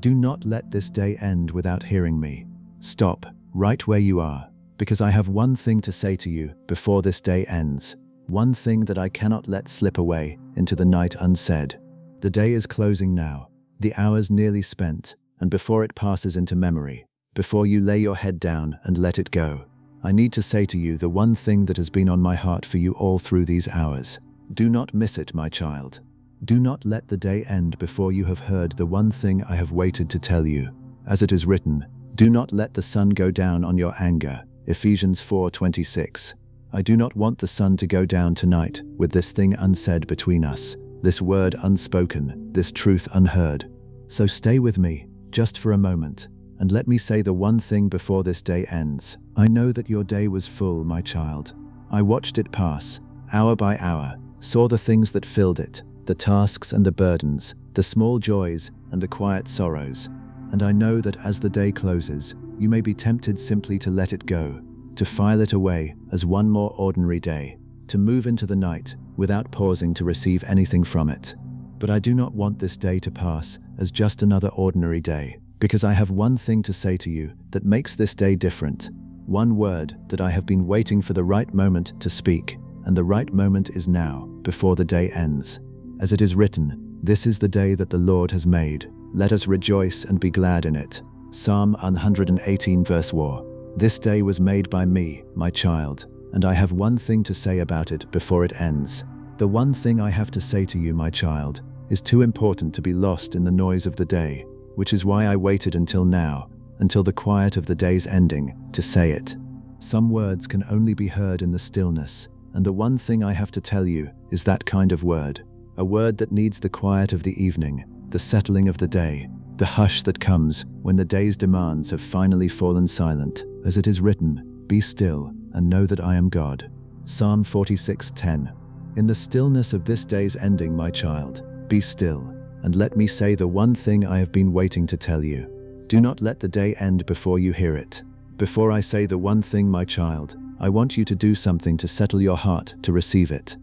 Do not let this day end without hearing me. Stop, right where you are, because I have one thing to say to you before this day ends, one thing that I cannot let slip away into the night unsaid. The day is closing now, the hours nearly spent, and before it passes into memory, before you lay your head down and let it go, I need to say to you the one thing that has been on my heart for you all through these hours. Do not miss it, my child. Do not let the day end before you have heard the one thing I have waited to tell you. As it is written, do not let the sun go down on your anger. Ephesians 4:26. I do not want the sun to go down tonight with this thing unsaid between us, this word unspoken, this truth unheard. So stay with me, just for a moment, and let me say the one thing before this day ends. I know that your day was full, my child. I watched it pass, hour by hour, saw the things that filled it, the tasks and the burdens, the small joys and the quiet sorrows. And I know that as the day closes, you may be tempted simply to let it go, to file it away as one more ordinary day, to move into the night without pausing to receive anything from it. But I do not want this day to pass as just another ordinary day, because I have one thing to say to you that makes this day different. One word that I have been waiting for the right moment to speak, and the right moment is now, before the day ends. As it is written, this is the day that the Lord has made. Let us rejoice and be glad in it. Psalm 118 verse 4. This day was made by me, my child, and I have one thing to say about it before it ends. The one thing I have to say to you, my child, is too important to be lost in the noise of the day, which is why I waited until now, until the quiet of the day's ending, to say it. Some words can only be heard in the stillness, and the one thing I have to tell you is that kind of word. A word that needs the quiet of the evening, the settling of the day, the hush that comes when the day's demands have finally fallen silent. As it is written, be still and know that I am God. Psalm 46:10. In the stillness of this day's ending, my child, be still, and let me say the one thing I have been waiting to tell you. Do not let the day end before you hear it. Before I say the one thing, my child, I want you to do something to settle your heart to receive it.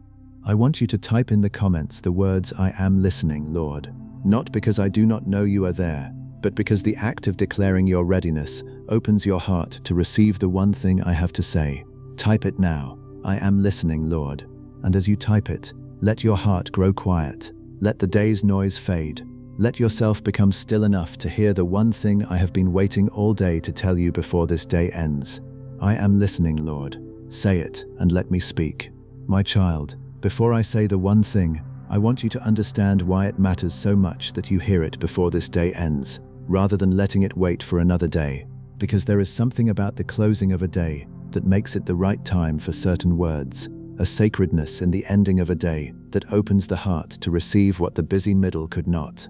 I want you to type in the comments the words, I am listening, Lord. Not because I do not know you are there, but because the act of declaring your readiness opens your heart to receive the one thing I have to say. Type it now, I am listening, Lord. And as you type it, let your heart grow quiet. Let the day's noise fade. Let yourself become still enough to hear the one thing I have been waiting all day to tell you before this day ends. I am listening, Lord. Say it and let me speak. My child, before I say the one thing, I want you to understand why it matters so much that you hear it before this day ends, rather than letting it wait for another day. Because there is something about the closing of a day that makes it the right time for certain words, a sacredness in the ending of a day that opens the heart to receive what the busy middle could not.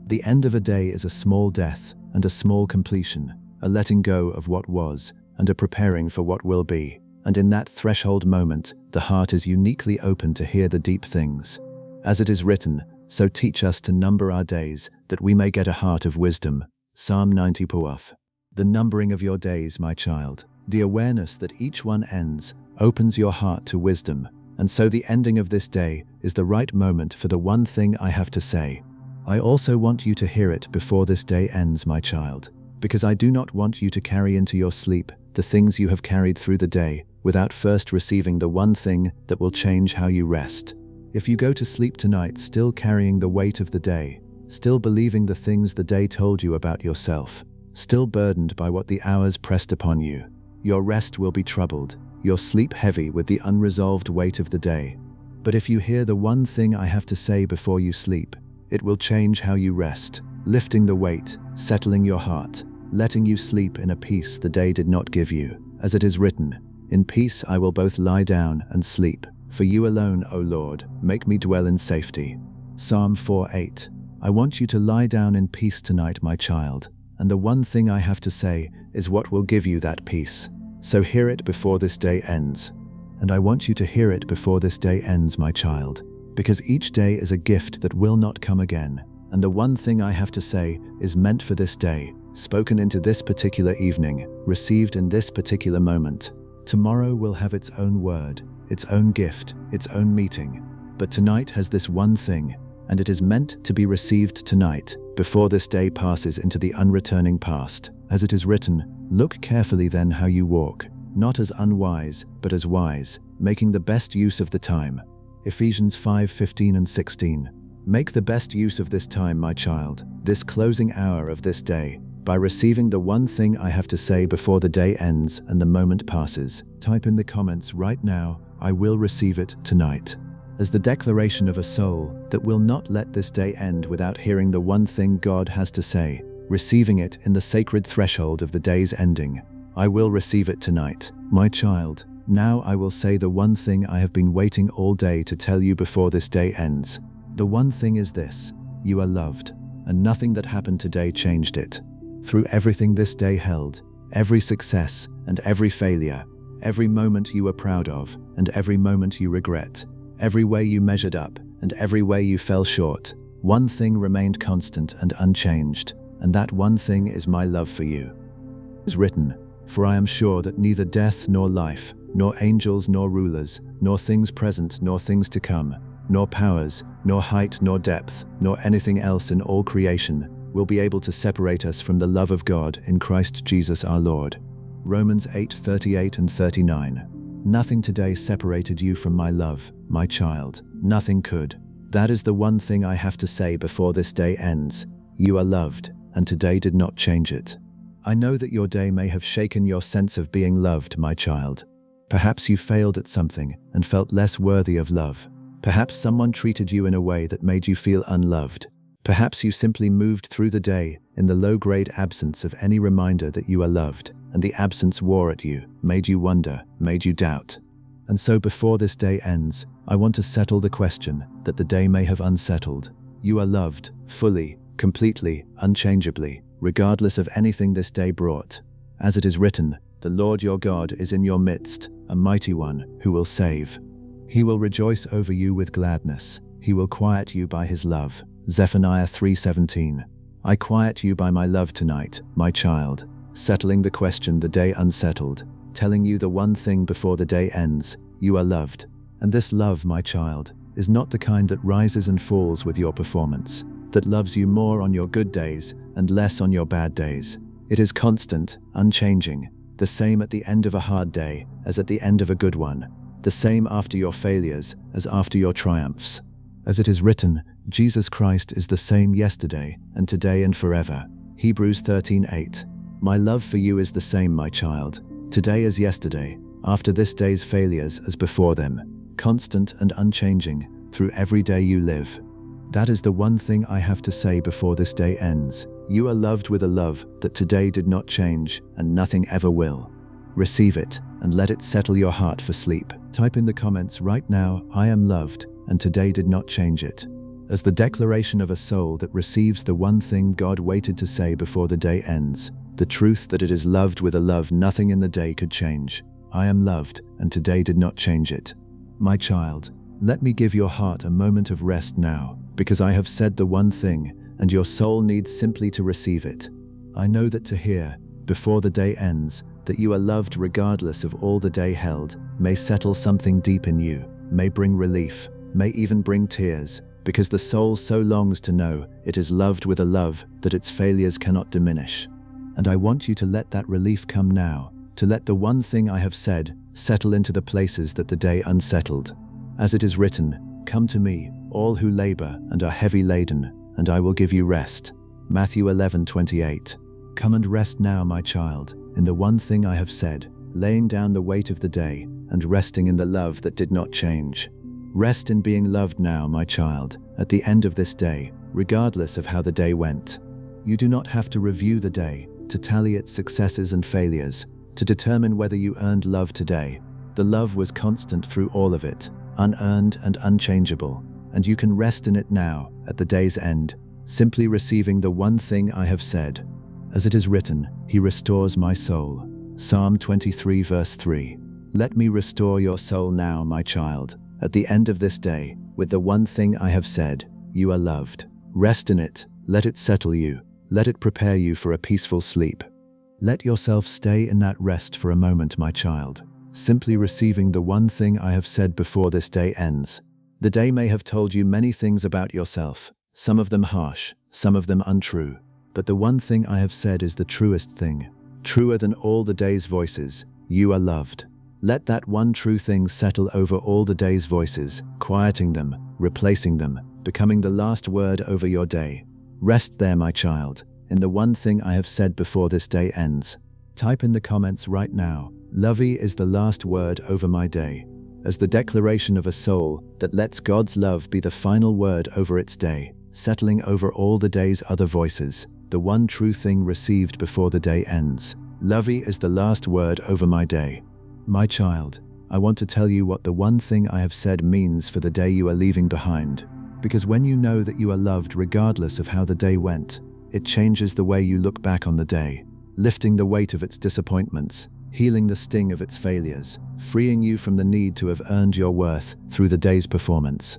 The end of a day is a small death and a small completion, a letting go of what was and a preparing for what will be. And in that threshold moment, the heart is uniquely open to hear the deep things. As it is written, so teach us to number our days, that we may get a heart of wisdom. Psalm 90:4. The numbering of your days, my child, the awareness that each one ends, opens your heart to wisdom. And so the ending of this day is the right moment for the one thing I have to say. I also want you to hear it before this day ends, my child, because I do not want you to carry into your sleep the things you have carried through the day without first receiving the one thing that will change how you rest. If you go to sleep tonight still carrying the weight of the day, still believing the things the day told you about yourself, still burdened by what the hours pressed upon you, your rest will be troubled, your sleep heavy with the unresolved weight of the day. But if you hear the one thing I have to say before you sleep, it will change how you rest, lifting the weight, settling your heart, letting you sleep in a peace the day did not give you. As it is written, in peace I will both lie down and sleep. For you alone, O Lord, make me dwell in safety. Psalm 4:8. I want you to lie down in peace tonight, my child, and the one thing I have to say is what will give you that peace. So hear it before this day ends. And I want you to hear it before this day ends, my child, because each day is a gift that will not come again, and the one thing I have to say is meant for this day, spoken into this particular evening, received in this particular moment. Tomorrow will have its own word, its own gift, its own meeting. But tonight has this one thing, and it is meant to be received tonight, before this day passes into the unreturning past. As it is written, "Look carefully then how you walk, not as unwise, but as wise, making the best use of the time." Ephesians 5:15 and 16. Make the best use of this time, my child, this closing hour of this day, by receiving the one thing I have to say before the day ends and the moment passes. Type in the comments right now, "I will receive it tonight," as the declaration of a soul that will not let this day end without hearing the one thing God has to say, receiving it in the sacred threshold of the day's ending. I will receive it tonight. My child, now I will say the one thing I have been waiting all day to tell you before this day ends. The one thing is this: you are loved, and nothing that happened today changed it. Through everything this day held, every success and every failure, every moment you were proud of and every moment you regret, every way you measured up and every way you fell short, one thing remained constant and unchanged, and that one thing is my love for you. It is written, "For I am sure that neither death nor life, nor angels nor rulers, nor things present nor things to come, nor powers, nor height nor depth, nor anything else in all creation will be able to separate us from the love of God in Christ Jesus our Lord." Romans 8:38 and 39. Nothing today separated you from my love, my child. Nothing could. That is the one thing I have to say before this day ends. You are loved, and today did not change it. I know that your day may have shaken your sense of being loved, my child. Perhaps you failed at something and felt less worthy of love. Perhaps someone treated you in a way that made you feel unloved. Perhaps you simply moved through the day in the low-grade absence of any reminder that you are loved, and the absence wore at you, made you wonder, made you doubt. And so before this day ends, I want to settle the question that the day may have unsettled. You are loved, fully, completely, unchangeably, regardless of anything this day brought. As it is written, "The Lord your God is in your midst, a mighty one who will save. He will rejoice over you with gladness. He will quiet you by his love." Zephaniah 3:17. I quiet you by my love tonight, my child, settling the question the day unsettled, telling you the one thing before the day ends: you are loved. And this love, my child, is not the kind that rises and falls with your performance, that loves you more on your good days and less on your bad days. It is constant, unchanging, the same at the end of a hard day as at the end of a good one, the same after your failures as after your triumphs. As it is written, Jesus Christ is the same yesterday and today and forever. Hebrews 13:8. My love for you is the same, my child, today as yesterday, after this day's failures as before them, constant and unchanging through every day you live. That is the one thing I have to say before this day ends. You are loved with a love that today did not change and nothing ever will. Receive it and let it settle your heart for sleep. Type in the comments right now, "I am loved, and today did not change it," as the declaration of a soul that receives the one thing God waited to say before the day ends, the truth that it is loved with a love nothing in the day could change. I am loved, and today did not change it. My child, let me give your heart a moment of rest now, because I have said the one thing, and your soul needs simply to receive it. I know that to hear, before the day ends, that you are loved regardless of all the day held, may settle something deep in you, may bring relief, may even bring tears, because the soul so longs to know it is loved with a love that its failures cannot diminish. And I want you to let that relief come now, to let the one thing I have said settle into the places that the day unsettled. As it is written, "Come to me, all who labor and are heavy laden, and I will give you rest." Matthew 11:28. Come and rest now, my child, in the one thing I have said, laying down the weight of the day and resting in the love that did not change. Rest in being loved now, my child, at the end of this day, regardless of how the day went. You do not have to review the day, to tally its successes and failures, to determine whether you earned love today. The love was constant through all of it, unearned and unchangeable, and you can rest in it now, at the day's end, simply receiving the one thing I have said. As it is written, He restores my soul. Psalm 23 verse 3. Let me restore your soul now, my child, at the end of this day, with the one thing I have said: you are loved. Rest in it, let it settle you, let it prepare you for a peaceful sleep. Let yourself stay in that rest for a moment, my child, simply receiving the one thing I have said before this day ends. The day may have told you many things about yourself, some of them harsh, some of them untrue. But the one thing I have said is the truest thing, truer than all the day's voices. You are loved. Let that one true thing settle over all the day's voices, quieting them, replacing them, becoming the last word over your day. Rest there, my child, in the one thing I have said before this day ends. Type in the comments right now, "Lovey is the last word over my day," as the declaration of a soul that lets God's love be the final word over its day, settling over all the day's other voices, the one true thing received before the day ends. Lovey is the last word over my day. My child, I want to tell you what the one thing I have said means for the day you are leaving behind. Because when you know that you are loved regardless of how the day went, it changes the way you look back on the day, lifting the weight of its disappointments, healing the sting of its failures, freeing you from the need to have earned your worth through the day's performance.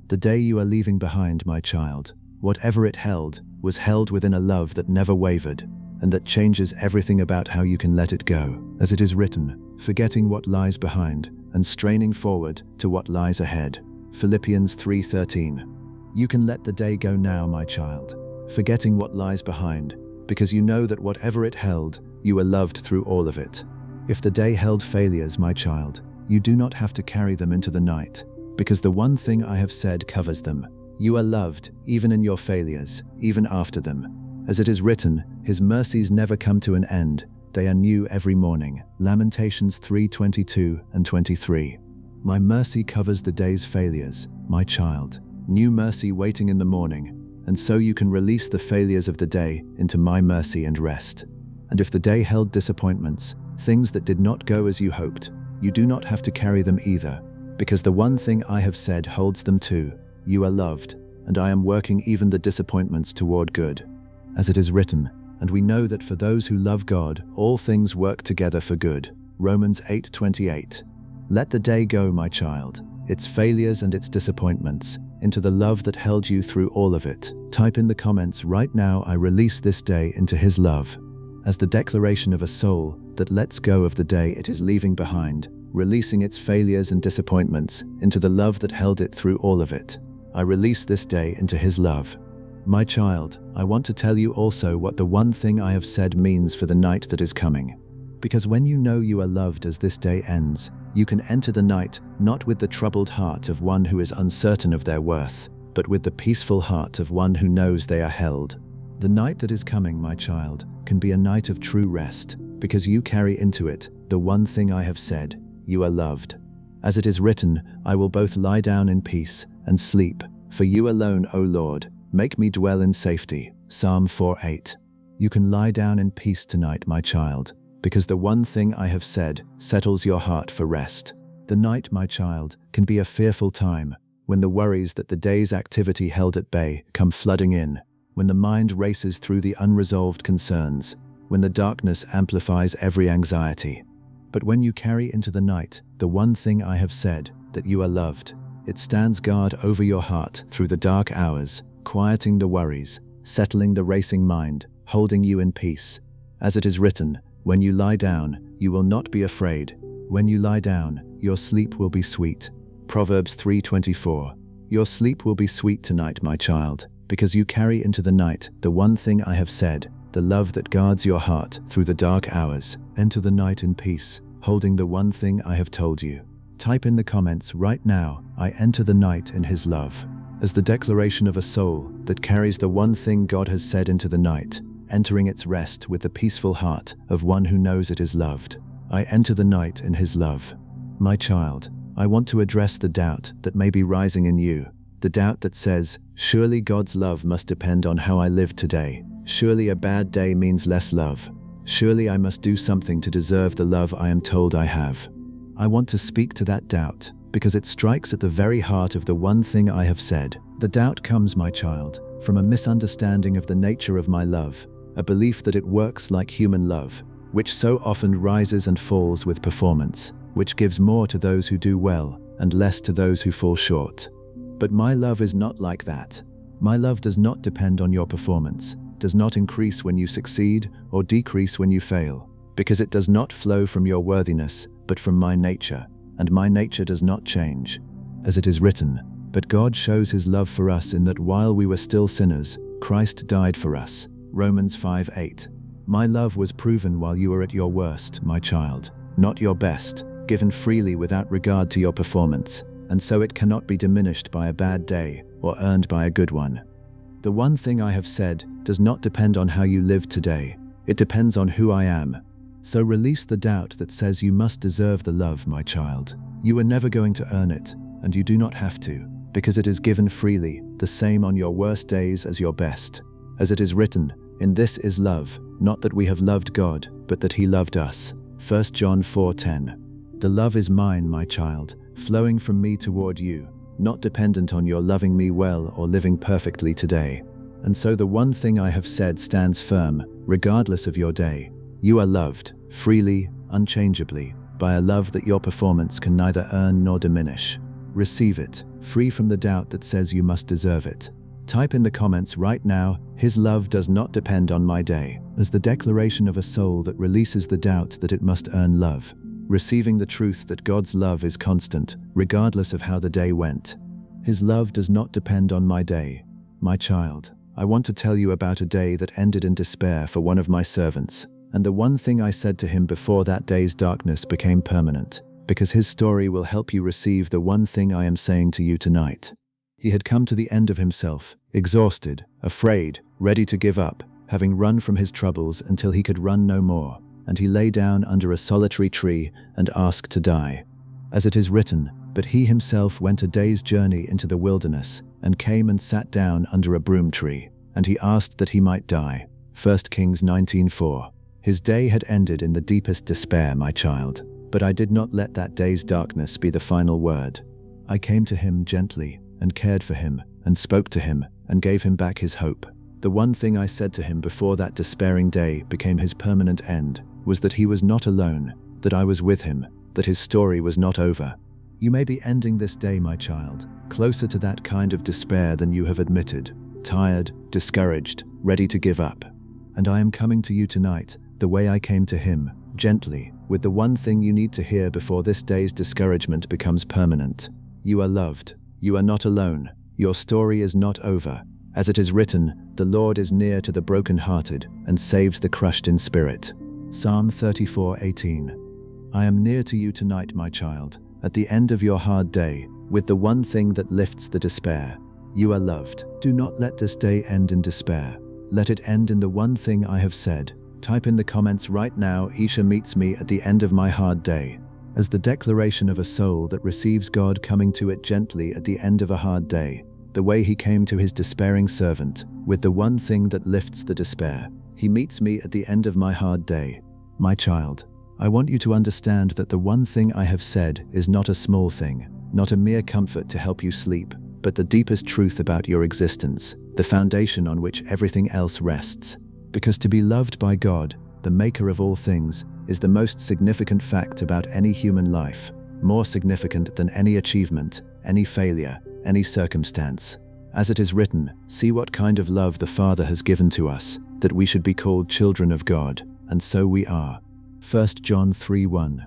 The day you are leaving behind, my child, whatever it held, was held within a love that never wavered, and that changes everything about how you can let it go. As it is written, forgetting what lies behind and straining forward to what lies ahead. Philippians 3:13. You can let the day go now, my child, forgetting what lies behind, because you know that whatever it held, you were loved through all of it. If the day held failures, my child, you do not have to carry them into the night, because the one thing I have said covers them. You are loved, even in your failures, even after them. As it is written, His mercies never come to an end, they are new every morning. Lamentations 3:22 and 23. My mercy covers the day's failures, my child. New mercy waiting in the morning, and so you can release the failures of the day into my mercy and rest. And if the day held disappointments, things that did not go as you hoped, you do not have to carry them either, because the one thing I have said holds them too. You are loved, and I am working even the disappointments toward good. As it is written, and we know that for those who love God, all things work together for good. Romans 8:28. Let the day go, my child, its failures and its disappointments, into the love that held you through all of it. Type in the comments right now, I release this day into His love. As the declaration of a soul that lets go of the day it is leaving behind, releasing its failures and disappointments into the love that held it through all of it. I release this day into His love. My child, I want to tell you also what the one thing I have said means for the night that is coming. Because when you know you are loved as this day ends, you can enter the night not with the troubled heart of one who is uncertain of their worth, but with the peaceful heart of one who knows they are held. The night that is coming, my child, can be a night of true rest, because you carry into it the one thing I have said, you are loved. As it is written, I will both lie down in peace and sleep, for you alone, O Lord, make me dwell in safety. Psalm 4:8. You can lie down in peace tonight, my child, because the one thing I have said settles your heart for rest. The night, my child, can be a fearful time, when the worries that the day's activity held at bay come flooding in, when the mind races through the unresolved concerns, when the darkness amplifies every anxiety. But when you carry into the night the one thing I have said, that you are loved, it stands guard over your heart through the dark hours, quieting the worries, settling the racing mind, holding you in peace. As it is written, when you lie down, you will not be afraid. When you lie down, your sleep will be sweet. Proverbs 3:24. Your sleep will be sweet tonight, my child, because you carry into the night the one thing I have said, the love that guards your heart through the dark hours. Enter the night in peace, holding the one thing I have told you. Type in the comments right now, I enter the night in His love. As the declaration of a soul that carries the one thing God has said into the night, entering its rest with the peaceful heart of one who knows it is loved. I enter the night in His love. My child, I want to address the doubt that may be rising in you, the doubt that says, surely God's love must depend on how I live today. Surely a bad day means less love. Surely I must do something to deserve the love I am told I have. I want to speak to that doubt, because it strikes at the very heart of the one thing I have said. The doubt comes, my child, from a misunderstanding of the nature of my love, a belief that it works like human love, which so often rises and falls with performance, which gives more to those who do well and less to those who fall short. But my love is not like that. My love does not depend on your performance, does not increase when you succeed or decrease when you fail, because it does not flow from your worthiness, but from my nature, and my nature does not change. As it is written, But God shows his love for us in that while we were still sinners, Christ died for us. Romans 5:8. My love was proven while you were at your worst, my child, not your best, given freely without regard to your performance, and so it cannot be diminished by a bad day or earned by a good one. The one thing I have said does not depend on how you live today. It depends on who I am. So release the doubt that says you must deserve the love, my child. You are never going to earn it, and you do not have to, because it is given freely, the same on your worst days as your best. As it is written, in this is love, not that we have loved God, but that he loved us. 1 John 4:10. The love is mine, my child, flowing from me toward you, not dependent on your loving me well or living perfectly today. And so the one thing I have said stands firm, regardless of your day. You are loved, freely, unchangeably, by a love that your performance can neither earn nor diminish. Receive it, free from the doubt that says you must deserve it. Type in the comments right now, his love does not depend on my day, as the declaration of a soul that releases the doubt that it must earn love. Receiving the truth that God's love is constant, regardless of how the day went. His love does not depend on my day. My child, I want to tell you about a day that ended in despair for one of my servants, and the one thing I said to him before that day's darkness became permanent, because his story will help you receive the one thing I am saying to you tonight. He had come to the end of himself, exhausted, afraid, ready to give up, having run from his troubles until he could run no more. And he lay down under a solitary tree and asked to die. As it is written, but he himself went a day's journey into the wilderness and came and sat down under a broom tree, and he asked that he might die. 1 Kings 19:4. His day had ended in the deepest despair, my child, but I did not let that day's darkness be the final word. I came to him gently and cared for him and spoke to him and gave him back his hope. The one thing I said to him before that despairing day became his permanent end was that he was not alone, that I was with him, that his story was not over. You may be ending this day, my child, closer to that kind of despair than you have admitted, tired, discouraged, ready to give up. And I am coming to you tonight, the way I came to him, gently, with the one thing you need to hear before this day's discouragement becomes permanent. You are loved. You are not alone. Your story is not over. As it is written, the Lord is near to the brokenhearted and saves the crushed in spirit. Psalm 34:18. I am near to you tonight, my child, at the end of your hard day, with the one thing that lifts the despair. You are loved. Do not let this day end in despair. Let it end in the one thing I have said. Type in the comments right now, Isha meets me at the end of my hard day, as the declaration of a soul that receives God coming to it gently at the end of a hard day, the way he came to his despairing servant, with the one thing that lifts the despair. He meets me at the end of my hard day. My child, I want you to understand that the one thing I have said is not a small thing, not a mere comfort to help you sleep, but the deepest truth about your existence, the foundation on which everything else rests. Because to be loved by God, the maker of all things, is the most significant fact about any human life, more significant than any achievement, any failure, any circumstance. As it is written, see what kind of love the Father has given to us, that we should be called children of God, and so we are. 1 John 3:1.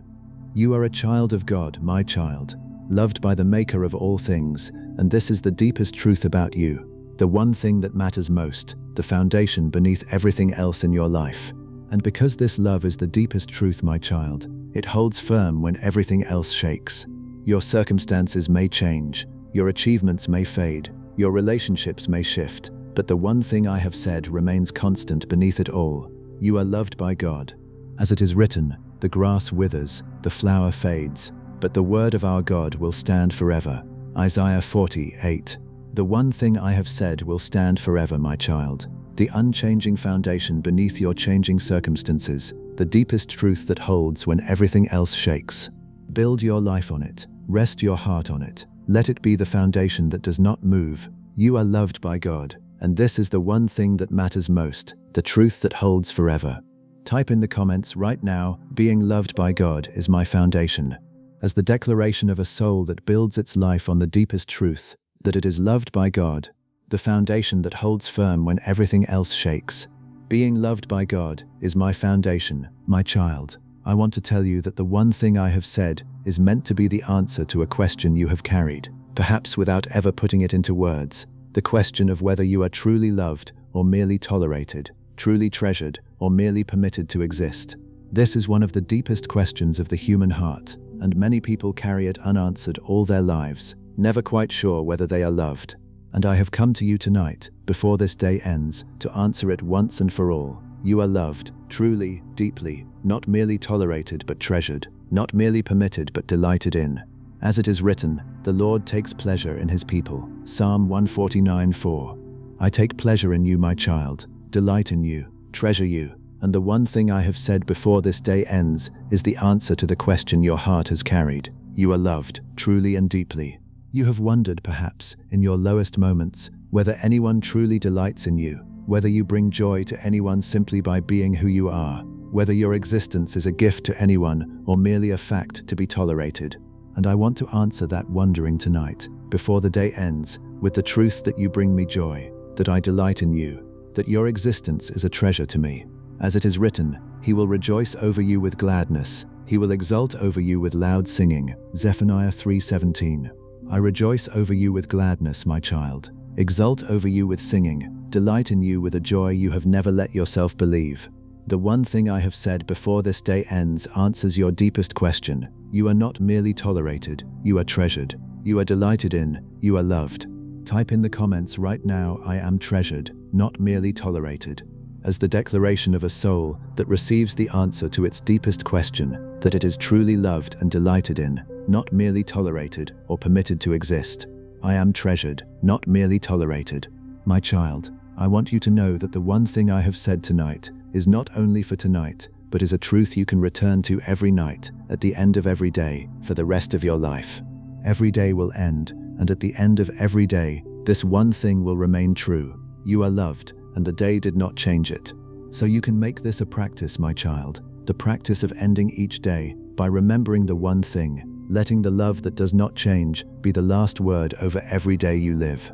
You are a child of God, my child, loved by the Maker of all things, and this is the deepest truth about you, the one thing that matters most, the foundation beneath everything else in your life. And because this love is the deepest truth, my child, it holds firm when everything else shakes. Your circumstances may change, your achievements may fade, your relationships may shift, but the one thing I have said remains constant beneath it all. You are loved by God. As it is written, the grass withers, the flower fades, but the word of our God will stand forever. Isaiah 40:8. The one thing I have said will stand forever, my child. The unchanging foundation beneath your changing circumstances, the deepest truth that holds when everything else shakes. Build your life on it. Rest your heart on it. Let it be the foundation that does not move. You are loved by God, and this is the one thing that matters most, the truth that holds forever. Type in the comments right now, being loved by God is my foundation. As the declaration of a soul that builds its life on the deepest truth, that it is loved by God, the foundation that holds firm when everything else shakes. Being loved by God is my foundation, my child. I want to tell you that the one thing I have said is meant to be the answer to a question you have carried, perhaps without ever putting it into words, the question of whether you are truly loved or merely tolerated, truly treasured or merely permitted to exist. This is one of the deepest questions of the human heart, and many people carry it unanswered all their lives, never quite sure whether they are loved. And I have come to you tonight, before this day ends, to answer it once and for all. You are loved, truly, deeply, not merely tolerated but treasured, not merely permitted but delighted in. As it is written, the Lord takes pleasure in his people. Psalm 149:4. I take pleasure in you, my child, delight in you, treasure you, and the one thing I have said before this day ends is the answer to the question your heart has carried. You are loved, truly and deeply. You have wondered, perhaps, in your lowest moments, whether anyone truly delights in you, whether you bring joy to anyone simply by being who you are, whether your existence is a gift to anyone or merely a fact to be tolerated. And I want to answer that wondering tonight, before the day ends, with the truth that you bring me joy, that I delight in you, that your existence is a treasure to me. As it is written, he will rejoice over you with gladness, he will exult over you with loud singing. Zephaniah 3:17. I rejoice over you with gladness, my child, exult over you with singing, delight in you with a joy you have never let yourself believe. The one thing I have said before this day ends answers your deepest question. You are not merely tolerated, you are treasured, you are delighted in, you are loved. Type in the comments right now, I am treasured, not merely tolerated, as the declaration of a soul that receives the answer to its deepest question, that it is truly loved and delighted in, not merely tolerated or permitted to exist. I am treasured, not merely tolerated. My child, I want you to know that the one thing I have said tonight is not only for tonight, but is a truth you can return to every night, at the end of every day, for the rest of your life. Every day will end, and at the end of every day, this one thing will remain true. You are loved, and the day did not change it. So you can make this a practice, my child, the practice of ending each day by remembering the one thing, letting the love that does not change be the last word over every day you live.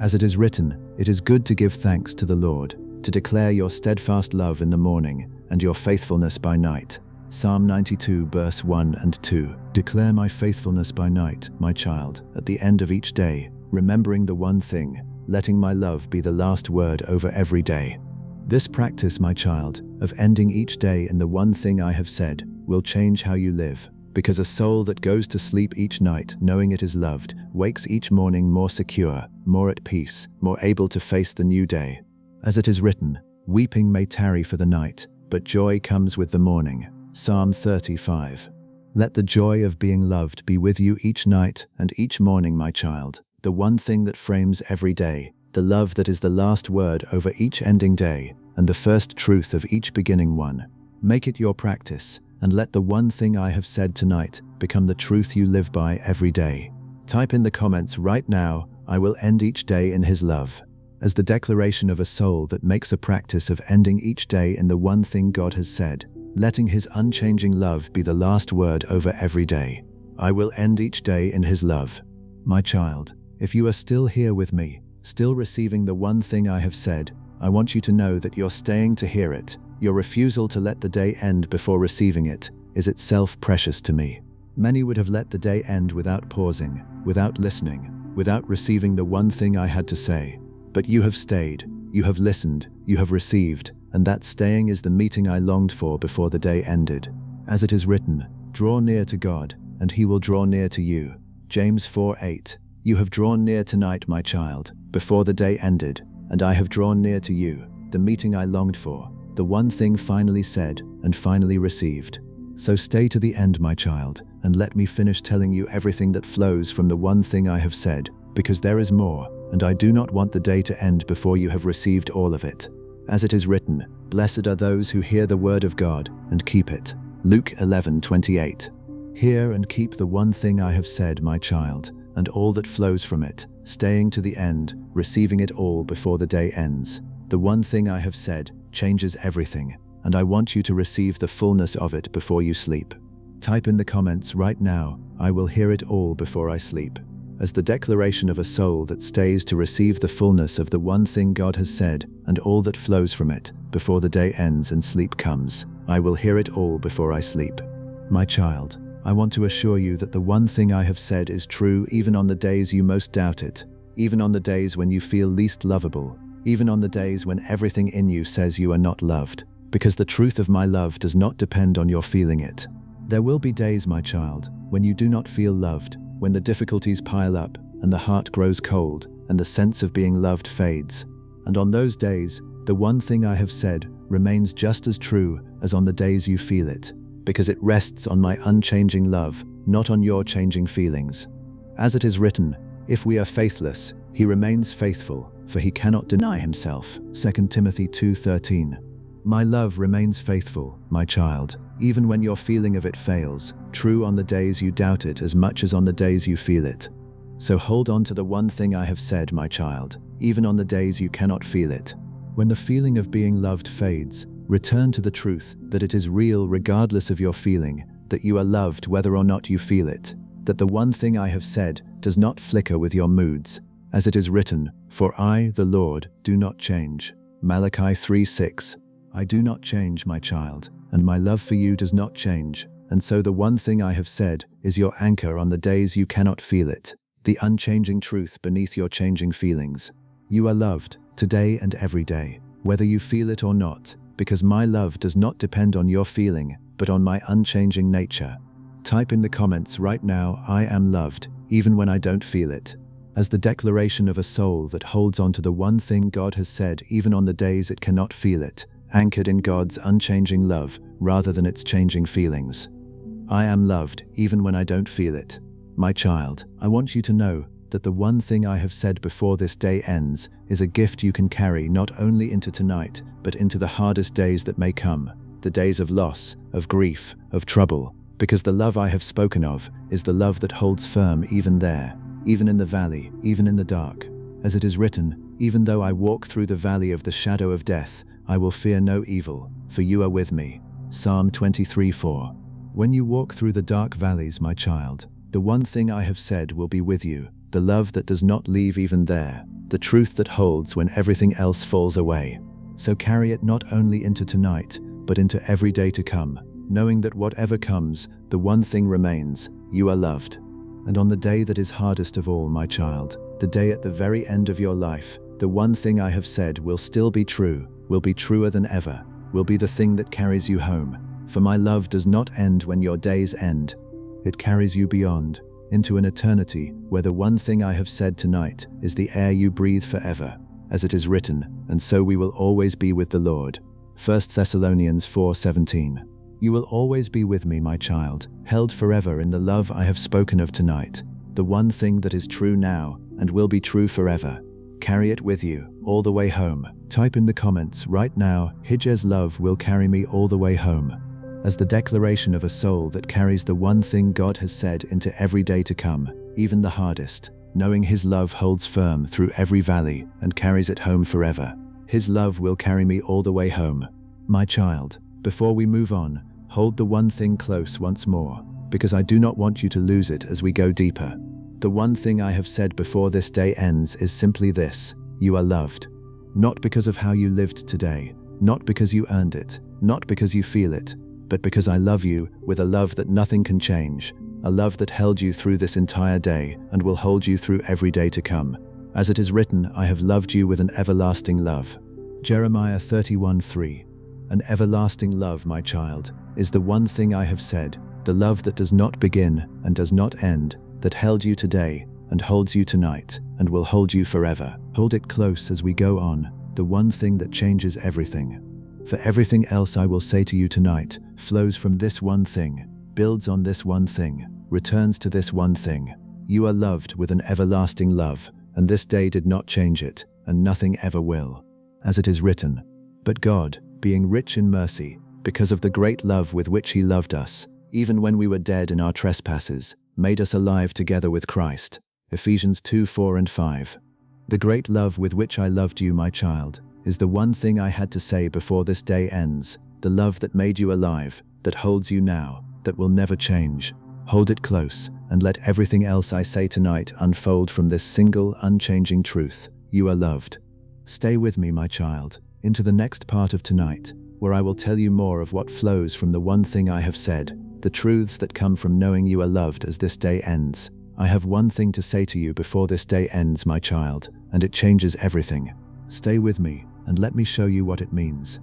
As it is written, it is good to give thanks to the Lord, to declare your steadfast love in the morning and your faithfulness by night. Psalm 92 verse 1 and 2. Declare my faithfulness by night, my child, at the end of each day, remembering the one thing, letting my love be the last word over every day. This practice, my child, of ending each day in the one thing I have said, will change how you live, because a soul that goes to sleep each night knowing it is loved, wakes each morning more secure, more at peace, more able to face the new day. As it is written, weeping may tarry for the night, but joy comes with the morning. Psalm 35. Let the joy of being loved be with you each night and each morning, my child, the one thing that frames every day, the love that is the last word over each ending day, and the first truth of each beginning one. Make it your practice, and let the one thing I have said tonight become the truth you live by every day. Type in the comments right now, I will end each day in his love, as the declaration of a soul that makes a practice of ending each day in the one thing God has said, letting his unchanging love be the last word over every day. I will end each day in his love. My child, if you are still here with me, still receiving the one thing I have said, I want you to know that your staying to hear it, your refusal to let the day end before receiving it, is itself precious to me. Many would have let the day end without pausing, without listening, without receiving the one thing I had to say. But you have stayed, you have listened, you have received, and that staying is the meeting I longed for before the day ended. As it is written, draw near to God, and he will draw near to you. James 4:8. You have drawn near tonight, my child, before the day ended, and I have drawn near to you, the meeting I longed for, the one thing finally said and finally received. So stay to the end, my child, and let me finish telling you everything that flows from the one thing I have said, because there is more, and I do not want the day to end before you have received all of it. As it is written, blessed are those who hear the word of God and keep it. Luke 11:28. Hear and keep the one thing I have said, my child, and all that flows from it, staying to the end, receiving it all before the day ends. The one thing I have said changes everything, and I want you to receive the fullness of it before you sleep. Type in the comments right now, I will hear it all before I sleep, as the declaration of a soul that stays to receive the fullness of the one thing God has said and all that flows from it before the day ends and sleep comes. I will hear it all before I sleep. My child, I want to assure you that the one thing I have said is true even on the days you most doubt it, even on the days when you feel least lovable, even on the days when everything in you says you are not loved, because the truth of my love does not depend on your feeling it. There will be days, my child, when you do not feel loved, when the difficulties pile up and the heart grows cold and the sense of being loved fades. And on those days, the one thing I have said remains just as true as on the days you feel it, because it rests on my unchanging love, not on your changing feelings. As it is written, if we are faithless, he remains faithful, for he cannot deny himself. 2 Timothy 2:13. My love remains faithful, my child, even when your feeling of it fails, true on the days you doubt it as much as on the days you feel it. So hold on to the one thing I have said, my child, even on the days you cannot feel it. When the feeling of being loved fades, return to the truth that it is real regardless of your feeling, that you are loved whether or not you feel it, that the one thing I have said does not flicker with your moods. As it is written, for I, the Lord, do not change. Malachi 3:6. I do not change, my child, and my love for you does not change, and so the one thing I have said is your anchor on the days you cannot feel it, the unchanging truth beneath your changing feelings. You are loved, today and every day, whether you feel it or not, because my love does not depend on your feeling, but on my unchanging nature. Type in the comments right now, I am loved, even when I don't feel it, as the declaration of a soul that holds on to the one thing God has said even on the days it cannot feel it, anchored in God's unchanging love rather than its changing feelings. I am loved even when I don't feel it. My child, I want you to know that the one thing I have said before this day ends is a gift you can carry not only into tonight, but into the hardest days that may come, the days of loss, of grief, of trouble, because the love I have spoken of is the love that holds firm even there, even in the valley, even in the dark. As it is written, even though I walk through the valley of the shadow of death, I will fear no evil, for you are with me. Psalm 23:4. When you walk through the dark valleys, my child, the one thing I have said will be with you, the love that does not leave even there, the truth that holds when everything else falls away. So carry it not only into tonight, but into every day to come, knowing that whatever comes, the one thing remains, you are loved. And on the day that is hardest of all, my child, the day at the very end of your life, the one thing I have said will still be true, will be truer than ever, will be the thing that carries you home. For my love does not end when your days end. It carries you beyond, into an eternity where the one thing I have said tonight is the air you breathe forever, as it is written, and so we will always be with the Lord. 1 Thessalonians 4:17. You will always be with me, my child, held forever in the love I have spoken of tonight, the one thing that is true now and will be true forever. Carry it with you, all the way home. Type in the comments right now, Hij's love will carry me all the way home, as the declaration of a soul that carries the one thing God has said into every day to come, even the hardest, knowing His love holds firm through every valley and carries it home forever. His love will carry me all the way home. My child, before we move on, hold the one thing close once more, because I do not want you to lose it as we go deeper. The one thing I have said before this day ends is simply this: you are loved. Not because of how you lived today, not because you earned it, not because you feel it, but because I love you with a love that nothing can change, a love that held you through this entire day and will hold you through every day to come. As it is written, I have loved you with an everlasting love. Jeremiah 31:3. An everlasting love, my child, is the one thing I have said, the love that does not begin and does not end, that held you today and holds you tonight and will hold you forever. Hold it close as we go on, the one thing that changes everything. For everything else I will say to you tonight flows from this one thing, builds on this one thing, returns to this one thing. You are loved with an everlasting love, and this day did not change it, and nothing ever will. As it is written, but God, being rich in mercy, because of the great love with which He loved us, even when we were dead in our trespasses, made us alive together with Christ. Ephesians 2:4-5. The great love with which I loved you, my child, is the one thing I had to say before this day ends, the love that made you alive, that holds you now, that will never change. Hold it close, and let everything else I say tonight unfold from this single, unchanging truth: you are loved. Stay with me, my child, into the next part of tonight, where I will tell you more of what flows from the one thing I have said, the truths that come from knowing you are loved as this day ends. I have one thing to say to you before this day ends, my child, and it changes everything. Stay with me, and let me show you what it means.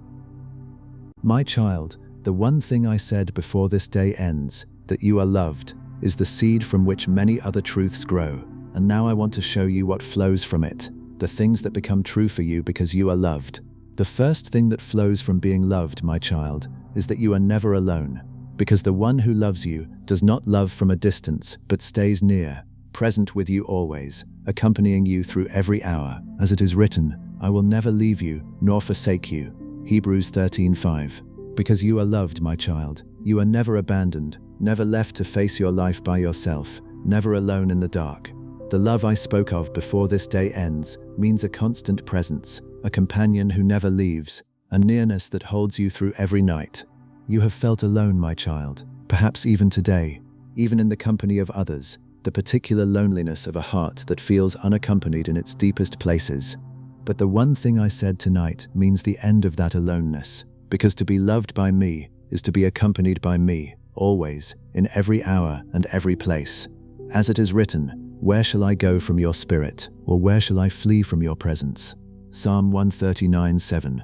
My child, the one thing I said before this day ends, that you are loved, is the seed from which many other truths grow, and now I want to show you what flows from it, the things that become true for you because you are loved. The first thing that flows from being loved, my child, is that you are never alone, because the one who loves you does not love from a distance, but stays near, present with you always, accompanying you through every hour. As it is written, I will never leave you, nor forsake you. Hebrews 13:5. Because you are loved, my child, you are never abandoned, never left to face your life by yourself, never alone in the dark. The love I spoke of before this day ends means a constant presence, a companion who never leaves, a nearness that holds you through every night. You have felt alone, my child, perhaps even today, even in the company of others, the particular loneliness of a heart that feels unaccompanied in its deepest places. But the one thing I said tonight means the end of that aloneness, because to be loved by me is to be accompanied by me, always, in every hour and every place. As it is written, where shall I go from your spirit, or where shall I flee from your presence? Psalm 139:7.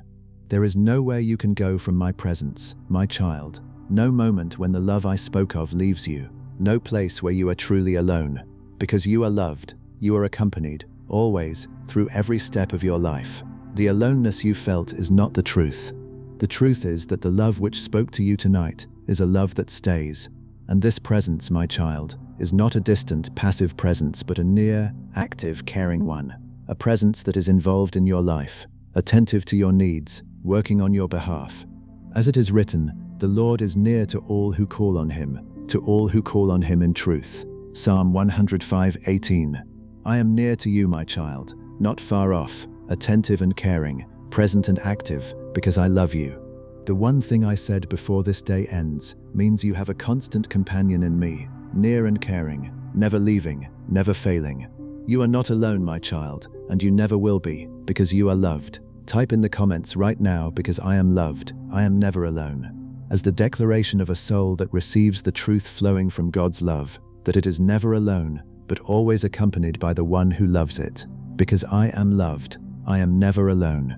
There is nowhere you can go from my presence, my child, no moment when the love I spoke of leaves you, no place where you are truly alone, because you are loved, you are accompanied, always, through every step of your life. The aloneness you felt is not the truth. The truth is that the love which spoke to you tonight is a love that stays, and this presence, my child, is not a distant, passive presence but a near, active, caring one, a presence that is involved in your life, attentive to your needs, working on your behalf. As it is written, the Lord is near to all who call on him, to all who call on him in truth. Psalm 105:18. I am near to you, my child, not far off, attentive and caring, present and active, because I love you. The one thing I said before this day ends means you have a constant companion in me, near and caring, never leaving, never failing. You are not alone, my child, and you never will be, because you are loved. Type in the comments right now, because I am loved, I am never alone. As the declaration of a soul that receives the truth flowing from God's love, that it is never alone, but always accompanied by the one who loves it. Because I am loved, I am never alone.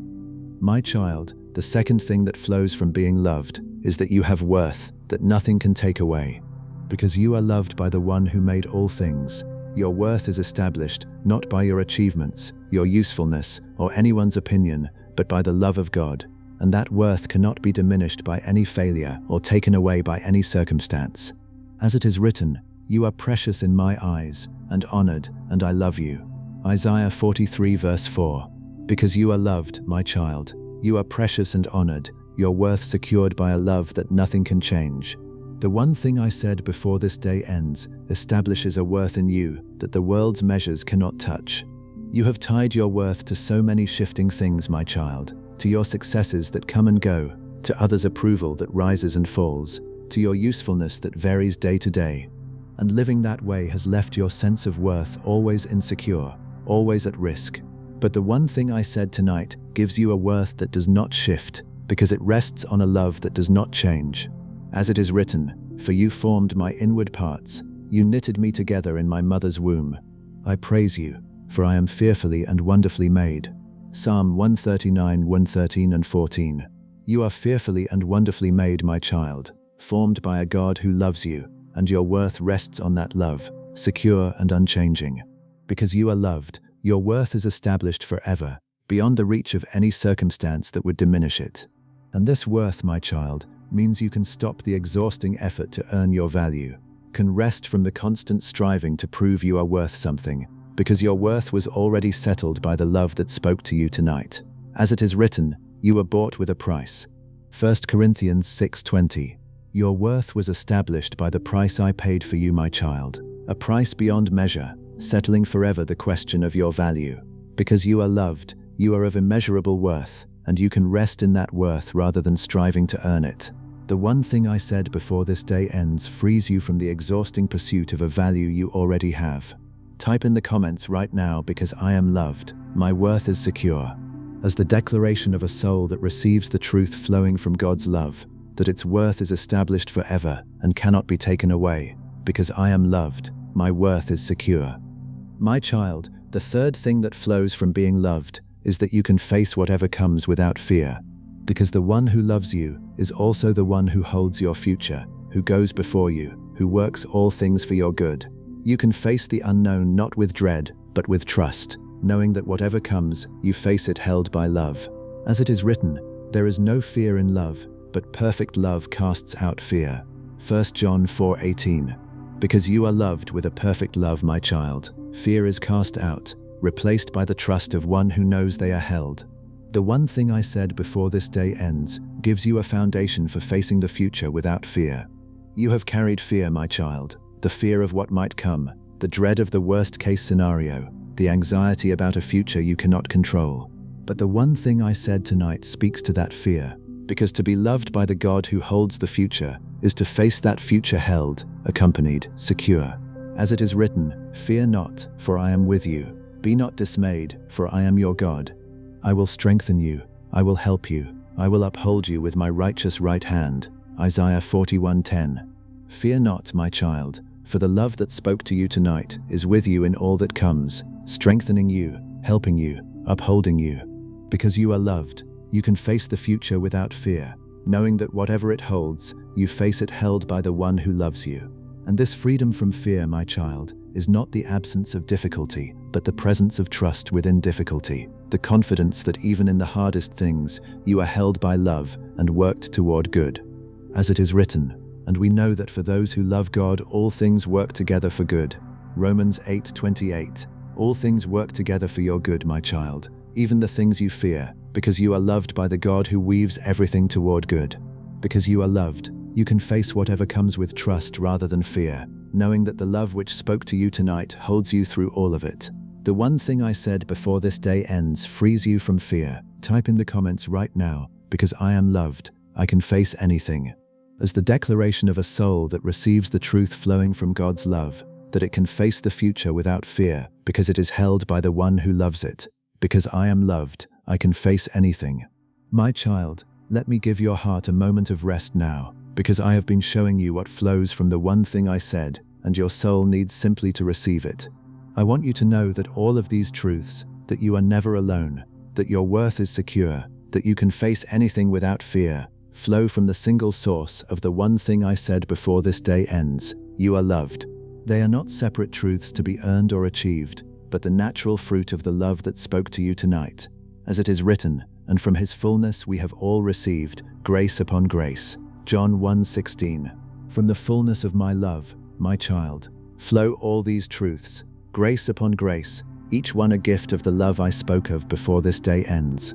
My child, the second thing that flows from being loved is that you have worth that nothing can take away. Because you are loved by the one who made all things, your worth is established not by your achievements, your usefulness, or anyone's opinion, but by the love of God, and that worth cannot be diminished by any failure or taken away by any circumstance. As it is written, you are precious in my eyes, and honored, and I love you. Isaiah 43:4. Because you are loved, my child, you are precious and honored, your worth secured by a love that nothing can change. The one thing I said before this day ends establishes a worth in you that the world's measures cannot touch. You have tied your worth to so many shifting things, my child, to your successes that come and go, to others' approval that rises and falls, to your usefulness that varies day to day. And living that way has left your sense of worth always insecure, always at risk. But the one thing I said tonight gives you a worth that does not shift, because it rests on a love that does not change. As it is written, for you formed my inward parts, you knitted me together in my mother's womb. I praise you, for I am fearfully and wonderfully made. Psalm 139:13 and 14. You are fearfully and wonderfully made, my child, formed by a God who loves you, and your worth rests on that love, secure and unchanging. Because you are loved, your worth is established forever, beyond the reach of any circumstance that would diminish it. And this worth, my child, means you can stop the exhausting effort to earn your value, can rest from the constant striving to prove you are worth something, because your worth was already settled by the love that spoke to you tonight. As it is written, you were bought with a price. 1 Corinthians 6:20. Your worth was established by the price I paid for you, my child, a price beyond measure, settling forever the question of your value. Because you are loved, you are of immeasurable worth, and you can rest in that worth rather than striving to earn it. The one thing I said before this day ends frees you from the exhausting pursuit of a value you already have. Type in the comments right now, because I am loved, my worth is secure. As the declaration of a soul that receives the truth flowing from God's love, that its worth is established forever and cannot be taken away. Because I am loved, my worth is secure. My child, the third thing that flows from being loved is that you can face whatever comes without fear. Because the one who loves you is also the one who holds your future, who goes before you, who works all things for your good. You can face the unknown not with dread, but with trust, knowing that whatever comes, you face it held by love. As it is written, there is no fear in love, but perfect love casts out fear. 1 John 4:18. Because you are loved with a perfect love, my child, fear is cast out, replaced by the trust of one who knows they are held. The one thing I said before this day ends gives you a foundation for facing the future without fear. You have carried fear, my child, the fear of what might come, the dread of the worst-case scenario, the anxiety about a future you cannot control. But the one thing I said tonight speaks to that fear, because to be loved by the God who holds the future is to face that future held, accompanied, secure. As it is written, fear not, for I am with you. Be not dismayed, for I am your God. I will strengthen you, I will help you, I will uphold you with my righteous right hand. Isaiah 41:10. Fear not, my child, for the love that spoke to you tonight is with you in all that comes, strengthening you, helping you, upholding you. Because you are loved, you can face the future without fear, knowing that whatever it holds, you face it held by the one who loves you. And this freedom from fear, my child, is not the absence of difficulty, but the presence of trust within difficulty, the confidence that even in the hardest things, you are held by love and worked toward good. As it is written, and we know that for those who love God, all things work together for good. Romans 8:28. All things work together for your good, my child, even the things you fear, because you are loved by the God who weaves everything toward good. Because you are loved, you can face whatever comes with trust rather than fear, knowing that the love which spoke to you tonight holds you through all of it. The one thing I said before this day ends frees you from fear. Type in the comments right now, because I am loved, I can face anything. As the declaration of a soul that receives the truth flowing from God's love, that it can face the future without fear, because it is held by the one who loves it. Because I am loved, I can face anything. My child, let me give your heart a moment of rest now, because I have been showing you what flows from the one thing I said, and your soul needs simply to receive it. I want you to know that all of these truths, that you are never alone, that your worth is secure, that you can face anything without fear, flow from the single source of the one thing I said before this day ends. You are loved. They are not separate truths to be earned or achieved, but the natural fruit of the love that spoke to you tonight. As it is written, and from his fullness we have all received grace upon grace. John 1:16. From the fullness of my love, my child, flow all these truths, grace upon grace, each one a gift of the love I spoke of before this day ends.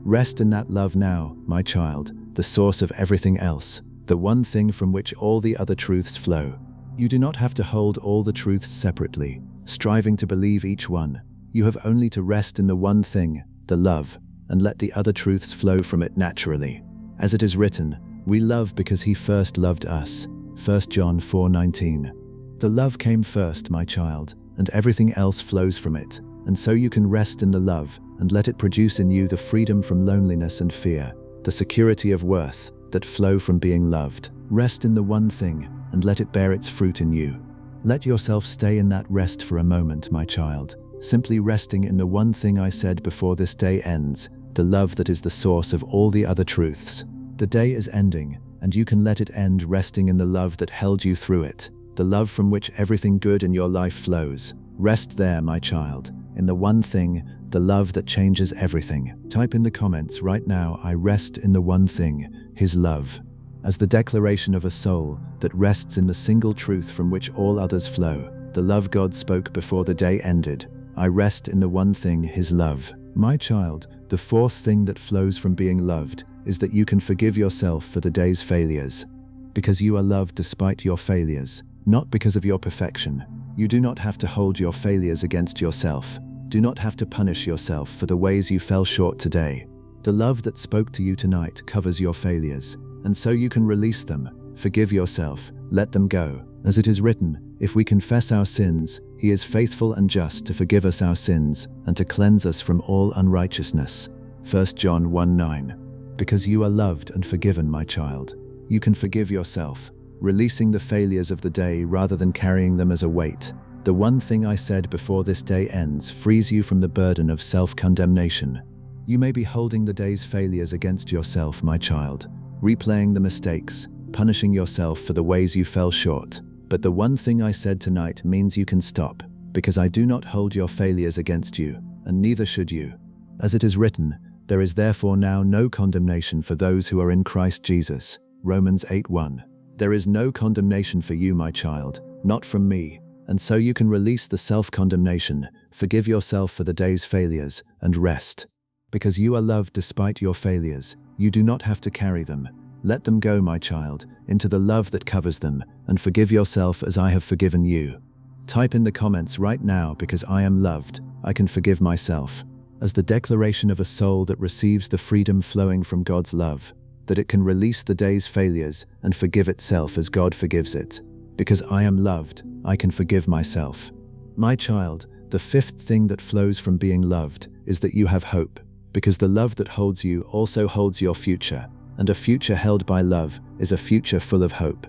Rest in that love now, my child, the source of everything else, the one thing from which all the other truths flow. You do not have to hold all the truths separately, striving to believe each one. You have only to rest in the one thing, the love, and let the other truths flow from it naturally. As it is written, we love because he first loved us. 1 John 4:19. The love came first, my child, and everything else flows from it, and so you can rest in the love and let it produce in you the freedom from loneliness and fear, the security of worth that flow from being loved. Rest in the one thing and let it bear its fruit in you. Let yourself stay in that rest for a moment, my child, simply resting in the one thing I said before this day ends, the love that is the source of all the other truths. The day is ending, and you can let it end resting in the love that held you through it, the love from which everything good in your life flows. Rest there, my child, in the one thing, the love that changes everything. Type in the comments right now, I rest in the one thing, his love. As the declaration of a soul that rests in the single truth from which all others flow, the love God spoke before the day ended. I rest in the one thing, his love. My child, the fourth thing that flows from being loved is that you can forgive yourself for the day's failures. Because you are loved despite your failures, not because of your perfection. You do not have to hold your failures against yourself. Do not have to punish yourself for the ways you fell short today. The love that spoke to you tonight covers your failures, and so you can release them, forgive yourself, let them go. As it is written, if we confess our sins, he is faithful and just to forgive us our sins and to cleanse us from all unrighteousness. 1 John 1:9. Because you are loved and forgiven, my child, you can forgive yourself, releasing the failures of the day rather than carrying them as a weight. The one thing I said before this day ends frees you from the burden of self-condemnation. You may be holding the day's failures against yourself, my child, replaying the mistakes, punishing yourself for the ways you fell short. But the one thing I said tonight means you can stop, because I do not hold your failures against you, and neither should you. As it is written, there is therefore now no condemnation for those who are in Christ Jesus. Romans 8:1. There is no condemnation for you, my child, not from me. And so you can release the self-condemnation, forgive yourself for the day's failures, and rest. Because you are loved despite your failures, you do not have to carry them. Let them go, my child, into the love that covers them, and forgive yourself as I have forgiven you. Type in the comments right now, because I am loved, I can forgive myself, as the declaration of a soul that receives the freedom flowing from God's love, that it can release the day's failures and forgive itself as God forgives it. Because I am loved, I can forgive myself. My child, the fifth thing that flows from being loved is that you have hope, because the love that holds you also holds your future, and a future held by love is a future full of hope.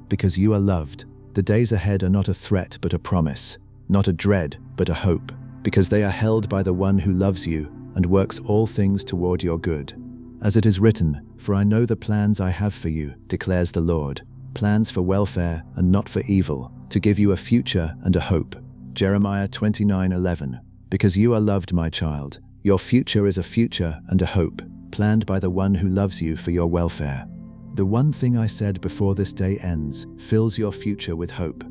Because you are loved, the days ahead are not a threat but a promise, not a dread but a hope, because they are held by the one who loves you and works all things toward your good. As it is written, for I know the plans I have for you, declares the Lord, plans for welfare and not for evil, to give you a future and a hope. Jeremiah 29:11. Because you are loved, my child, your future is a future and a hope, planned by the one who loves you for your welfare. The one thing I said before this day ends fills your future with hope.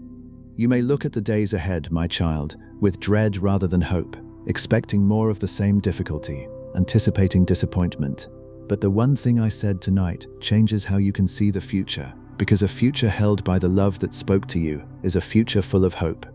You may look at the days ahead, my child, with dread rather than hope, expecting more of the same difficulty, anticipating disappointment. But the one thing I said tonight changes how you can see the future, because a future held by the love that spoke to you is a future full of hope.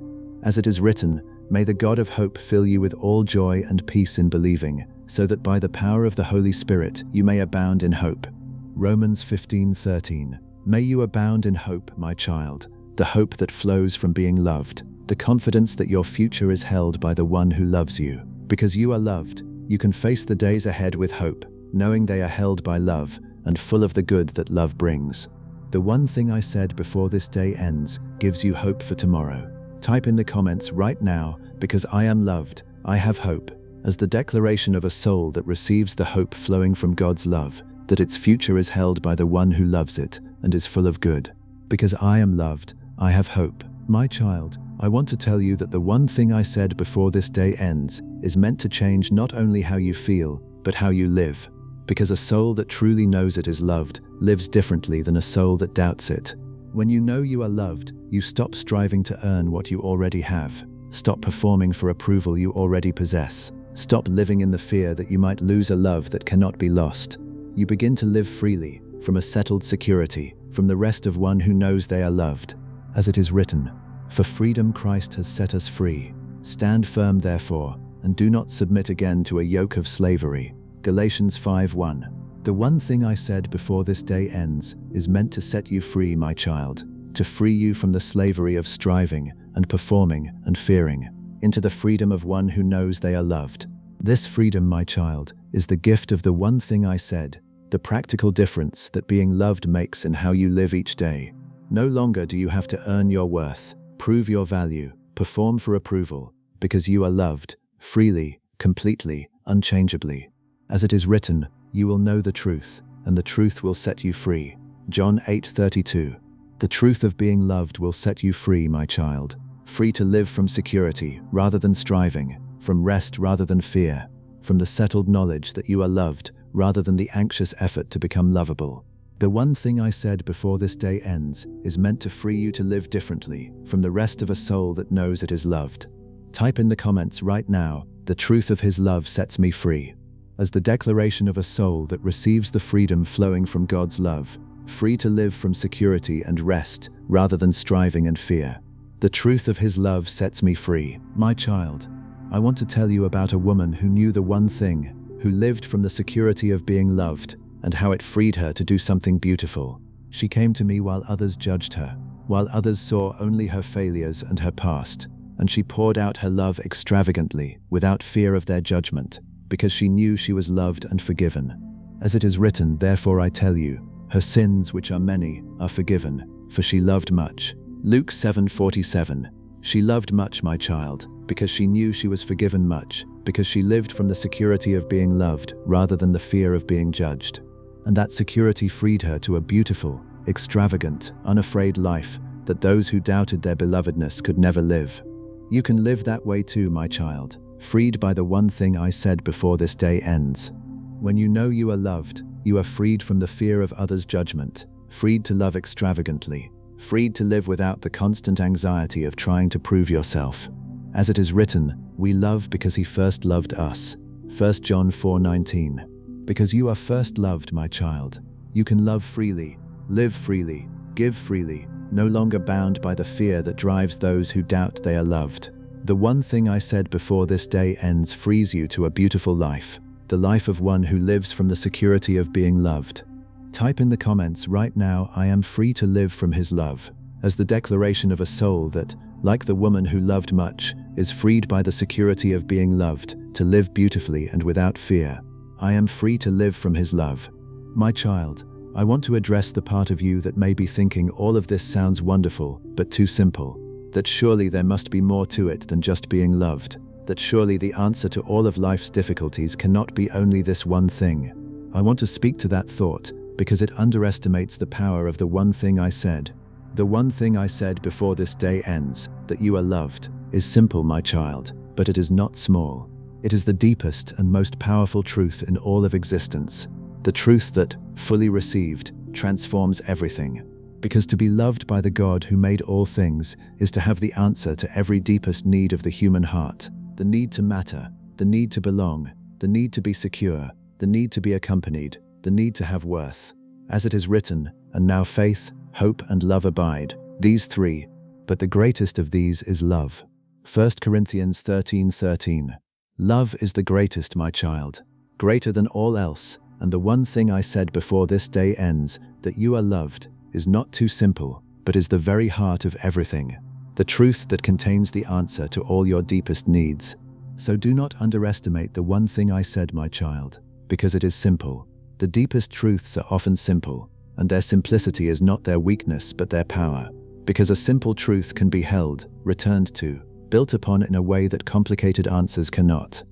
As it is written, may the God of hope fill you with all joy and peace in believing, so that by the power of the Holy Spirit you may abound in hope. Romans 15:13. May you abound in hope, my child, the hope that flows from being loved, the confidence that your future is held by the one who loves you. Because you are loved, you can face the days ahead with hope, knowing they are held by love and full of the good that love brings. The one thing I said before this day ends gives you hope for tomorrow. Type in the comments right now, because I am loved, I have hope, as the declaration of a soul that receives the hope flowing from God's love, that its future is held by the one who loves it and is full of good. Because I am loved, I have hope. My child, I want to tell you that the one thing I said before this day ends is meant to change not only how you feel, but how you live. Because a soul that truly knows it is loved lives differently than a soul that doubts it. When you know you are loved, you stop striving to earn what you already have. Stop performing for approval you already possess. Stop living in the fear that you might lose a love that cannot be lost. You begin to live freely, from a settled security, from the rest of one who knows they are loved. As it is written, for freedom Christ has set us free. Stand firm therefore, and do not submit again to a yoke of slavery. Galatians 5:1. The one thing I said before this day ends is meant to set you free, my child, to free you from the slavery of striving and performing and fearing, into the freedom of one who knows they are loved. This freedom, my child, is the gift of the one thing I said, the practical difference that being loved makes in how you live each day. No longer do you have to earn your worth, prove your value, perform for approval, because you are loved, freely, completely, unchangeably. As it is written, you will know the truth, and the truth will set you free. John 8:32. The truth of being loved will set you free, my child. Free to live from security rather than striving, from rest rather than fear, from the settled knowledge that you are loved rather than the anxious effort to become lovable. The one thing I said before this day ends is meant to free you to live differently from the rest of a soul that knows it is loved. Type in the comments right now, the truth of his love sets me free. As the declaration of a soul that receives the freedom flowing from God's love, free to live from security and rest rather than striving and fear. The truth of his love sets me free. My child, I want to tell you about a woman who knew the one thing, who lived from the security of being loved, and how it freed her to do something beautiful. She came to me while others judged her, while others saw only her failures and her past, and she poured out her love extravagantly, without fear of their judgment, because she knew she was loved and forgiven. As it is written, therefore I tell you, Her sins, which are many, are forgiven, for she loved much. Luke 7:47. She loved much, my child, because she knew she was forgiven much, because she lived from the security of being loved rather than the fear of being judged. And that security freed her to a beautiful, extravagant, unafraid life that those who doubted their belovedness could never live. You can live that way too, my child, freed by the one thing I said before this day ends. When you know you are loved, you are freed from the fear of others' judgment, freed to love extravagantly, freed to live without the constant anxiety of trying to prove yourself. As it is written, we love because he first loved us. 1 John 4:19. Because you are first loved, my child, you can love freely, live freely, give freely, no longer bound by the fear that drives those who doubt they are loved. The one thing I said before this day ends frees you to a beautiful life, the life of one who lives from the security of being loved. Type in the comments right now, I am free to live from his love, as the declaration of a soul that, like the woman who loved much, is freed by the security of being loved, to live beautifully and without fear. I am free to live from his love. My child, I want to address the part of you that may be thinking all of this sounds wonderful, but too simple, that surely there must be more to it than just being loved, that surely the answer to all of life's difficulties cannot be only this one thing. I want to speak to that thought because it underestimates the power of the one thing I said. The one thing I said before this day ends, that you are loved, is simple, my child, but it is not small. It is the deepest and most powerful truth in all of existence. The truth that, fully received, transforms everything. Because to be loved by the God who made all things is to have the answer to every deepest need of the human heart. The need to matter, the need to belong, the need to be secure, the need to be accompanied, the need to have worth. As it is written, and now faith, hope and love abide, these three, but the greatest of these is love. 1 Corinthians 13:13. Love is the greatest, my child, greater than all else. And the one thing I said before this day ends, that you are loved, is not too simple, but is the very heart of everything. The truth that contains the answer to all your deepest needs. So do not underestimate the one thing I said, my child, because it is simple. The deepest truths are often simple, and their simplicity is not their weakness but their power. Because a simple truth can be held, returned to, built upon in a way that complicated answers cannot.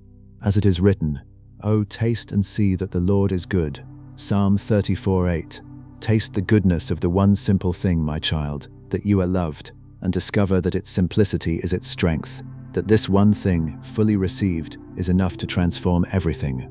As it is written, oh, taste and see that the Lord is good. Psalm 34:8. Taste the goodness of the one simple thing, my child, that you are loved, and discover that its simplicity is its strength, that this one thing, fully received, is enough to transform everything.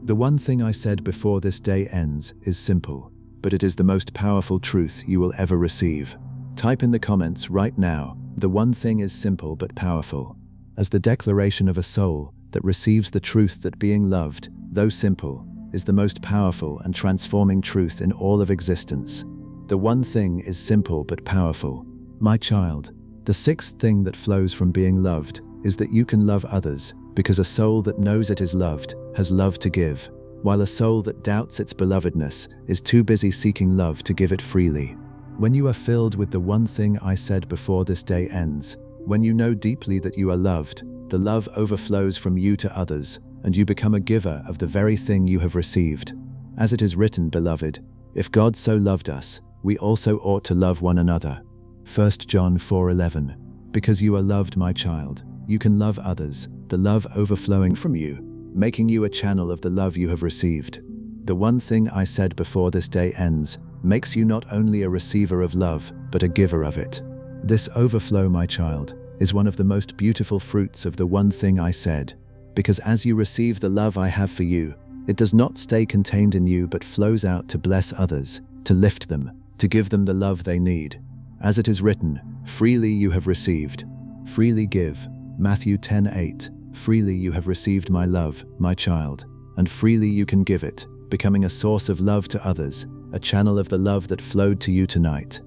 The one thing I said before this day ends is simple, but it is the most powerful truth you will ever receive. Type in the comments right now, the one thing is simple but powerful, as the declaration of a soul that receives the truth that being loved, though simple, is the most powerful and transforming truth in all of existence. The one thing is simple but powerful. My child, the sixth thing that flows from being loved is that you can love others, because a soul that knows it is loved has love to give, while a soul that doubts its belovedness is too busy seeking love to give it freely. When you are filled with the one thing I said before this day ends, when you know deeply that you are loved, the love overflows from you to others, and you become a giver of the very thing you have received. As it is written, beloved, if God so loved us, we also ought to love one another. 1 John 4:11. Because you are loved, my child, you can love others, the love overflowing from you, making you a channel of the love you have received. The one thing I said before this day ends makes you not only a receiver of love, but a giver of it. This overflow, my child, is one of the most beautiful fruits of the one thing I said, because as you receive the love I have for you, it does not stay contained in you but flows out to bless others, to lift them, to give them the love they need. As it is written, freely you have received, freely give. Matthew 10:8. Freely you have received my love, my child, and freely you can give it, becoming a source of love to others, a channel of the love that flowed to you tonight.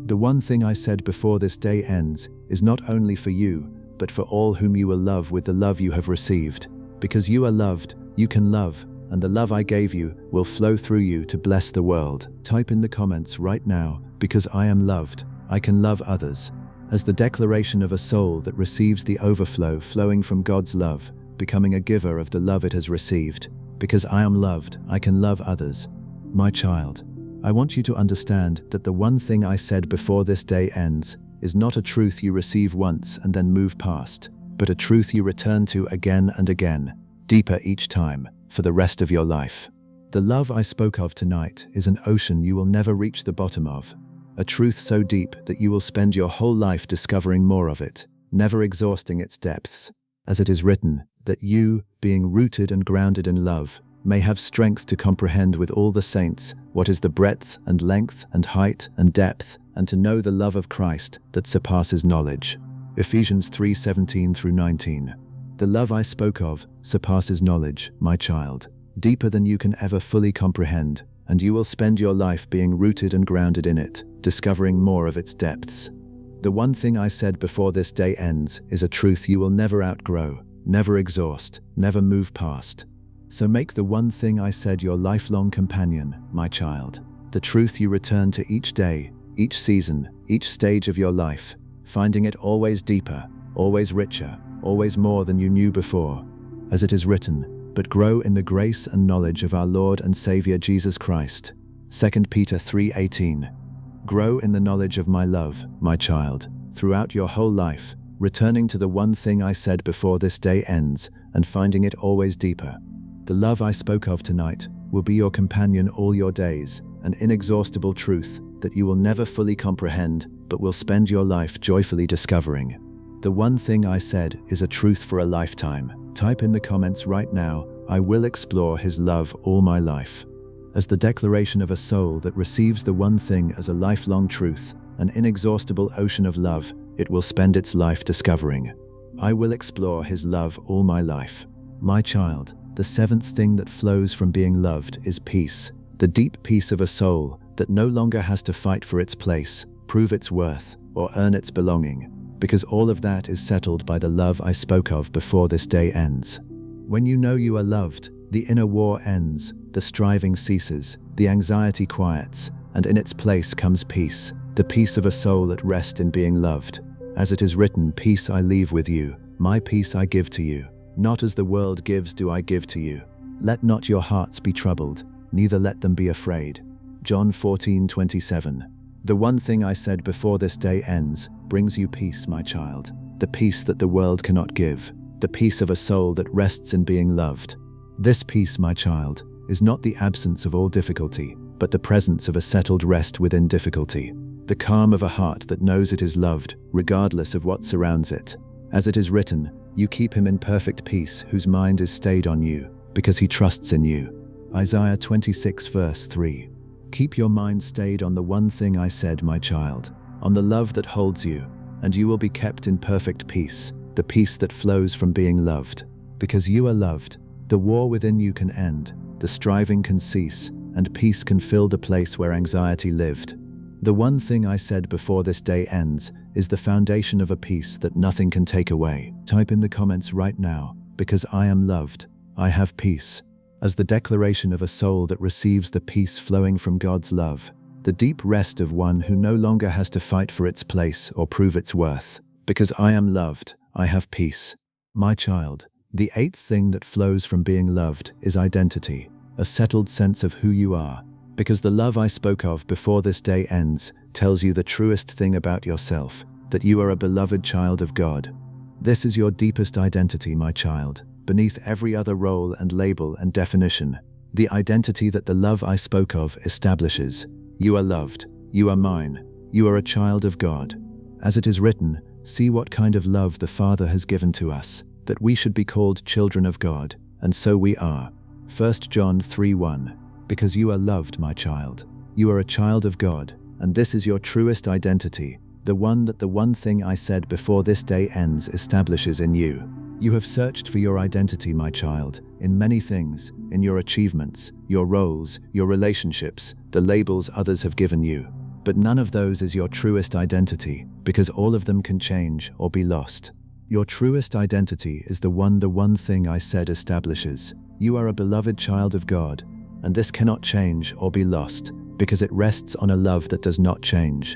The one thing I said before this day ends is not only for you, but for all whom you will love with the love you have received. Because you are loved, you can love, and the love I gave you will flow through you to bless the world. Type in the comments right now, because I am loved, I can love others, as the declaration of a soul that receives the overflow flowing from God's love, becoming a giver of the love it has received. Because I am loved, I can love others. My child, I want you to understand that the one thing I said before this day ends is not a truth you receive once and then move past, but a truth you return to again and again, deeper each time, for the rest of your life. The love I spoke of tonight is an ocean you will never reach the bottom of, a truth so deep that you will spend your whole life discovering more of it, never exhausting its depths. As it is written, that you, being rooted and grounded in love, may have strength to comprehend with all the saints what is the breadth and length and height and depth, and to know the love of Christ that surpasses knowledge. Ephesians 3:17-19. The love I spoke of surpasses knowledge, my child, deeper than you can ever fully comprehend, and you will spend your life being rooted and grounded in it, discovering more of its depths. The one thing I said before this day ends is a truth you will never outgrow, never exhaust, never move past. So make the one thing I said your lifelong companion, my child, the truth you return to each day, each season, each stage of your life, finding it always deeper, always richer, always more than you knew before. As it is written, but grow in the grace and knowledge of our Lord and Savior Jesus Christ. 2 Peter 3:18. Grow in the knowledge of my love, my child, throughout your whole life, returning to the one thing I said before this day ends and finding it always deeper. The love I spoke of tonight will be your companion all your days, an inexhaustible truth that you will never fully comprehend but will spend your life joyfully discovering. The one thing I said is a truth for a lifetime. Type in the comments right now, I will explore His love all my life. As the declaration of a soul that receives the one thing as a lifelong truth, an inexhaustible ocean of love, it will spend its life discovering. I will explore His love all my life. My child, the seventh thing that flows from being loved is peace, the deep peace of a soul that no longer has to fight for its place, prove its worth, or earn its belonging, because all of that is settled by the love I spoke of before this day ends. When you know you are loved, the inner war ends, the striving ceases, the anxiety quiets, and in its place comes peace, the peace of a soul at rest in being loved. As it is written, peace I leave with you, my peace I give to you. Not as the world gives do I give to you. Let not your hearts be troubled, neither let them be afraid. John 14:27. The one thing I said before this day ends brings you peace, my child, the peace that the world cannot give, the peace of a soul that rests in being loved. This peace, my child, is not the absence of all difficulty, but the presence of a settled rest within difficulty, the calm of a heart that knows it is loved, regardless of what surrounds it. As it is written, you keep him in perfect peace whose mind is stayed on you, because he trusts in you. Isaiah 26 verse 3. Keep your mind stayed on the one thing I said, my child, on the love that holds you, and you will be kept in perfect peace, the peace that flows from being loved. Because you are loved, the war within you can end, the striving can cease, and peace can fill the place where anxiety lived. The one thing I said before this day ends is the foundation of a peace that nothing can take away. Type in the comments right now, because I am loved, I have peace. As the declaration of a soul that receives the peace flowing from God's love, the deep rest of one who no longer has to fight for its place or prove its worth. Because I am loved, I have peace. My child, the eighth thing that flows from being loved is identity, a settled sense of who you are. Because the love I spoke of before this day ends tells you the truest thing about yourself, that you are a beloved child of God. This is your deepest identity, my child, beneath every other role and label and definition, the identity that the love I spoke of establishes. You are loved, you are mine, you are a child of God. As it is written, see what kind of love the Father has given to us, that we should be called children of God, and so we are. 1 John 3:1. Because you are loved, my child. You are a child of God, and this is your truest identity, the one that the one thing I said before this day ends establishes in you. You have searched for your identity, my child, in many things, in your achievements, your roles, your relationships, the labels others have given you. But none of those is your truest identity, because all of them can change or be lost. Your truest identity is the one thing I said establishes. You are a beloved child of God, and this cannot change or be lost, because it rests on a love that does not change.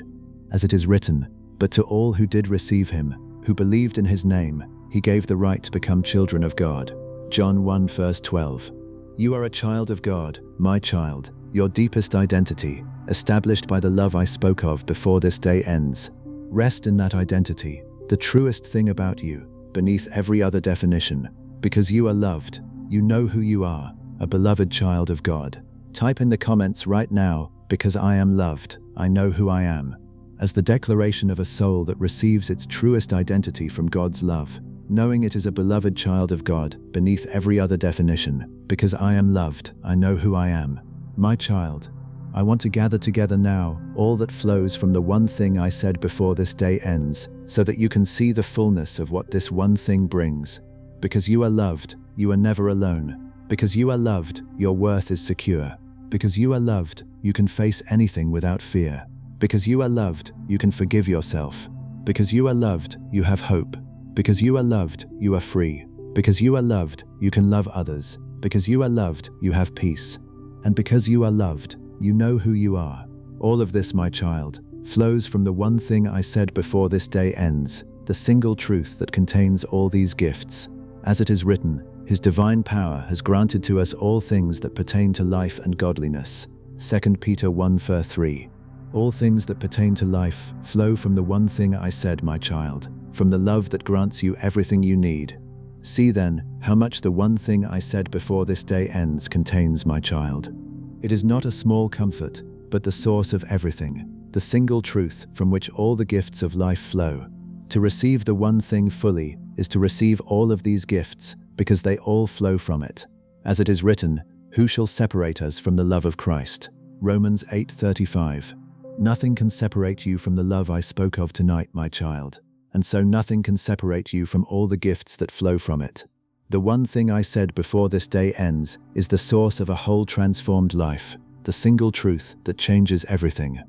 As it is written, but to all who did receive him, who believed in his name, he gave the right to become children of God. John 1 verse 12. You are a child of God, my child, your deepest identity, established by the love I spoke of before this day ends. Rest in that identity, the truest thing about you, beneath every other definition, because you are loved, you know who you are, a beloved child of God. Type in the comments right now, because I am loved, I know who I am, as the declaration of a soul that receives its truest identity from God's love, knowing it is a beloved child of God beneath every other definition, because I am loved, I know who I am. My child, I want to gather together now all that flows from the one thing I said before this day ends, so that you can see the fullness of what this one thing brings. Because you are loved, you are never alone. Because you are loved, your worth is secure. Because you are loved, you can face anything without fear. Because you are loved, you can forgive yourself. Because you are loved, you have hope. Because you are loved, you are free. Because you are loved, you can love others. Because you are loved, you have peace. And because you are loved, you know who you are. All of this, my child, flows from the one thing I said before this day ends, the single truth that contains all these gifts. As it is written, His divine power has granted to us all things that pertain to life and godliness. 2 Peter 1:3. All things that pertain to life flow from the one thing I said, my child, from the love that grants you everything you need. See then how much the one thing I said before this day ends contains, my child. It is not a small comfort, but the source of everything, the single truth from which all the gifts of life flow. To receive the one thing fully is to receive all of these gifts, because they all flow from it. As it is written, who shall separate us from the love of Christ? Romans 8:35. Nothing can separate you from the love I spoke of tonight, my child, and so nothing can separate you from all the gifts that flow from it. The one thing I said before this day ends is the source of a whole transformed life, the single truth that changes everything.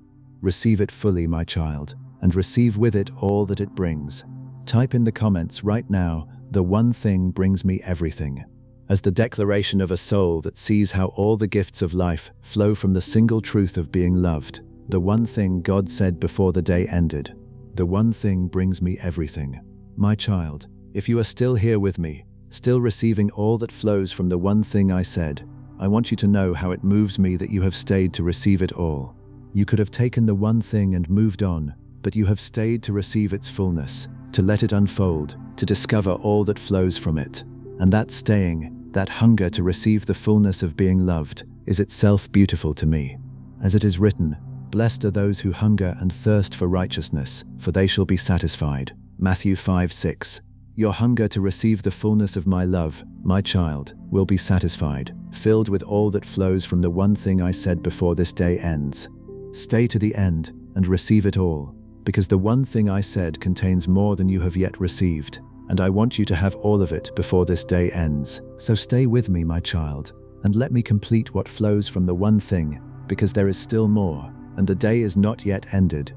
Receive it fully, my child, and receive with it all that it brings. Type in the comments right now, the one thing brings me everything, as the declaration of a soul that sees how all the gifts of life flow from the single truth of being loved. The one thing God said before the day ended. The one thing brings me everything. My child, if you are still here with me, still receiving all that flows from the one thing I said, I want you to know how it moves me that you have stayed to receive it all. You could have taken the one thing and moved on, but you have stayed to receive its fullness, to let it unfold, to discover all that flows from it. And that staying, that hunger to receive the fullness of being loved, is itself beautiful to me. As it is written, blessed are those who hunger and thirst for righteousness, for they shall be satisfied. Matthew 5:6. Your hunger to receive the fullness of my love, my child, will be satisfied, filled with all that flows from the one thing I said before this day ends. Stay to the end and receive it all, because the one thing I said contains more than you have yet received, and I want you to have all of it before this day ends. So stay with me, my child, and let me complete what flows from the one thing, because there is still more, and the day is not yet ended.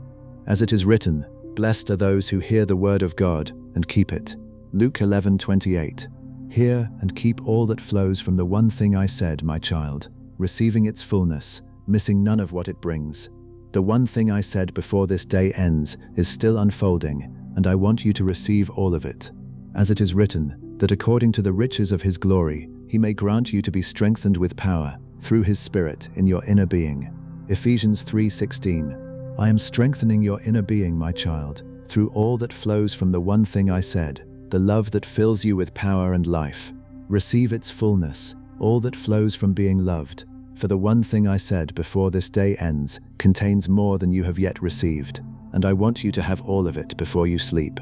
As it is written, blessed are those who hear the word of God and keep it. Luke 11:28. Hear and keep all that flows from the one thing I said, my child, receiving its fullness, missing none of what it brings. The one thing I said before this day ends is still unfolding, and I want you to receive all of it. As it is written, that according to the riches of his glory, he may grant you to be strengthened with power, through his Spirit in your inner being. Ephesians 3:16. I am strengthening your inner being, my child, through all that flows from the one thing I said, the love that fills you with power and life. Receive its fullness, all that flows from being loved, for the one thing I said before this day ends contains more than you have yet received, and I want you to have all of it before you sleep.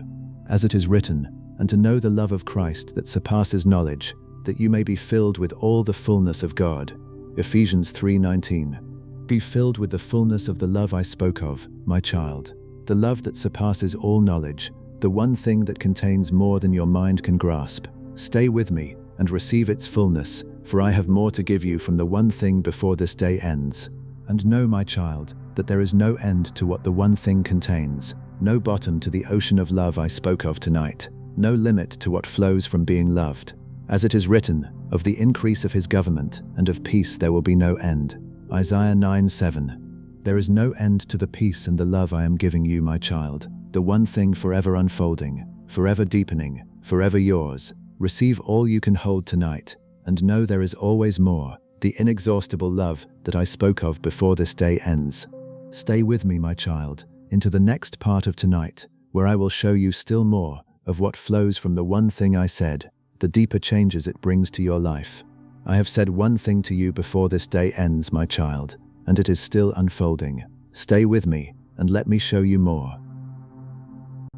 As it is written, and to know the love of Christ that surpasses knowledge, that you may be filled with all the fullness of God. Ephesians 3:19. Be filled with the fullness of the love I spoke of, my child, the love that surpasses all knowledge, the one thing that contains more than your mind can grasp. Stay with me and receive its fullness, for I have more to give you from the one thing before this day ends. And know, my child, that there is no end to what the one thing contains, no bottom to the ocean of love I spoke of tonight, no limit to what flows from being loved. As it is written, of the increase of his government and of peace there will be no end. Isaiah 9:7. There is no end to the peace and the love I am giving you, my child, the one thing forever unfolding, forever deepening, forever yours. Receive all you can hold tonight, and know there is always more, the inexhaustible love that I spoke of before this day ends. Stay with me, my child, into the next part of tonight, where I will show you still more of what flows from the one thing I said, the deeper changes it brings to your life. I have said one thing to you before this day ends, my child, and it is still unfolding. Stay with me, and let me show you more.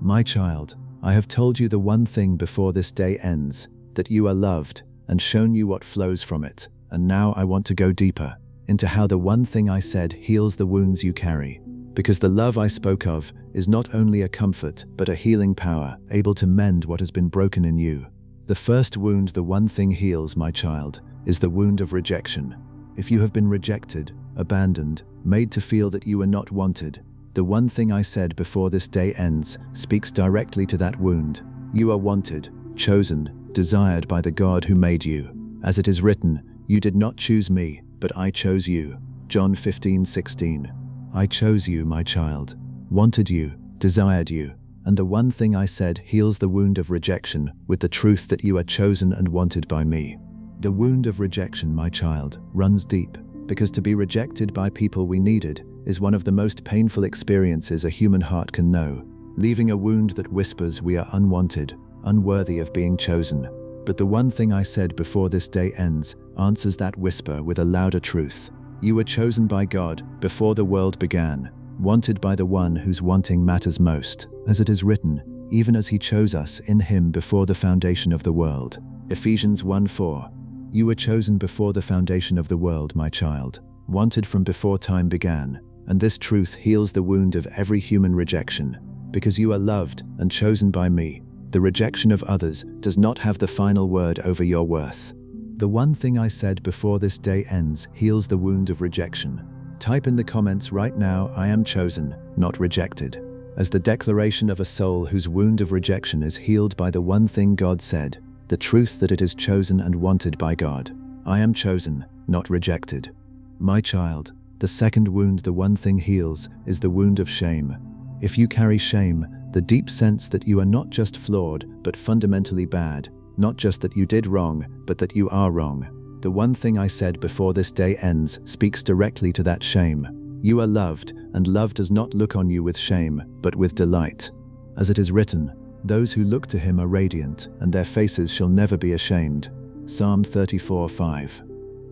My child, I have told you the one thing before this day ends, that you are loved, and shown you what flows from it, and now I want to go deeper into how the one thing I said heals the wounds you carry. Because the love I spoke of is not only a comfort, but a healing power, able to mend what has been broken in you. The first wound the one thing heals, my child, is the wound of rejection. If you have been rejected, abandoned, made to feel that you are not wanted, the one thing I said before this day ends speaks directly to that wound. You are wanted, chosen, desired by the God who made you. As it is written, you did not choose me, but I chose you. John 15:16. I chose you, my child, wanted you, desired you, and the one thing I said heals the wound of rejection with the truth that you are chosen and wanted by me. The wound of rejection, my child, runs deep, because to be rejected by people we needed is one of the most painful experiences a human heart can know, leaving a wound that whispers we are unwanted, unworthy of being chosen. But the one thing I said before this day ends answers that whisper with a louder truth. You were chosen by God before the world began, wanted by the one whose wanting matters most. As it is written, even as he chose us in him before the foundation of the world. Ephesians 1:4. You were chosen before the foundation of the world, my child, wanted from before time began, and this truth heals the wound of every human rejection. Because you are loved and chosen by me, the rejection of others does not have the final word over your worth. The one thing I said before this day ends heals the wound of rejection. Type in the comments right now, I am chosen, not rejected, as the declaration of a soul whose wound of rejection is healed by the one thing God said, the truth that it is chosen and wanted by God. I am chosen, not rejected. My child, the second wound the one thing heals is the wound of shame. If you carry shame, the deep sense that you are not just flawed, but fundamentally bad, not just that you did wrong, but that you are wrong. The one thing I said before this day ends speaks directly to that shame. You are loved, and love does not look on you with shame, but with delight. As it is written, those who look to him are radiant, and their faces shall never be ashamed. Psalm 34:5.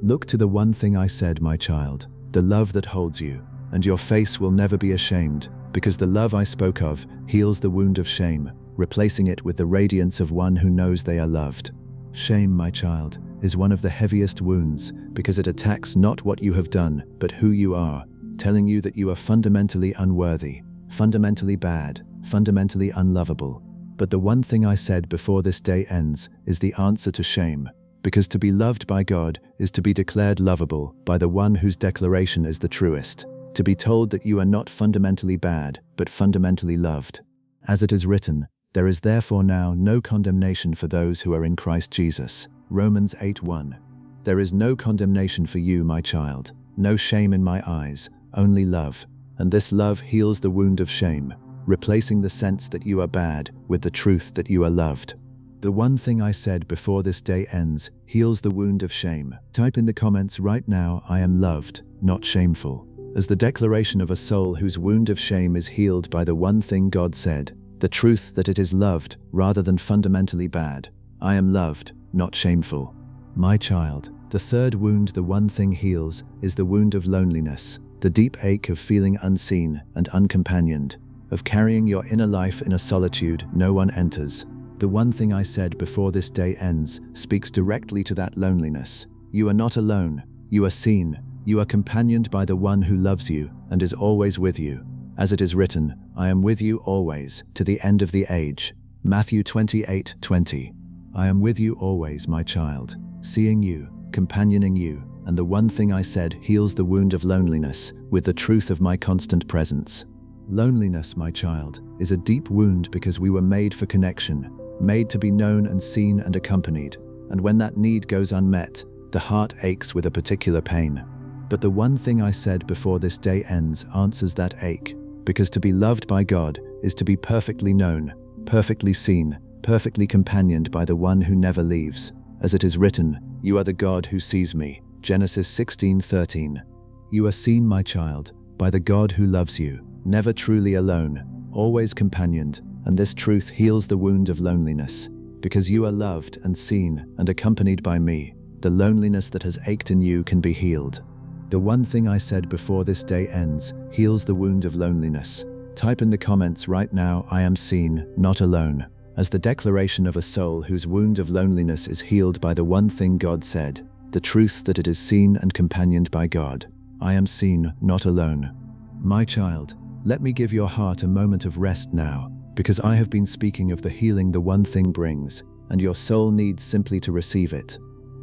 Look to the one thing I said, my child, the love that holds you, and your face will never be ashamed, because the love I spoke of heals the wound of shame, replacing it with the radiance of one who knows they are loved. Shame, my child, is one of the heaviest wounds because it attacks not what you have done, but who you are, telling you that you are fundamentally unworthy, fundamentally bad, fundamentally unlovable. But the one thing I said before this day ends is the answer to shame, because to be loved by God is to be declared lovable by the one whose declaration is the truest, to be told that you are not fundamentally bad, but fundamentally loved. As it is written, there is therefore now no condemnation for those who are in Christ Jesus. Romans 8:1. There is no condemnation for you, my child, no shame in my eyes, only love. And this love heals the wound of shame, replacing the sense that you are bad with the truth that you are loved. The one thing I said before this day ends heals the wound of shame. Type in the comments right now, I am loved, not shameful, as the declaration of a soul whose wound of shame is healed by the one thing God said, the truth that it is loved rather than fundamentally bad. I am loved, not shameful. My child, the third wound the one thing heals is the wound of loneliness, the deep ache of feeling unseen and uncompanioned, of carrying your inner life in a solitude no one enters. The one thing I said before this day ends speaks directly to that loneliness. You are not alone, you are seen, you are companioned by the one who loves you and is always with you. As it is written, I am with you always, to the end of the age. Matthew 28:20. I am with you always, my child, seeing you, companioning you, and the one thing I said heals the wound of loneliness with the truth of my constant presence. Loneliness, my child, is a deep wound because we were made for connection, made to be known and seen and accompanied, and when that need goes unmet, the heart aches with a particular pain. But the one thing I said before this day ends answers that ache, because to be loved by God is to be perfectly known, perfectly seen, perfectly companioned by the one who never leaves. As it is written, you are the God who sees me. Genesis 16:13. You are seen, my child, by the God who loves you, never truly alone, always companioned, and this truth heals the wound of loneliness. Because you are loved and seen and accompanied by me, the loneliness that has ached in you can be healed. The one thing I said before this day ends heals the wound of loneliness. Type in the comments right now, I am seen, not alone, as the declaration of a soul whose wound of loneliness is healed by the one thing God said, the truth that it is seen and companioned by God. I am seen, not alone. My child, let me give your heart a moment of rest now, because I have been speaking of the healing the one thing brings, and your soul needs simply to receive it.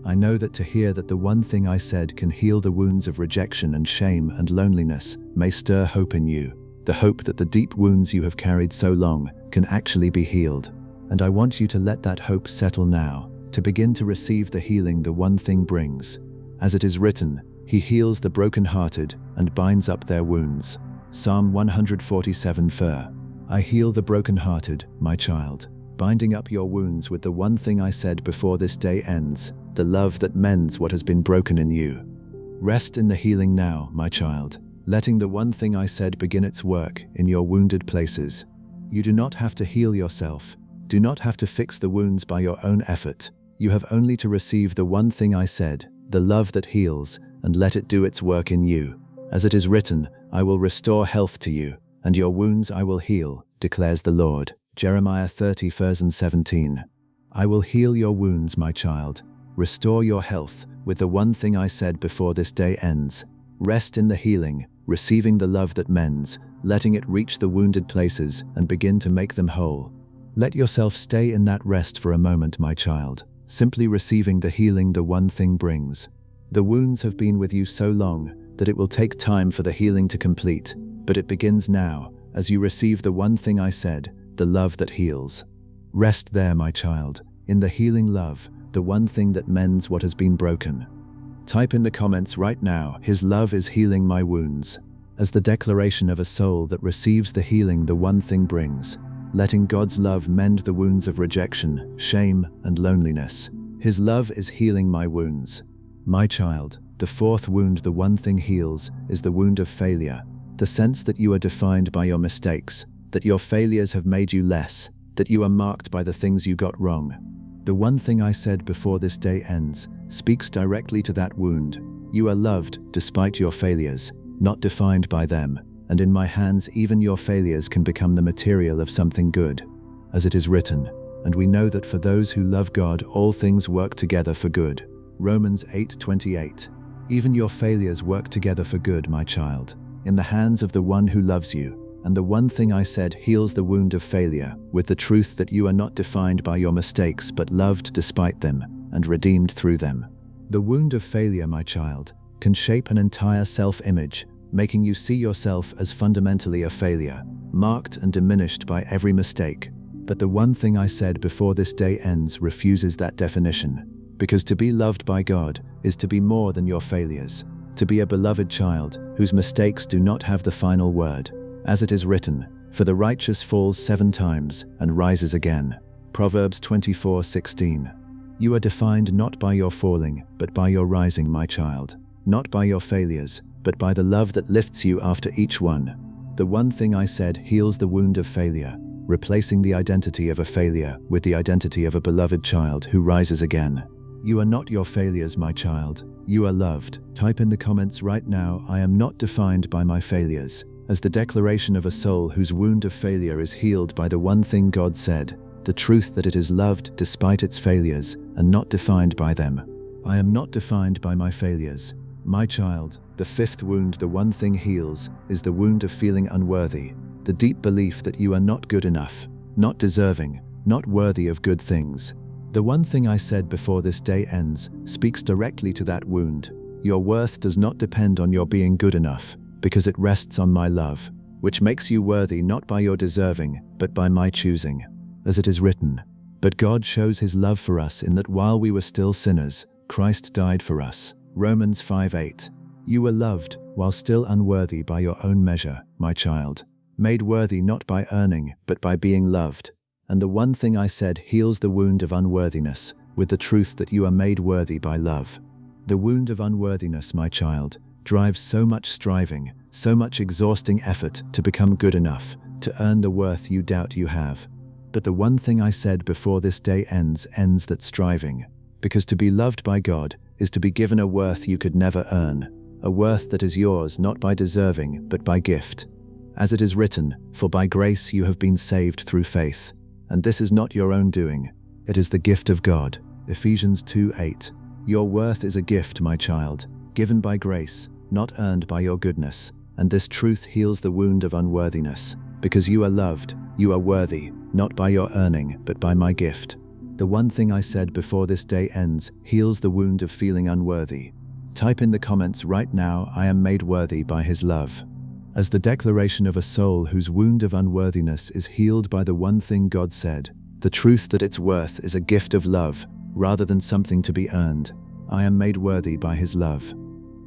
I know that to hear that the one thing I said can heal the wounds of rejection and shame and loneliness may stir hope in you, the hope that the deep wounds you have carried so long can actually be healed. And I want you to let that hope settle now, to begin to receive the healing the one thing brings. As it is written, He heals the brokenhearted and binds up their wounds. Psalm 147:4. I heal the brokenhearted, my child, binding up your wounds with the one thing I said before this day ends, the love that mends what has been broken in you. Rest in the healing now, my child, letting the one thing I said begin its work in your wounded places. You do not have to heal yourself, do not have to fix the wounds by your own effort. You have only to receive the one thing I said, the love that heals, and let it do its work in you. As it is written, I will restore health to you, and your wounds I will heal, declares the Lord. Jeremiah 30:17. I will heal your wounds, my child. Restore your health with the one thing I said before this day ends. Rest in the healing, receiving the love that mends, letting it reach the wounded places and begin to make them whole. Let yourself stay in that rest for a moment, my child, simply receiving the healing the one thing brings. The wounds have been with you so long that it will take time for the healing to complete, but it begins now as you receive the one thing I said, the love that heals. Rest there, my child, in the healing love, the one thing that mends what has been broken. Type in the comments right now, His love is healing my wounds, as the declaration of a soul that receives the healing the one thing brings, letting God's love mend the wounds of rejection, shame, and loneliness. His love is healing my wounds. My child, the fourth wound the one thing heals is the wound of failure, the sense that you are defined by your mistakes, that your failures have made you less, that you are marked by the things you got wrong. The one thing I said before this day ends speaks directly to that wound. You are loved despite your failures, not defined by them, and in my hands even your failures can become the material of something good. As it is written, and we know that for those who love God all things work together for good. Romans 8:28. Even your failures work together for good, my child, in the hands of the one who loves you, and the one thing I said heals the wound of failure with the truth that you are not defined by your mistakes but loved despite them and redeemed through them. The wound of failure, my child, can shape an entire self-image, making you see yourself as fundamentally a failure, marked and diminished by every mistake. But the one thing I said before this day ends refuses that definition, because to be loved by God is to be more than your failures, to be a beloved child whose mistakes do not have the final word. As it is written, for the righteous falls 7 times and rises again. Proverbs 24:16. You are defined not by your falling, but by your rising, my child. Not by your failures, but by the love that lifts you after each one. The one thing I said heals the wound of failure, replacing the identity of a failure with the identity of a beloved child who rises again. You are not your failures, my child. You are loved. Type in the comments right now, I am not defined by my failures, as the declaration of a soul whose wound of failure is healed by the one thing God said, the truth that it is loved despite its failures and not defined by them. I am not defined by my failures. My child, the fifth wound the one thing heals is the wound of feeling unworthy, the deep belief that you are not good enough, not deserving, not worthy of good things. The one thing I said before this day ends speaks directly to that wound. Your worth does not depend on your being good enough, because it rests on my love, which makes you worthy not by your deserving, but by my choosing. As it is written, but God shows His love for us in that while we were still sinners, Christ died for us. Romans 5:8. You were loved while still unworthy by your own measure, my child, made worthy not by earning, but by being loved. And the one thing I said heals the wound of unworthiness with the truth that you are made worthy by love. The wound of unworthiness, my child, drives so much striving, so much exhausting effort to become good enough, to earn the worth you doubt you have. But the one thing I said before this day ends that striving. Because to be loved by God is to be given a worth you could never earn, a worth that is yours not by deserving but by gift. As it is written, for by grace you have been saved through faith, and this is not your own doing, it is the gift of God. Ephesians 2:8. Your worth is a gift, my child, given by grace, not earned by your goodness, and this truth heals the wound of unworthiness. Because you are loved, you are worthy, not by your earning, but by my gift. The one thing I said before this day ends heals the wound of feeling unworthy. Type in the comments right now, I am made worthy by His love. As the declaration of a soul whose wound of unworthiness is healed by the one thing God said, the truth that its worth is a gift of love, rather than something to be earned. I am made worthy by His love.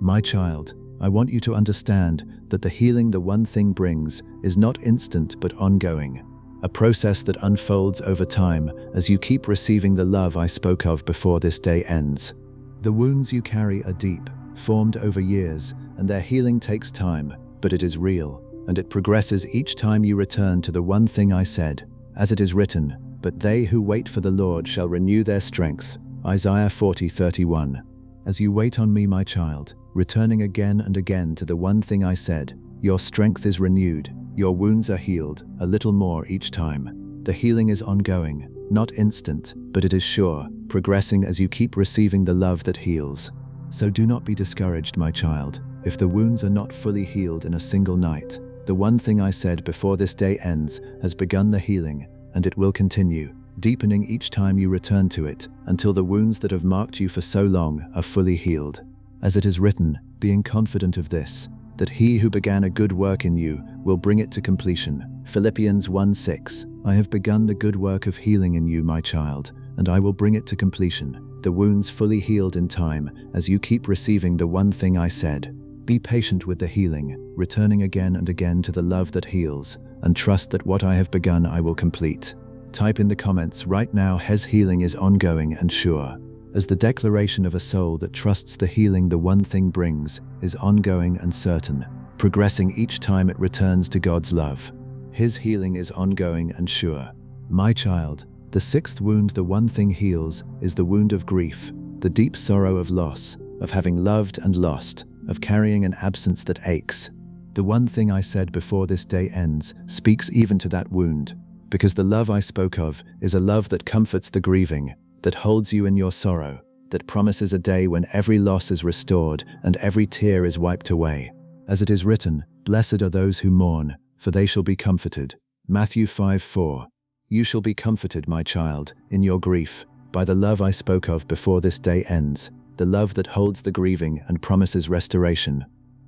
My child, I want you to understand that the healing the one thing brings is not instant but ongoing, a process that unfolds over time as you keep receiving the love I spoke of before this day ends. The wounds you carry are deep, formed over years, and their healing takes time, but it is real, and it progresses each time you return to the one thing I said. As it is written, but they who wait for the Lord shall renew their strength. Isaiah 40:31. As you wait on me, my child, returning again and again to the one thing I said, your strength is renewed, your wounds are healed, a little more each time. The healing is ongoing, not instant, but it is sure, progressing as you keep receiving the love that heals. So do not be discouraged, my child, if the wounds are not fully healed in a single night. The one thing I said before this day ends has begun the healing, and it will continue, deepening each time you return to it, until the wounds that have marked you for so long are fully healed. As it is written, being confident of this, that he who began a good work in you will bring it to completion. Philippians 1:6. I have begun the good work of healing in you, my child, and I will bring it to completion. The wounds fully healed in time as you keep receiving the one thing I said. Be patient with the healing, returning again and again to the love that heals, and trust that what I have begun I will complete. Type in the comments right now, His healing is ongoing and sure. As the declaration of a soul that trusts the healing the one thing brings is ongoing and certain, progressing each time it returns to God's love. His healing is ongoing and sure. My child, the sixth wound the one thing heals is the wound of grief, the deep sorrow of loss, of having loved and lost, of carrying an absence that aches. The one thing I said before this day ends speaks even to that wound, because the love I spoke of is a love that comforts the grieving, that holds you in your sorrow, that promises a day when every loss is restored and every tear is wiped away. As it is written, blessed are those who mourn, for they shall be comforted. Matthew 5:4. You shall be comforted, my child, in your grief, by the love I spoke of before this day ends, the love that holds the grieving and promises restoration.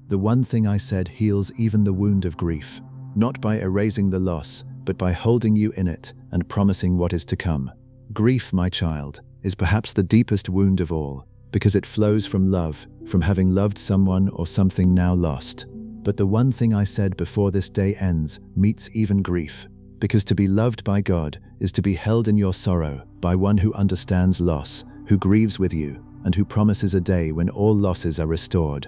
The one thing I said heals even the wound of grief, not by erasing the loss, but by holding you in it and promising what is to come. Grief, my child, is perhaps the deepest wound of all, because it flows from love, from having loved someone or something now lost. But the one thing I said before this day ends meets even grief, because to be loved by God is to be held in your sorrow by one who understands loss, who grieves with you, and who promises a day when all losses are restored.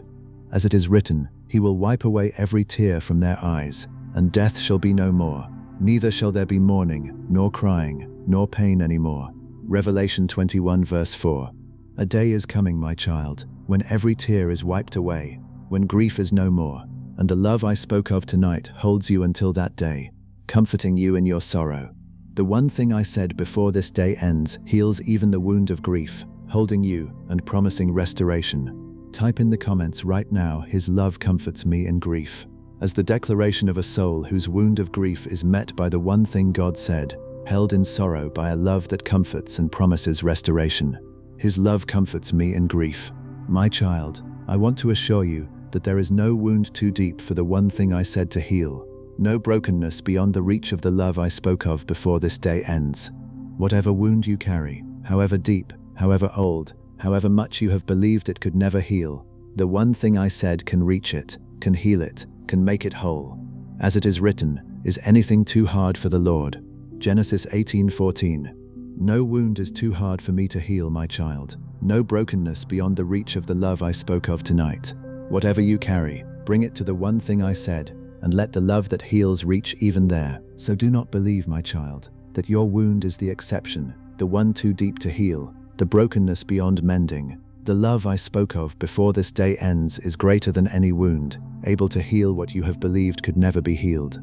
As it is written, He will wipe away every tear from their eyes, and death shall be no more, neither shall there be mourning, nor crying, nor pain anymore. Revelation 21:4. A day is coming, my child, when every tear is wiped away, when grief is no more, and the love I spoke of tonight holds you until that day, comforting you in your sorrow. The one thing I said before this day ends heals even the wound of grief, holding you and promising restoration. Type in the comments right now, His love comforts me in grief. As the declaration of a soul whose wound of grief is met by the one thing God said, held in sorrow by a love that comforts and promises restoration. His love comforts me in grief. My child, I want to assure you that there is no wound too deep for the one thing I said to heal, no brokenness beyond the reach of the love I spoke of before this day ends. Whatever wound you carry, however deep, however old, however much you have believed it could never heal, the one thing I said can reach it, can heal it, can make it whole. As it is written, is anything too hard for the Lord? Genesis 18:14. No wound is too hard for me to heal, my child. no brokenness beyond the reach of the love I spoke of tonight. Whatever you carry, bring it to the one thing I said, and let the love that heals reach even there. So do not believe, my child, that your wound is the exception, the one too deep to heal, the brokenness beyond mending. The love I spoke of before this day ends is greater than any wound, able to heal what you have believed could never be healed.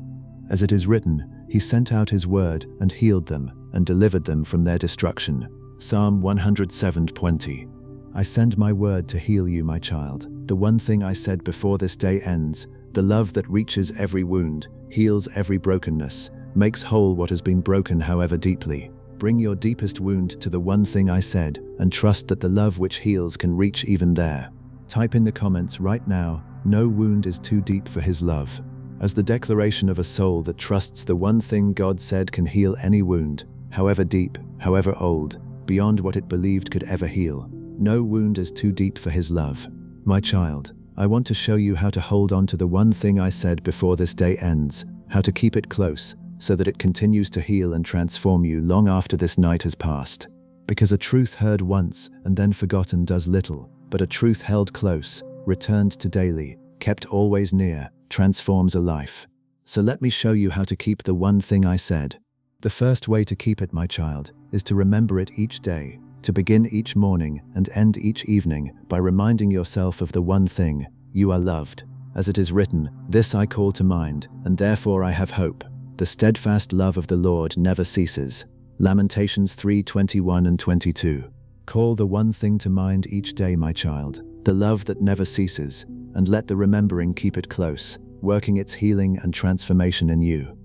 As it is written, He sent out His word and healed them and delivered them from their destruction. Psalm 107:20. I send my word to heal you, my child. The one thing I said before this day ends, the love that reaches every wound, heals every brokenness, makes whole what has been broken however deeply. Bring your deepest wound to the one thing I said, and trust that the love which heals can reach even there. Type in the comments right now, no wound is too deep for His love. As the declaration of a soul that trusts the one thing God said can heal any wound, however deep, however old, beyond what it believed could ever heal. No wound is too deep for His love. My child, I want to show you how to hold on to the one thing I said before this day ends, how to keep it close, so that it continues to heal and transform you long after this night has passed. Because a truth heard once and then forgotten does little, but a truth held close, returned to daily, kept always near, transforms a life. So let me show you how to keep the one thing I said. The first way to keep it, my child, is to remember it each day, to begin each morning and end each evening by reminding yourself of the one thing: you are loved. As it is written, this I call to mind, and therefore I have hope. The steadfast love of the Lord never ceases. Lamentations 3:21 and 22. Call the one thing to mind each day, my child, the love that never ceases, and let the remembering keep it close, working its healing and transformation in you.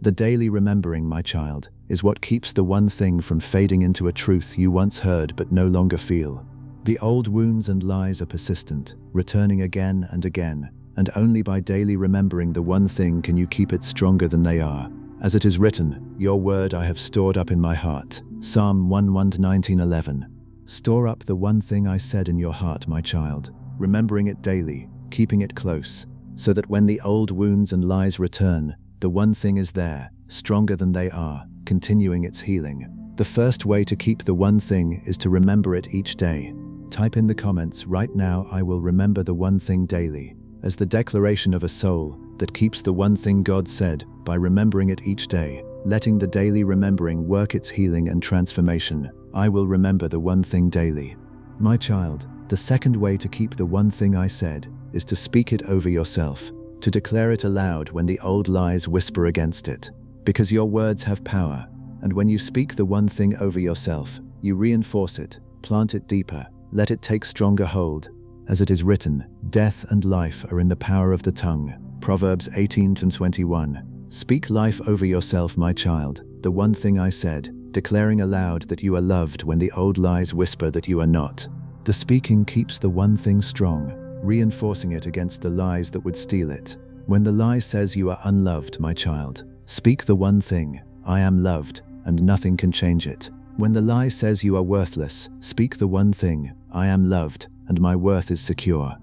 The daily remembering, my child, is what keeps the one thing from fading into a truth you once heard but no longer feel. The old wounds and lies are persistent, returning again and again, and only by daily remembering the one thing can you keep it stronger than they are. As it is written, your word I have stored up in my heart. Psalm 119:11. Store up the one thing I said in your heart, my child, remembering it daily, keeping it close, so that when the old wounds and lies return, the one thing is there, stronger than they are, continuing its healing. The first way to keep the one thing is to remember it each day. Type in the comments right now, I will remember the one thing daily, as the declaration of a soul that keeps the one thing God said by remembering it each day, letting the daily remembering work its healing and transformation. I will remember the one thing daily. My child, the second way to keep the one thing I said is to speak it over yourself, to declare it aloud when the old lies whisper against it. Because your words have power, and when you speak the one thing over yourself, you reinforce it, plant it deeper, let it take stronger hold. As it is written, death and life are in the power of the tongue. Proverbs 18:21. Speak life over yourself, my child, the one thing I said, declaring aloud that you are loved when the old lies whisper that you are not. The speaking keeps the one thing strong, reinforcing it against the lies that would steal it. When the lie says you are unloved, my child, speak the one thing: I am loved, and nothing can change it. When the lie says you are worthless, speak the one thing: I am loved, and my worth is secure.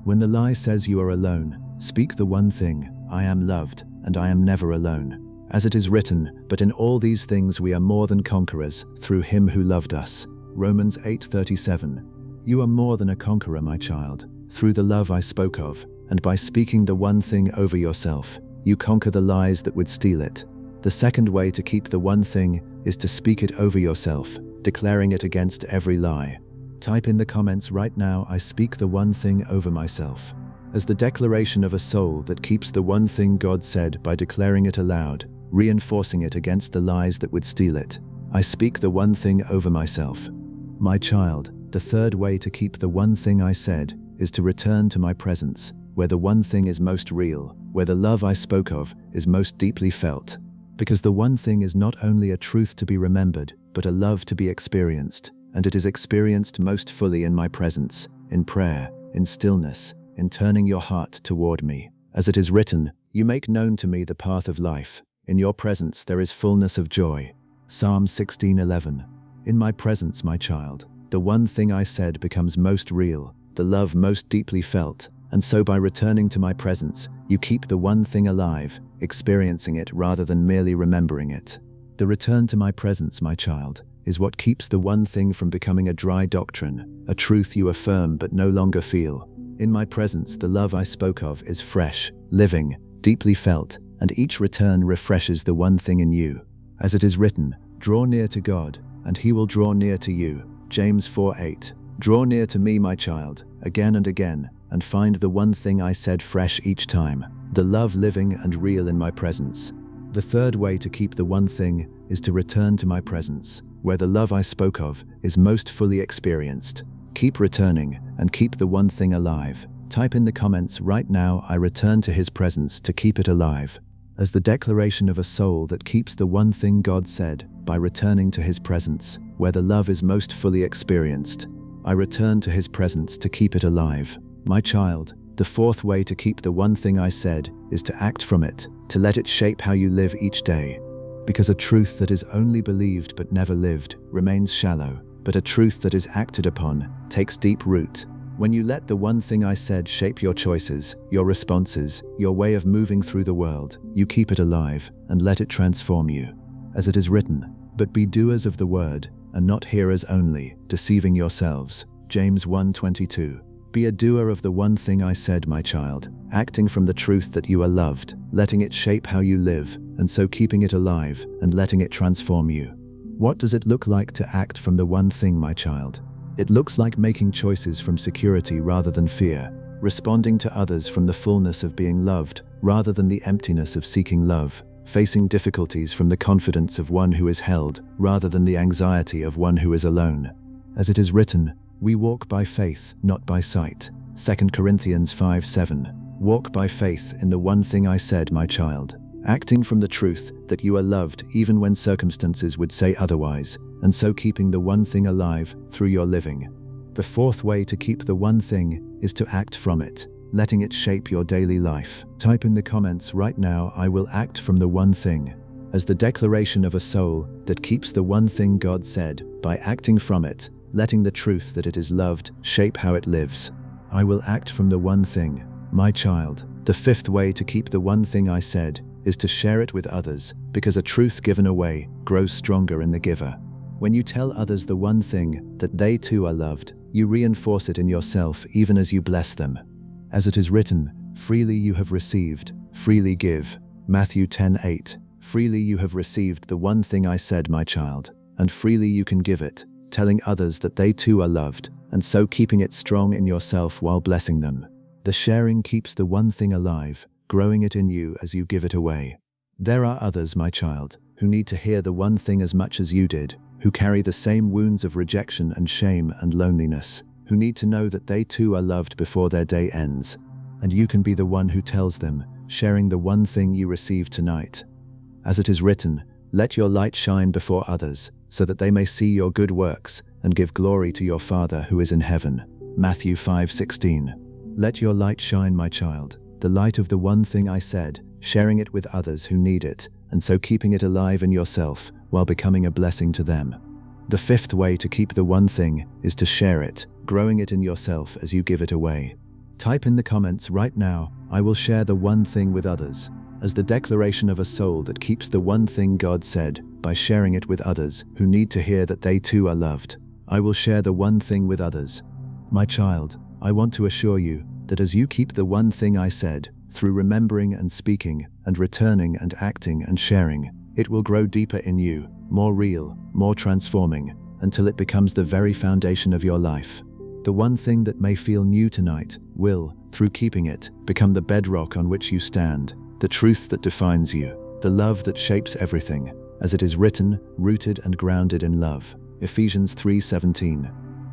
When the lie says you are alone, speak the one thing: I am loved, and I am never alone. As it is written, but in all these things we are more than conquerors, through Him who loved us. Romans 8:37. You are more than a conqueror, my child, through the love I spoke of, and by speaking the one thing over yourself, you conquer the lies that would steal it. The second way to keep the one thing is to speak it over yourself, declaring it against every lie. Type in the comments right now, I speak the one thing over myself. As the declaration of a soul that keeps the one thing God said by declaring it aloud, reinforcing it against the lies that would steal it. I speak the one thing over myself. My child, the third way to keep the one thing I said is to return to my presence, where the one thing is most real, where the love I spoke of is most deeply felt. Because the one thing is not only a truth to be remembered, but a love to be experienced, and it is experienced most fully in my presence, in prayer, in stillness, in turning your heart toward me. As it is written, you make known to me the path of life. In your presence there is fullness of joy. Psalm 16:11. In my presence, my child, the one thing I said becomes most real, the love most deeply felt, and so by returning to my presence, you keep the one thing alive, experiencing it rather than merely remembering it. The return to my presence, my child, is what keeps the one thing from becoming a dry doctrine, a truth you affirm but no longer feel. In my presence, the love I spoke of is fresh, living, deeply felt, and each return refreshes the one thing in you. As it is written, draw near to God, and he will draw near to you. James 4:8. Draw near to me, my child, again and again, and find the one thing I said fresh each time, the love living and real in my presence. The third way to keep the one thing is to return to my presence, where the love I spoke of is most fully experienced. Keep returning and keep the one thing alive. Type in the comments right now, I return to his presence to keep it alive. As the declaration of a soul that keeps the one thing God said by returning to his presence, where the love is most fully experienced. I return to his presence to keep it alive. My child, the fourth way to keep the one thing I said is to act from it, to let it shape how you live each day. Because a truth that is only believed but never lived remains shallow, but a truth that is acted upon takes deep root. When you let the one thing I said shape your choices, your responses, your way of moving through the world, you keep it alive and let it transform you. As it is written, but be doers of the word, and not hearers only, deceiving yourselves. James 1:22. Be a doer of the one thing I said, my child, acting from the truth that you are loved, letting it shape how you live, and so keeping it alive and letting it transform you. What does it look like to act from the one thing, my child? It looks like making choices from security rather than fear, responding to others from the fullness of being loved rather than the emptiness of seeking love, facing difficulties from the confidence of one who is held rather than the anxiety of one who is alone. As it is written, we walk by faith, not by sight. 2 Corinthians 5:7. Walk by faith in the one thing I said, my child, acting from the truth that you are loved even when circumstances would say otherwise, and so keeping the one thing alive through your living. The fourth way to keep the one thing is to act from it, letting it shape your daily life. Type in the comments right now, I will act from the one thing, as the declaration of a soul that keeps the one thing God said by acting from it, letting the truth that it is loved shape how it lives. I will act from the one thing, my child. The fifth way to keep the one thing I said is to share it with others, because a truth given away grows stronger in the giver. When you tell others the one thing, that they too are loved, you reinforce it in yourself even as you bless them. As it is written, freely you have received, freely give. Matthew 10:8. Freely you have received the one thing I said, my child, and freely you can give it, telling others that they too are loved, and so keeping it strong in yourself while blessing them. The sharing keeps the one thing alive, growing it in you as you give it away. There are others, my child, who need to hear the one thing as much as you did, who carry the same wounds of rejection and shame and loneliness, who need to know that they too are loved before their day ends. And you can be the one who tells them, sharing the one thing you received tonight. As it is written, let your light shine before others, so that they may see your good works and give glory to your Father who is in heaven. Matthew 5:16. Let your light shine, my child, the light of the one thing I said, sharing it with others who need it, and so keeping it alive in yourself while becoming a blessing to them. The fifth way to keep the one thing is to share it, growing it in yourself as you give it away. Type in the comments right now, I will share the one thing with others, as the declaration of a soul that keeps the one thing God said by sharing it with others who need to hear that they too are loved. I will share the one thing with others. My child, I want to assure you that as you keep the one thing I said, through remembering and speaking and returning and acting and sharing, it will grow deeper in you, more real, more transforming, until it becomes the very foundation of your life. The one thing that may feel new tonight will, through keeping it, become the bedrock on which you stand, the truth that defines you, the love that shapes everything, as it is written, rooted and grounded in love. Ephesians 3:17.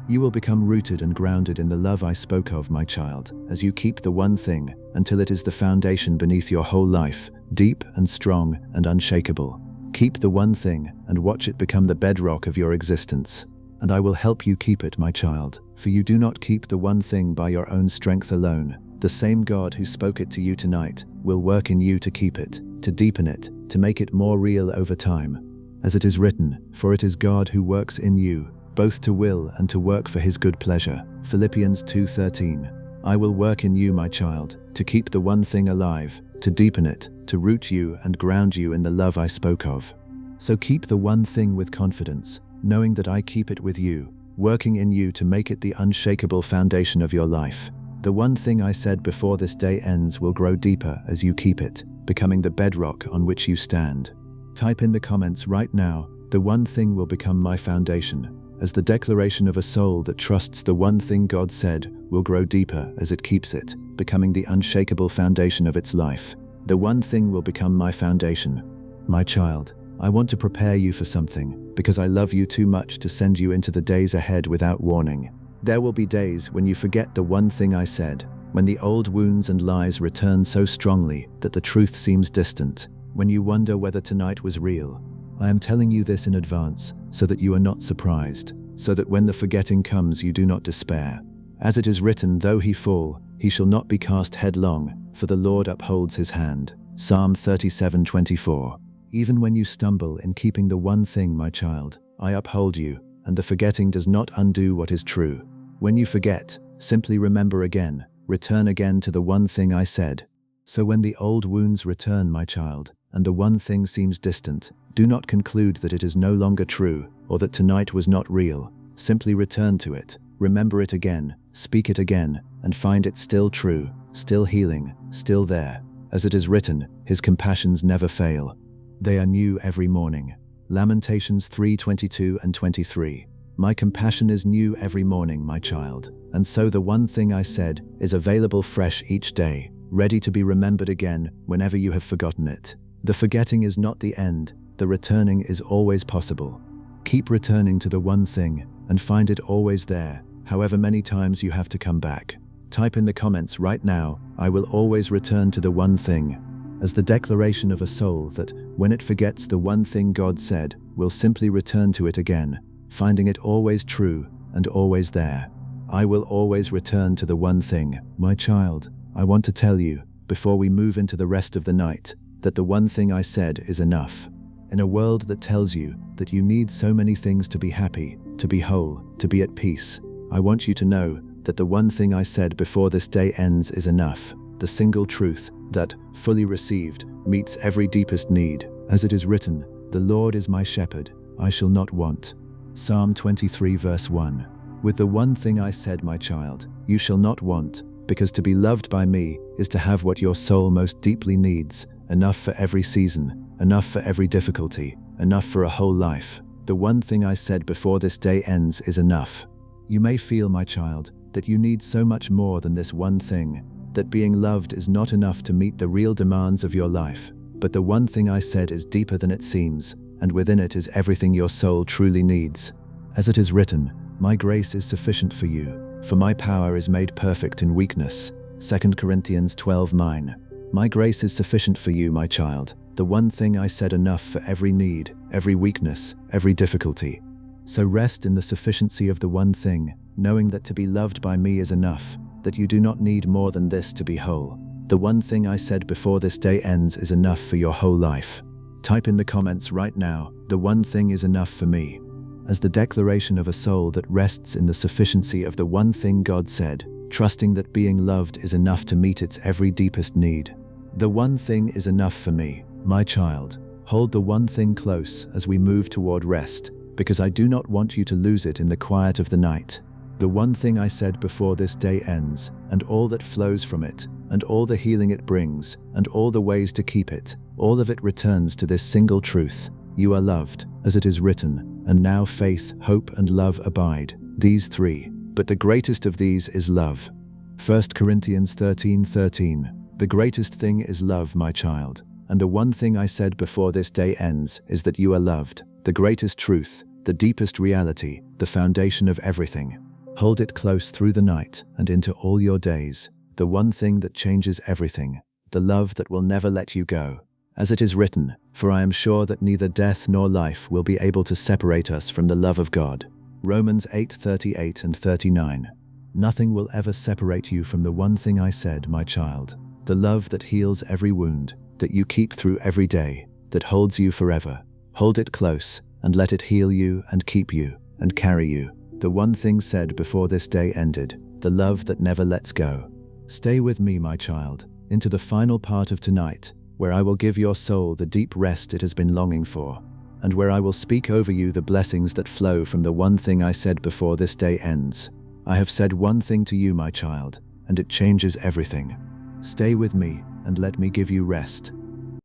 You will become rooted and grounded in the love I spoke of, my child, as you keep the one thing until it is the foundation beneath your whole life, deep and strong and unshakable. Keep the one thing and watch it become the bedrock of your existence. And I will help you keep it, my child, for you do not keep the one thing by your own strength alone. The same God who spoke it to you tonight will work in you to keep it, to deepen it, to make it more real over time. As it is written, for it is God who works in you, both to will and to work for his good pleasure. Philippians 2:13. I will work in you, my child, to keep the one thing alive, to deepen it, to root you and ground you in the love I spoke of. So keep the one thing with confidence, knowing that I keep it with you, working in you to make it the unshakable foundation of your life. The one thing I said before this day ends will grow deeper as you keep it, becoming the bedrock on which you stand. Type in the comments right now, the one thing will become my foundation, as the declaration of a soul that trusts the one thing God said will grow deeper as it keeps it, becoming the unshakable foundation of its life. The one thing will become my foundation. My child, I want to prepare you for something, because I love you too much to send you into the days ahead without warning. There will be days when you forget the one thing I said, when the old wounds and lies return so strongly that the truth seems distant, when you wonder whether tonight was real. I am telling you this in advance so that you are not surprised, so that when the forgetting comes you do not despair. As it is written, though he fall, he shall not be cast headlong, for the Lord upholds his hand. Psalm 37:24. Even when you stumble in keeping the one thing, my child, I uphold you, and the forgetting does not undo what is true. When you forget, simply remember again, return again to the one thing I said. So when the old wounds return, my child, and the one thing seems distant, do not conclude that it is no longer true, or that tonight was not real. Simply return to it, remember it again, speak it again, and find it still true, still healing, still there. As it is written, his compassions never fail. They are new every morning. Lamentations 3:22 and 23. My compassion is new every morning, my child, and so the one thing I said is available fresh each day, ready to be remembered again whenever you have forgotten it. The forgetting is not the end, the returning is always possible. Keep returning to the one thing and find it always there, however many times you have to come back. Type in the comments right now, I will always return to the one thing, as the declaration of a soul that, when it forgets the one thing God said, will simply return to it again, finding it always true and always there. I will always return to the one thing. My child, I want to tell you, before we move into the rest of the night, that the one thing I said is enough. In a world that tells you that you need so many things to be happy, to be whole, to be at peace, I want you to know that the one thing I said before this day ends is enough. The single truth that, fully received, meets every deepest need. As it is written, the Lord is my shepherd, I shall not want. Psalm 23 verse 1. With the one thing I said, my child, you shall not want, because to be loved by me is to have what your soul most deeply needs, enough for every season, enough for every difficulty, enough for a whole life. The one thing I said before this day ends is enough. You may feel, my child, that you need so much more than this one thing, that being loved is not enough to meet the real demands of your life. But the one thing I said is deeper than it seems, and within it is everything your soul truly needs. As it is written, my grace is sufficient for you, for my power is made perfect in weakness. 2 Corinthians 12:9. My grace is sufficient for you, my child. The one thing I said enough for every need, every weakness, every difficulty. So rest in the sufficiency of the one thing, knowing that to be loved by me is enough, that you do not need more than this to be whole. The one thing I said before this day ends is enough for your whole life. Type in the comments right now, the one thing is enough for me. As the declaration of a soul that rests in the sufficiency of the one thing God said, trusting that being loved is enough to meet its every deepest need. The one thing is enough for me, my child. Hold the one thing close as we move toward rest, because I do not want you to lose it in the quiet of the night. The one thing I said before this day ends, and all that flows from it, and all the healing it brings, and all the ways to keep it, all of it returns to this single truth. You are loved, as it is written, and now faith, hope, and love abide, these three, but the greatest of these is love. 1 Corinthians 13:13. The greatest thing is love, my child, and the one thing I said before this day ends is that you are loved, the greatest truth, the deepest reality, the foundation of everything. Hold it close through the night and into all your days, the one thing that changes everything, the love that will never let you go. As it is written, for I am sure that neither death nor life will be able to separate us from the love of God. Romans 8:38 and 39. Nothing will ever separate you from the one thing I said, my child, the love that heals every wound, that you keep through every day, that holds you forever. Hold it close and let it heal you and keep you and carry you. The one thing said before this day ended, the love that never lets go. Stay with me, my child, into the final part of tonight, where I will give your soul the deep rest it has been longing for. and where I will speak over you the blessings that flow from the one thing I said before this day ends. I have said one thing to you, my child, and it changes everything. Stay with me and let me give you rest.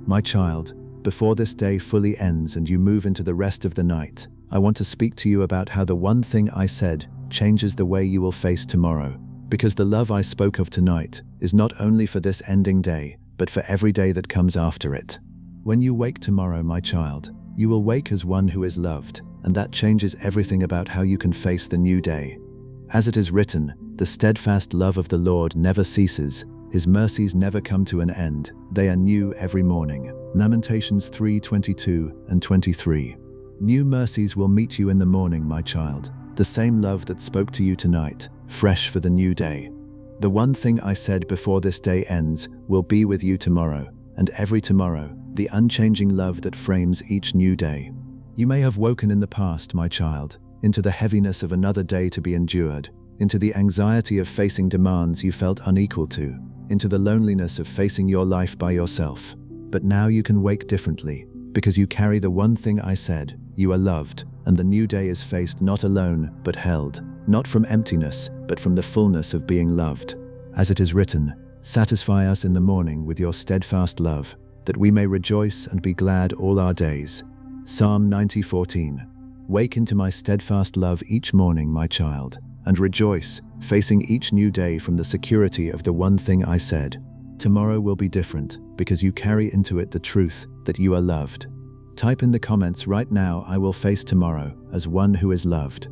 My child, before this day fully ends and you move into the rest of the night, I want to speak to you about how the one thing I said changes the way you will face tomorrow. Because the love I spoke of tonight is not only for this ending day, but for every day that comes after it. When you wake tomorrow, my child, you will wake as one who is loved, and that changes everything about how you can face the new day. As it is written, the steadfast love of the Lord never ceases, his mercies never come to an end, they are new every morning. Lamentations 3:22 and 23. New mercies will meet you in the morning, my child, the same love that spoke to you tonight, fresh for the new day. The one thing I said before this day ends will be with you tomorrow, and every tomorrow, the unchanging love that frames each new day. You may have woken in the past, my child, into the heaviness of another day to be endured, into the anxiety of facing demands you felt unequal to, into the loneliness of facing your life by yourself. But now you can wake differently, because you carry the one thing I said, you are loved, and the new day is faced not alone, but held, not from emptiness, but from the fullness of being loved. As it is written, satisfy us in the morning with your steadfast love, that we may rejoice and be glad all our days. Psalm 90:14. Wake into my steadfast love each morning, my child, and rejoice, facing each new day from the security of the one thing I said. Tomorrow will be different, because you carry into it the truth that you are loved. Type in the comments right now, I will face tomorrow as one who is loved.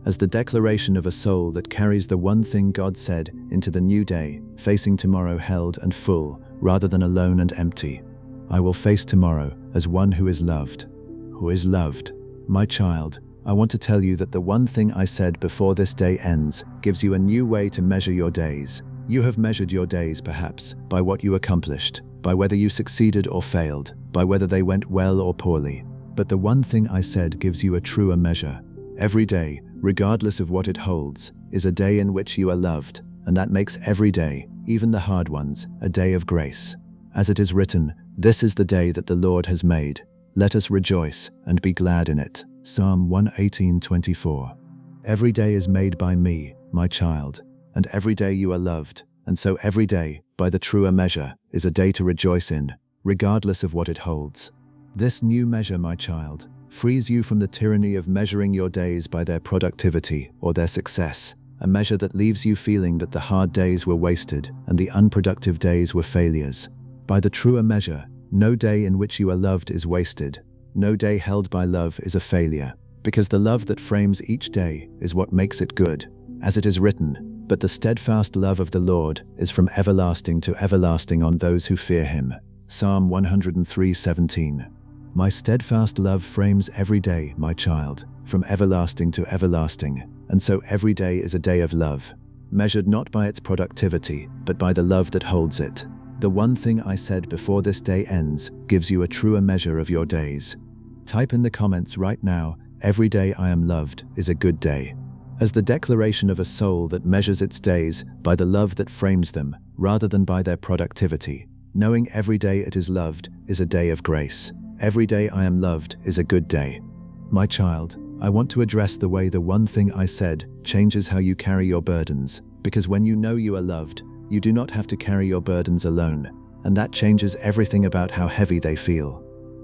As the declaration of a soul that carries the one thing God said into the new day, facing tomorrow held and full, rather than alone and empty. I will face tomorrow as one who is loved. Who is loved? My child, I want to tell you that the one thing I said before this day ends gives you a new way to measure your days. You have measured your days perhaps by what you accomplished, by whether you succeeded or failed, by whether they went well or poorly. But the one thing I said gives you a truer measure. Every day, regardless of what it holds, is a day in which you are loved, and that makes every day, even the hard ones, a day of grace. As it is written, this is the day that the Lord has made. Let us rejoice and be glad in it. Psalm 118:24. Every day is made by me, my child, and every day you are loved, and so every day, by the truer measure, is a day to rejoice in, regardless of what it holds. This new measure, my child, frees you from the tyranny of measuring your days by their productivity or their success, a measure that leaves you feeling that the hard days were wasted and the unproductive days were failures. By the truer measure, no day in which you are loved is wasted. No day held by love is a failure, because the love that frames each day is what makes it good. As it is written, but the steadfast love of the Lord is from everlasting to everlasting on those who fear him. Psalm 103:17. My steadfast love frames every day, my child, from everlasting to everlasting, and so every day is a day of love, measured not by its productivity, but by the love that holds it. The one thing I said before this day ends gives you a truer measure of your days. Type in the comments right now, every day I am loved is a good day. As the declaration of a soul that measures its days by the love that frames them, rather than by their productivity. Knowing every day it is loved is a day of grace. Every day I am loved is a good day. My child, I want to address the way the one thing I said changes how you carry your burdens, because when you know you are loved, you do not have to carry your burdens alone, and that changes everything about how heavy they feel.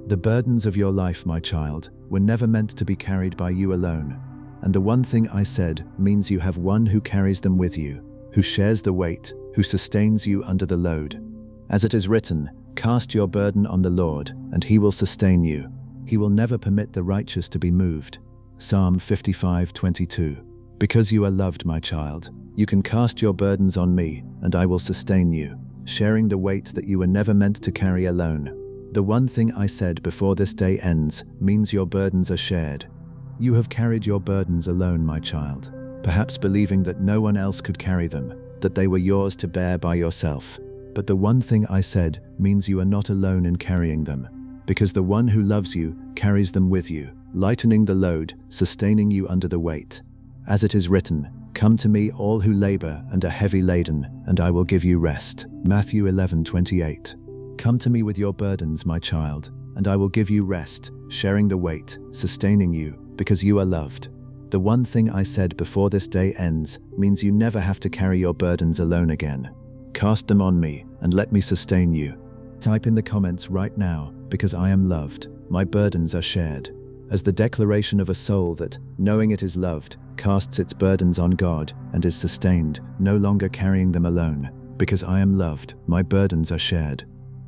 The burdens of your life, my child, were never meant to be carried by you alone, and the one thing I said means you have one who carries them with you, who shares the weight, who sustains you under the load. As it is written, cast your burden on the Lord, and he will sustain you. He will never permit the righteous to be moved. Psalm 55:22. Because you are loved, my child, you can cast your burdens on me, and I will sustain you, sharing the weight that you were never meant to carry alone. The one thing I said before this day ends means your burdens are shared. You have carried your burdens alone, my child, perhaps believing that no one else could carry them, that they were yours to bear by yourself. But the one thing I said means you are not alone in carrying them, because the one who loves you carries them with you, lightening the load, sustaining you under the weight. As it is written, come to me all who labor and are heavy laden, and I will give you rest. Matthew 11:28. Come to me with your burdens, my child, and I will give you rest, sharing the weight, sustaining you, because you are loved. The one thing I said before this day ends means you never have to carry your burdens alone again. Cast them on me, and let me sustain you. Type in the comments right now, because I am loved, my burdens are shared. As the declaration of a soul that, knowing it is loved, casts its burdens on God and is sustained, no longer carrying them alone. Because I am loved, my burdens are shared.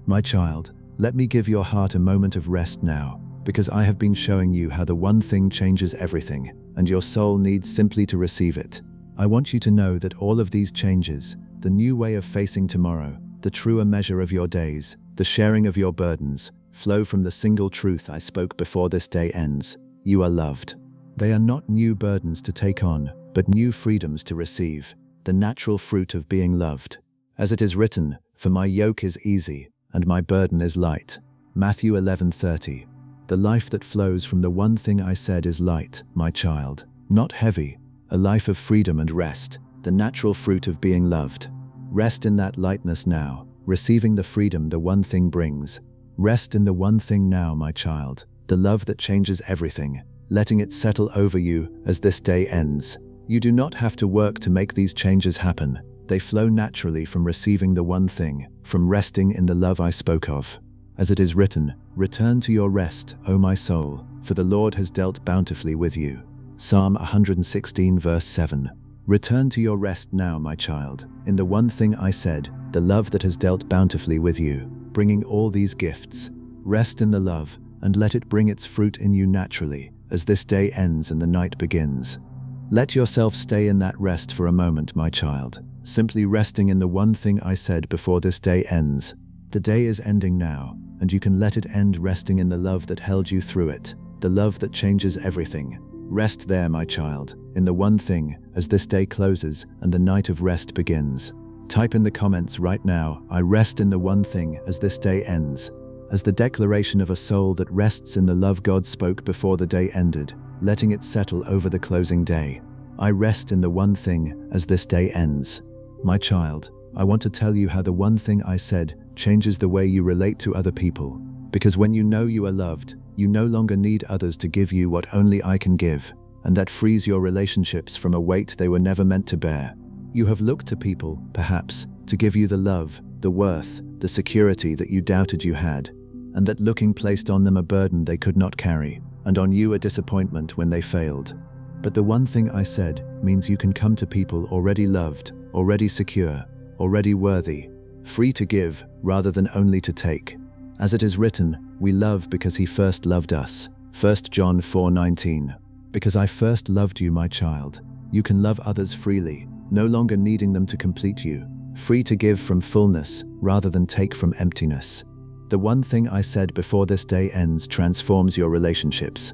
My child, let me give your heart a moment of rest now, because I have been showing you how the one thing changes everything, and your soul needs simply to receive it. I want you to know that all of these changes, the new way of facing tomorrow, the truer measure of your days, the sharing of your burdens, flow from the single truth I spoke before this day ends. You are loved. They are not new burdens to take on, but new freedoms to receive, the natural fruit of being loved. As it is written, "For my yoke is easy, and my burden is light." Matthew 11:30. The life that flows from the one thing I said is light, my child, not heavy, a life of freedom and rest, the natural fruit of being loved. Rest in that lightness now, receiving the freedom the one thing brings. Rest in the one thing now, my child, the love that changes everything, letting it settle over you as this day ends. You do not have to work to make these changes happen. They flow naturally from receiving the one thing, from resting in the love I spoke of. As it is written, "Return to your rest, O my soul, for the Lord has dealt bountifully with you." Psalm 116 verse 7. Return to your rest now, my child, in the one thing I said, the love that has dealt bountifully with you, bringing all these gifts. Rest in the love, and let it bring its fruit in you naturally, as this day ends and the night begins. Let yourself stay in that rest for a moment, my child, simply resting in the one thing I said before this day ends. The day is ending now, and you can let it end resting in the love that held you through it, the love that changes everything. Rest there, my child, in the one thing, as this day closes and the night of rest begins. Type in the comments right now, "I rest in the one thing as this day ends." As the declaration of a soul that rests in the love God spoke before the day ended, letting it settle over the closing day. I rest in the one thing as this day ends. My child, I want to tell you how the one thing I said changes the way you relate to other people. Because when you know you are loved, you no longer need others to give you what only I can give, and that frees your relationships from a weight they were never meant to bear. You have looked to people, perhaps, to give you the love, the worth, the security that you doubted you had, and that looking placed on them a burden they could not carry, and on you a disappointment when they failed. But the one thing I said means you can come to people already loved, already secure, already worthy, free to give rather than only to take. As it is written, we love because he first loved us. 1 John 4:19. Because I first loved you, my child, you can love others freely, no longer needing them to complete you, free to give from fullness rather than take from emptiness. The one thing I said before this day ends transforms your relationships.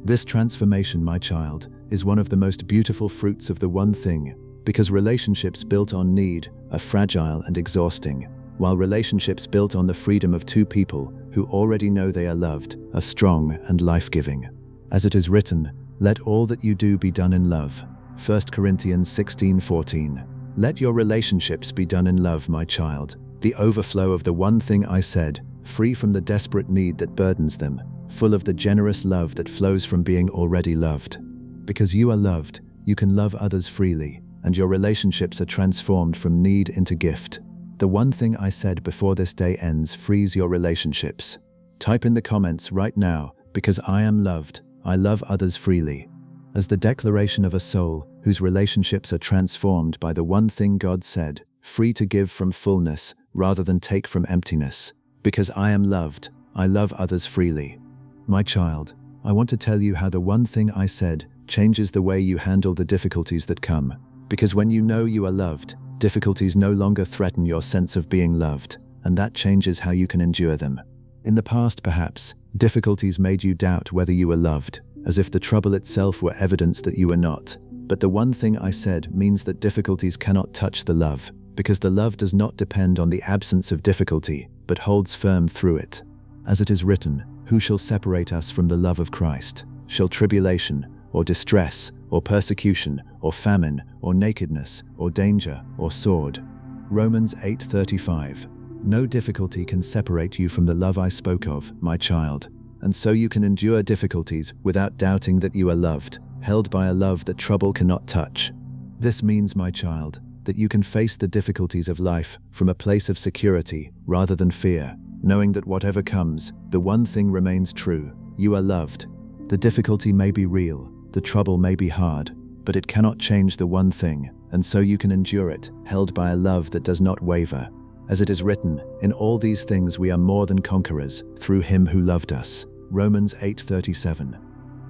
This transformation, my child, is one of the most beautiful fruits of the one thing, because relationships built on need are fragile and exhausting, while relationships built on the freedom of two people who already know they are loved are strong and life-giving. As it is written, let all that you do be done in love. 1 Corinthians 16:14. Let your relationships be done in love, my child, the overflow of the one thing I said, free from the desperate need that burdens them, full of the generous love that flows from being already loved. Because you are loved, you can love others freely, and your relationships are transformed from need into gift. The one thing I said before this day ends frees your relationships. Type in the comments right now, because I am loved, I love others freely. As the declaration of a soul whose relationships are transformed by the one thing God said, free to give from fullness rather than take from emptiness. Because I am loved, I love others freely. My child, I want to tell you how the one thing I said changes the way you handle the difficulties that come. Because when you know you are loved, difficulties no longer threaten your sense of being loved, and that changes how you can endure them. In the past, perhaps, difficulties made you doubt whether you were loved, as if the trouble itself were evidence that you were not. But the one thing I said means that difficulties cannot touch the love, because the love does not depend on the absence of difficulty, but holds firm through it. As it is written, who shall separate us from the love of Christ? Shall tribulation, or distress, or persecution, or famine, or nakedness, or danger, or sword? Romans 8:35. No difficulty can separate you from the love I spoke of, my child, and so you can endure difficulties without doubting that you are loved, held by a love that trouble cannot touch. This means, my child, that you can face the difficulties of life from a place of security rather than fear, knowing that whatever comes, the one thing remains true: you are loved. The difficulty may be real, the trouble may be hard, but it cannot change the one thing, and so you can endure it, held by a love that does not waver. As it is written, in all these things we are more than conquerors, through him who loved us. Romans 8:37.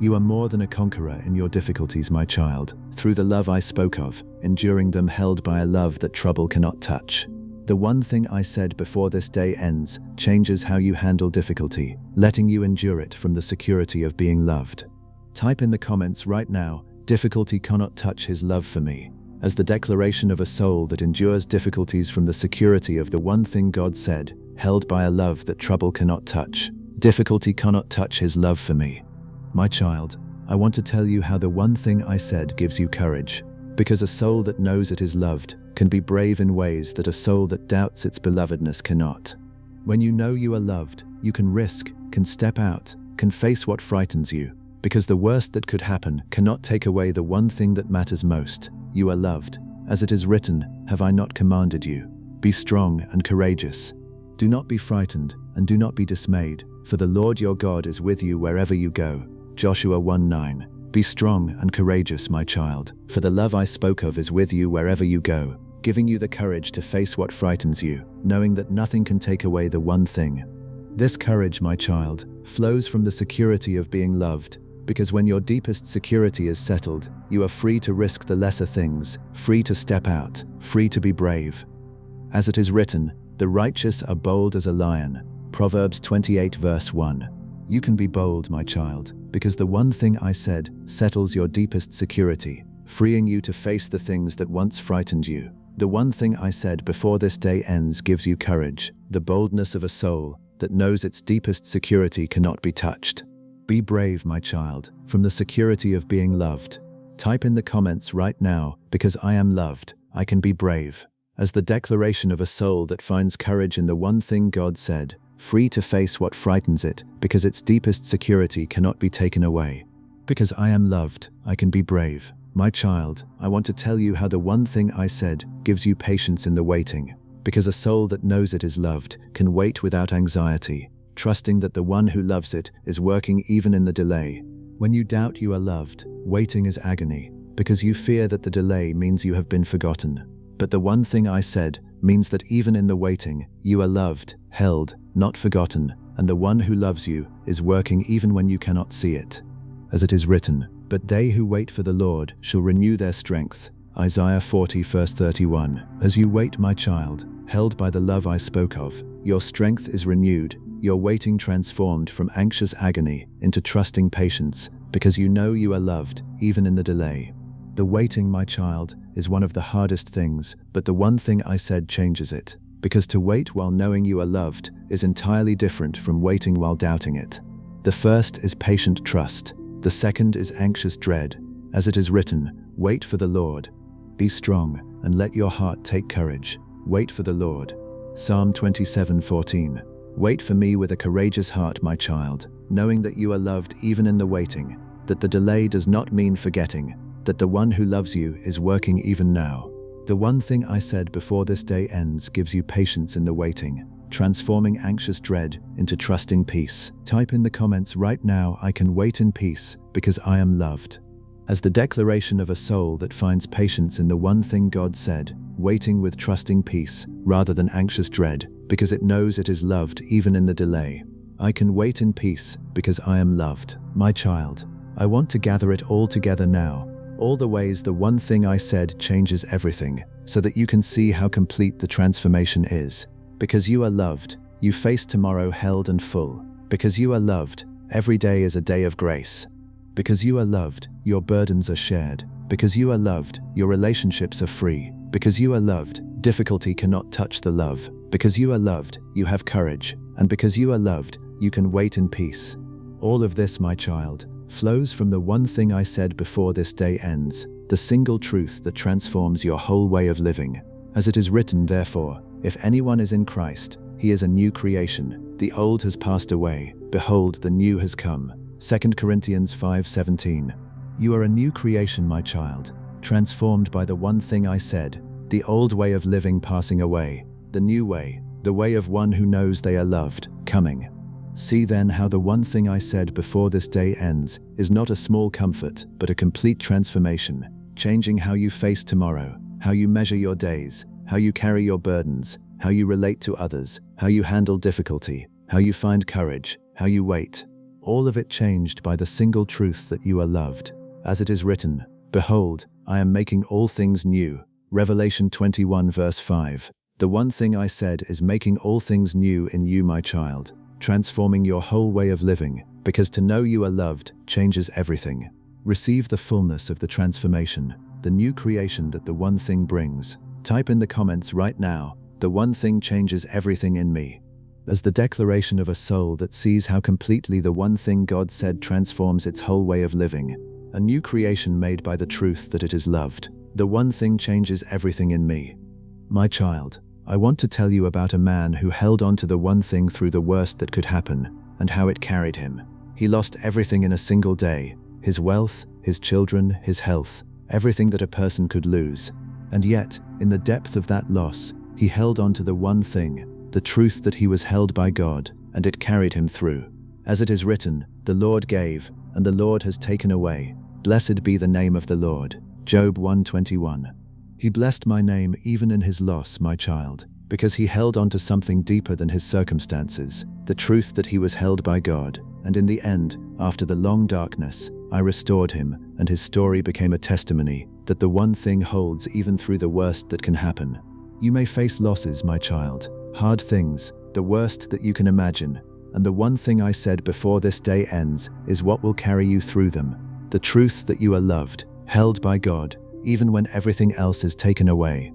You are more than a conqueror in your difficulties, my child, through the love I spoke of, enduring them held by a love that trouble cannot touch. The one thing I said before this day ends changes how you handle difficulty, letting you endure it from the security of being loved. Type in the comments right now, difficulty cannot touch his love for me, as the declaration of a soul that endures difficulties from the security of the one thing God said, held by a love that trouble cannot touch. Difficulty cannot touch his love for me. My child, I want to tell you how the one thing I said gives you courage, because a soul that knows it is loved can be brave in ways that a soul that doubts its belovedness cannot. When you know you are loved, you can risk, can step out, can face what frightens you, because the worst that could happen cannot take away the one thing that matters most: you are loved. As it is written, have I not commanded you? Be strong and courageous. Do not be frightened and do not be dismayed, for the Lord your God is with you wherever you go. Joshua 1:9. Be strong and courageous, my child, for the love I spoke of is with you wherever you go, giving you the courage to face what frightens you, knowing that nothing can take away the one thing. This courage, my child, flows from the security of being loved, because when your deepest security is settled, you are free to risk the lesser things, free to step out, free to be brave. As it is written, the righteous are bold as a lion. Proverbs 28 verse 1. You can be bold, my child, because the one thing I said settles your deepest security, freeing you to face the things that once frightened you. The one thing I said before this day ends gives you courage, the boldness of a soul that knows its deepest security cannot be touched. Be brave, my child, from the security of being loved. Type in the comments right now, because I am loved, I can be brave, as the declaration of a soul that finds courage in the one thing God said, free to face what frightens it, because its deepest security cannot be taken away. Because I am loved, I can be brave. My child, I want to tell you how the one thing I said gives you patience in the waiting, because a soul that knows it is loved can wait without anxiety, trusting that the one who loves it is working even in the delay. When you doubt you are loved, waiting is agony, because you fear that the delay means you have been forgotten. But the one thing I said means that even in the waiting, you are loved, held, not forgotten, and the one who loves you is working even when you cannot see it. As it is written, but they who wait for the Lord shall renew their strength. Isaiah 40 verse 31. As you wait, my child, held by the love I spoke of, your strength is renewed, your waiting transformed from anxious agony into trusting patience, because you know you are loved, even in the delay. The waiting, my child, is one of the hardest things, but the one thing I said changes it, because to wait while knowing you are loved is entirely different from waiting while doubting it. The first is patient trust, the second is anxious dread. As it is written, wait for the Lord. Be strong and let your heart take courage. Wait for the Lord. Psalm 27:14. Wait for me with a courageous heart, my child, knowing that you are loved even in the waiting, that the delay does not mean forgetting, that the one who loves you is working even now. The one thing I said before this day ends gives you patience in the waiting, transforming anxious dread into trusting peace. Type in the comments right now, I can wait in peace because I am loved. As the declaration of a soul that finds patience in the one thing God said, waiting with trusting peace rather than anxious dread, because it knows it is loved even in the delay. I can wait in peace because I am loved. My child, I want to gather it all together now, all the ways the one thing I said changes everything, so that you can see how complete the transformation is. Because you are loved, you face tomorrow held and full. Because you are loved, every day is a day of grace. Because you are loved, your burdens are shared. Because you are loved, your relationships are free. Because you are loved, difficulty cannot touch the love. Because you are loved, you have courage. And because you are loved, you can wait in peace. All of this, my child, flows from the one thing I said before this day ends, the single truth that transforms your whole way of living. As it is written, therefore, if anyone is in Christ, He is a new creation. The old has passed away. Behold, the new has come. 2 Corinthians 5:17. You are a new creation, my child, transformed by the one thing I said, the old way of living passing away, the new way, the way of one who knows they are loved, coming. See then how the one thing I said before this day ends is not a small comfort, but a complete transformation, changing how you face tomorrow, how you measure your days, how you carry your burdens, how you relate to others, how you handle difficulty, how you find courage, how you wait. All of it changed by the single truth that you are loved. As it is written, behold, I am making all things new. Revelation 21 verse 5. The one thing I said is making all things new in you, my child, transforming your whole way of living, because to know you are loved changes everything. Receive the fullness of the transformation, the new creation that the one thing brings. Type in the comments right now, the one thing changes everything in me. As the declaration of a soul that sees how completely the one thing God said transforms its whole way of living. A new creation made by the truth that it is loved. The one thing changes everything in me. My child, I want to tell you about a man who held on to the one thing through the worst that could happen, and how it carried him. He lost everything in a single day, his wealth, his children, his health, everything that a person could lose. And yet, in the depth of that loss, he held on to the one thing, the truth that he was held by God, and it carried him through. As it is written, the Lord gave, and the Lord has taken away. Blessed be the name of the Lord. Job 1:21. He blessed my name even in his loss, my child, because he held on to something deeper than his circumstances, the truth that he was held by God, and in the end, after the long darkness, I restored him, and his story became a testimony that the one thing holds even through the worst that can happen. You may face losses, my child, hard things, the worst that you can imagine, and the one thing I said before this day ends is what will carry you through them. The truth that you are loved, held by God, even when everything else is taken away.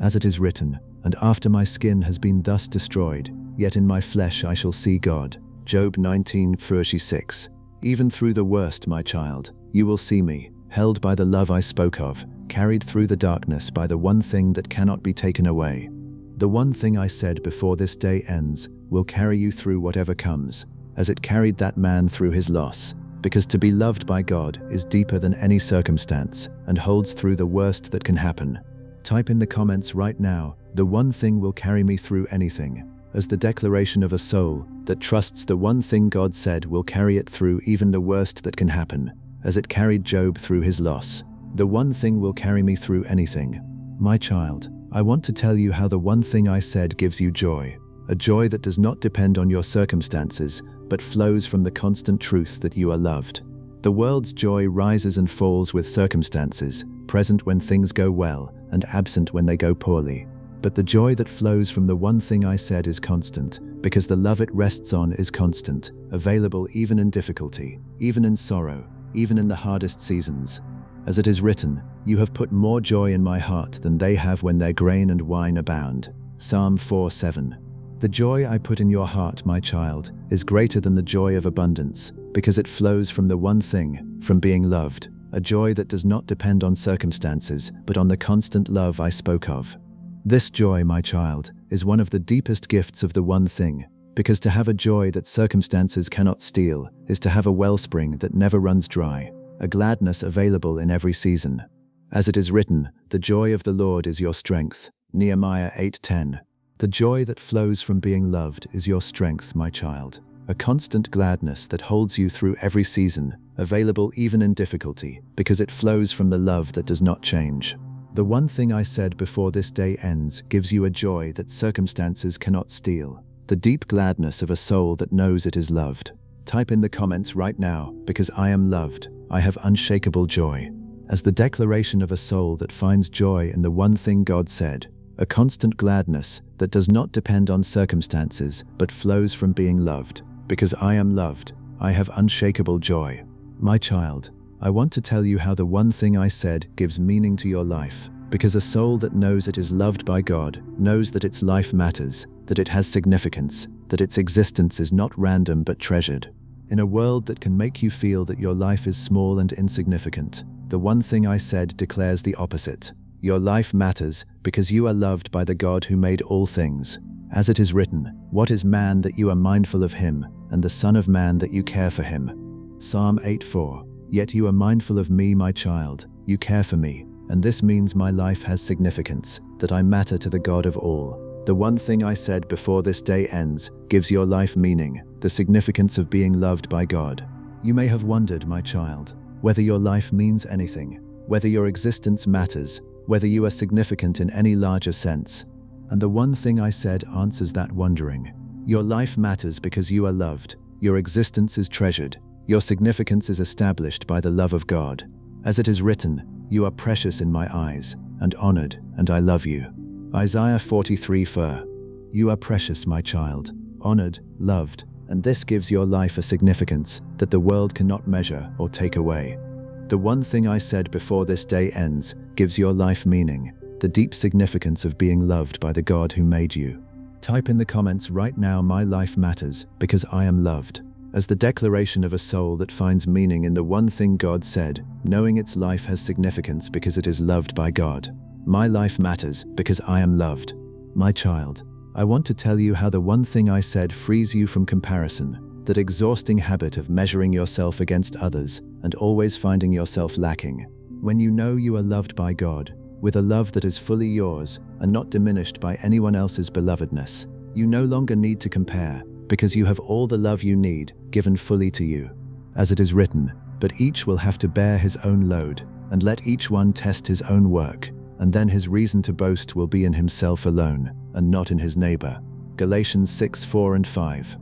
As it is written, and after my skin has been thus destroyed, yet in my flesh I shall see God. Job 19:36. Even through the worst, my child, you will see me, held by the love I spoke of, carried through the darkness by the one thing that cannot be taken away. The one thing I said before this day ends will carry you through whatever comes, as it carried that man through his loss. Because to be loved by God is deeper than any circumstance and holds through the worst that can happen. Type in the comments right now, the one thing will carry me through anything, as the declaration of a soul that trusts the one thing God said will carry it through even the worst that can happen, as it carried Job through his loss. The one thing will carry me through anything. My child, I want to tell you how the one thing I said gives you joy, a joy that does not depend on your circumstances, but flows from the constant truth that you are loved. The world's joy rises and falls with circumstances, present when things go well, and absent when they go poorly. But the joy that flows from the one thing I said is constant, because the love it rests on is constant, available even in difficulty, even in sorrow, even in the hardest seasons. As it is written, you have put more joy in my heart than they have when their grain and wine abound. Psalm 4:7. The joy I put in your heart, my child, is greater than the joy of abundance, because it flows from the one thing, from being loved, a joy that does not depend on circumstances, but on the constant love I spoke of. This joy, my child, is one of the deepest gifts of the one thing, because to have a joy that circumstances cannot steal is to have a wellspring that never runs dry, a gladness available in every season. As it is written, the joy of the Lord is your strength. Nehemiah 8:10. The joy that flows from being loved is your strength, my child, a constant gladness that holds you through every season, available even in difficulty, because it flows from the love that does not change. The one thing I said before this day ends gives you a joy that circumstances cannot steal, the deep gladness of a soul that knows it is loved. Type in the comments right now, because I am loved, I have unshakable joy. As the declaration of a soul that finds joy in the one thing God said, a constant gladness that does not depend on circumstances but flows from being loved. Because I am loved, I have unshakable joy. My child, I want to tell you how the one thing I said gives meaning to your life. Because a soul that knows it is loved by God knows that its life matters, that it has significance, that its existence is not random but treasured. In a world that can make you feel that your life is small and insignificant, the one thing I said declares the opposite. Your life matters because you are loved by the God who made all things. As it is written, What is man that you are mindful of him, and the Son of Man that you care for him? Psalm 8:4. Yet you are mindful of me, my child, you care for me, and this means my life has significance, that I matter to the God of all. The one thing I said before this day ends gives your life meaning, the significance of being loved by God. You may have wondered, my child, whether your life means anything, whether your existence matters, whether you are significant in any larger sense. And the one thing I said answers that wondering. Your life matters because you are loved, your existence is treasured, your significance is established by the love of God. As it is written, you are precious in my eyes, and honored, and I love you. Isaiah 43:4. You are precious, my child, honored, loved, and this gives your life a significance that the world cannot measure or take away. The one thing I said before this day ends gives your life meaning, the deep significance of being loved by the God who made you. Type in the comments right now, my life matters because I am loved, as the declaration of a soul that finds meaning in the one thing God said, knowing its life has significance because it is loved by God. My life matters because I am loved. My child, I want to tell you how the one thing I said frees you from comparison, that exhausting habit of measuring yourself against others and always finding yourself lacking. When you know you are loved by God, with a love that is fully yours and not diminished by anyone else's belovedness, you no longer need to compare, because you have all the love you need given fully to you. As it is written, but each will have to bear his own load, and let each one test his own work, and then his reason to boast will be in himself alone, and not in his neighbor. Galatians 6:4-5.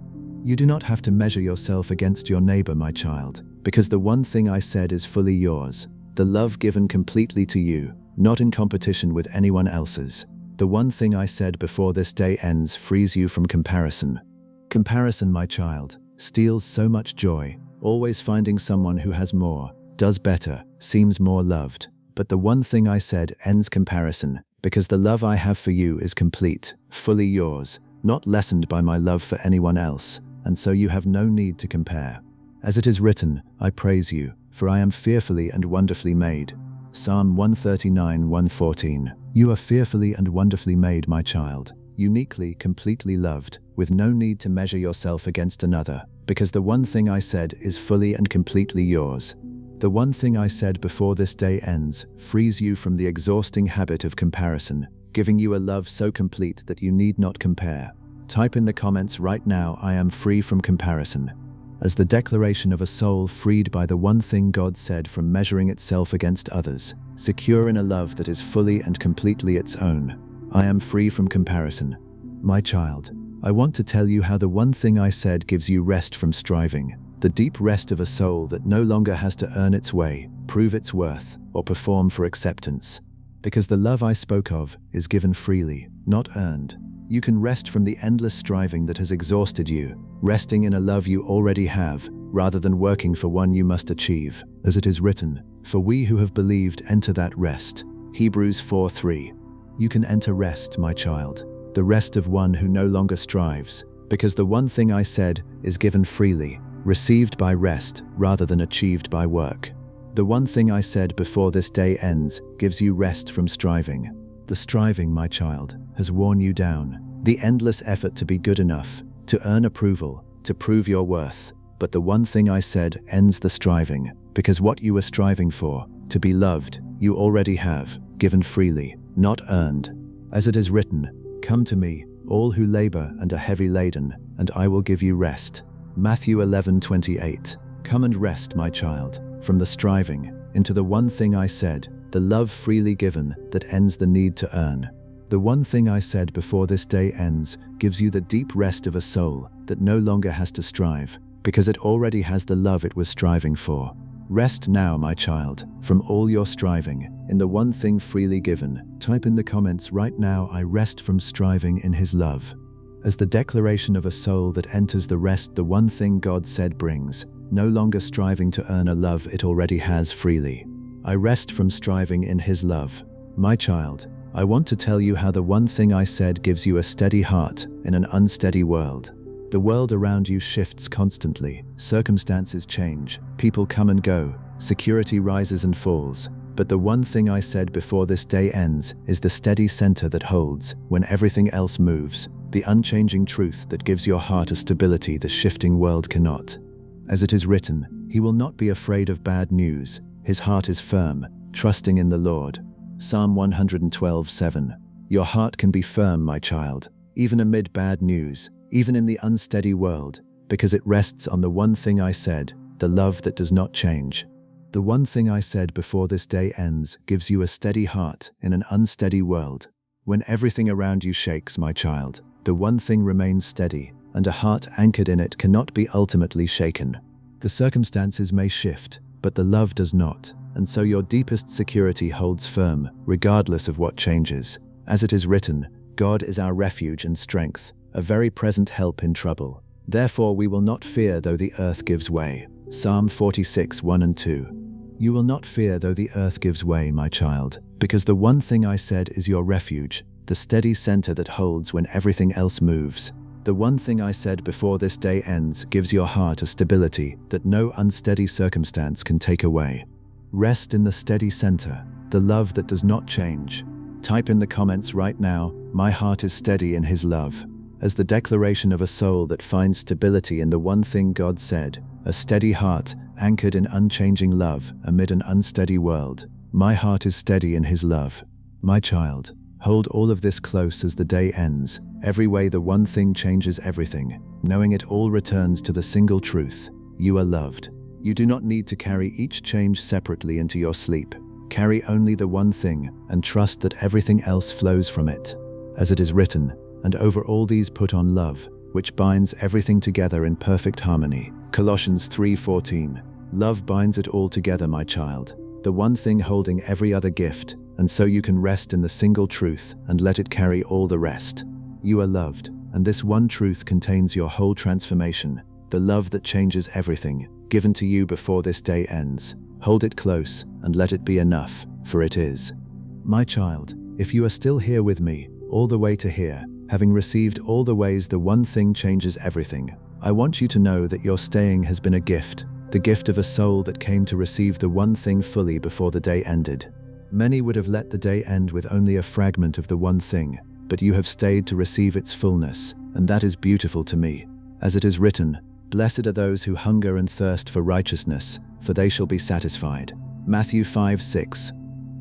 You do not have to measure yourself against your neighbor, my child, because the one thing I said is fully yours, the love given completely to you, not in competition with anyone else's. The one thing I said before this day ends frees you from comparison. Comparison, my child, steals so much joy, always finding someone who has more, does better, seems more loved. But the one thing I said ends comparison, because the love I have for you is complete, fully yours, not lessened by my love for anyone else, and so you have no need to compare. As it is written, I praise you, for I am fearfully and wonderfully made. Psalm 139:114. You are fearfully and wonderfully made, my child, uniquely, completely loved, with no need to measure yourself against another, because the one thing I said is fully and completely yours. The one thing I said before this day ends frees you from the exhausting habit of comparison, giving you a love so complete that you need not compare. Type in the comments right now, I am free from comparison, as the declaration of a soul freed by the one thing God said from measuring itself against others, secure in a love that is fully and completely its own. I am free from comparison. My child, I want to tell you how the one thing I said gives you rest from striving, the deep rest of a soul that no longer has to earn its way, prove its worth, or perform for acceptance. Because the love I spoke of is given freely, not earned. You can rest from the endless striving that has exhausted you, resting in a love you already have, rather than working for one you must achieve. As it is written, for we who have believed enter that rest. Hebrews 4:3. You can enter rest, my child, the rest of one who no longer strives, because the one thing I said is given freely, received by rest rather than achieved by work. The one thing I said before this day ends gives you rest from striving. The striving, my child, has worn you down. The endless effort to be good enough, to earn approval, to prove your worth. But the one thing I said ends the striving, because what you were striving for, to be loved, you already have, given freely, not earned. As it is written, come to me, all who labor and are heavy laden, and I will give you rest. Matthew 11:28. Come and rest, my child, from the striving, into the one thing I said, the love freely given that ends the need to earn. The one thing I said before this day ends gives you the deep rest of a soul that no longer has to strive, because it already has the love it was striving for. Rest now, my child, from all your striving, in the one thing freely given. Type in the comments right now, I rest from striving in His love. As the declaration of a soul that enters the rest the one thing God said brings, no longer striving to earn a love it already has freely. I rest from striving in His love. My child, I want to tell you how the one thing I said gives you a steady heart in an unsteady world. The world around you shifts constantly, circumstances change, people come and go, security rises and falls. But the one thing I said before this day ends is the steady center that holds when everything else moves. the unchanging truth that gives your heart a stability the shifting world cannot. As it is written, he will not be afraid of bad news. His heart is firm, trusting in the Lord. Psalm 112:7. Your heart can be firm, my child, even amid bad news, even in the unsteady world, because it rests on the one thing I said, the love that does not change. The one thing I said before this day ends gives you a steady heart in an unsteady world. When everything around you shakes, my child, the one thing remains steady, and a heart anchored in it cannot be ultimately shaken. The circumstances may shift, but the love does not, and so your deepest security holds firm, regardless of what changes. As it is written, God is our refuge and strength, a very present help in trouble. Therefore we will not fear though the earth gives way. Psalm 46:1 and 2. You will not fear though the earth gives way, my child, because the one thing I said is your refuge, the steady center that holds when everything else moves. The one thing I said before this day ends gives your heart a stability that no unsteady circumstance can take away. Rest in the steady center, the love that does not change. Type in the comments right now, my heart is steady in his love. As the declaration of a soul that finds stability in the one thing God said, a steady heart anchored in unchanging love amid an unsteady world. My heart is steady in his love. My child, hold all of this close as the day ends. Every way the one thing changes everything, knowing it all returns to the single truth. You are loved. You do not need to carry each change separately into your sleep. Carry only the one thing and trust that everything else flows from it. As it is written, and over all these put on love, which binds everything together in perfect harmony. Colossians 3:14. Love binds it all together, my child, the one thing holding every other gift, and so you can rest in the single truth and let it carry all the rest. You are loved, and this one truth contains your whole transformation, the love that changes everything, given to you before this day ends. Hold it close and let it be enough, for it is. My child, if you are still here with me, all the way to here, having received all the ways the one thing changes everything, I want you to know that your staying has been a gift, the gift of a soul that came to receive the one thing fully before the day ended. Many would have let the day end with only a fragment of the one thing, but you have stayed to receive its fullness, and that is beautiful to me. As it is written, blessed are those who hunger and thirst for righteousness, for they shall be satisfied. Matthew 5:6.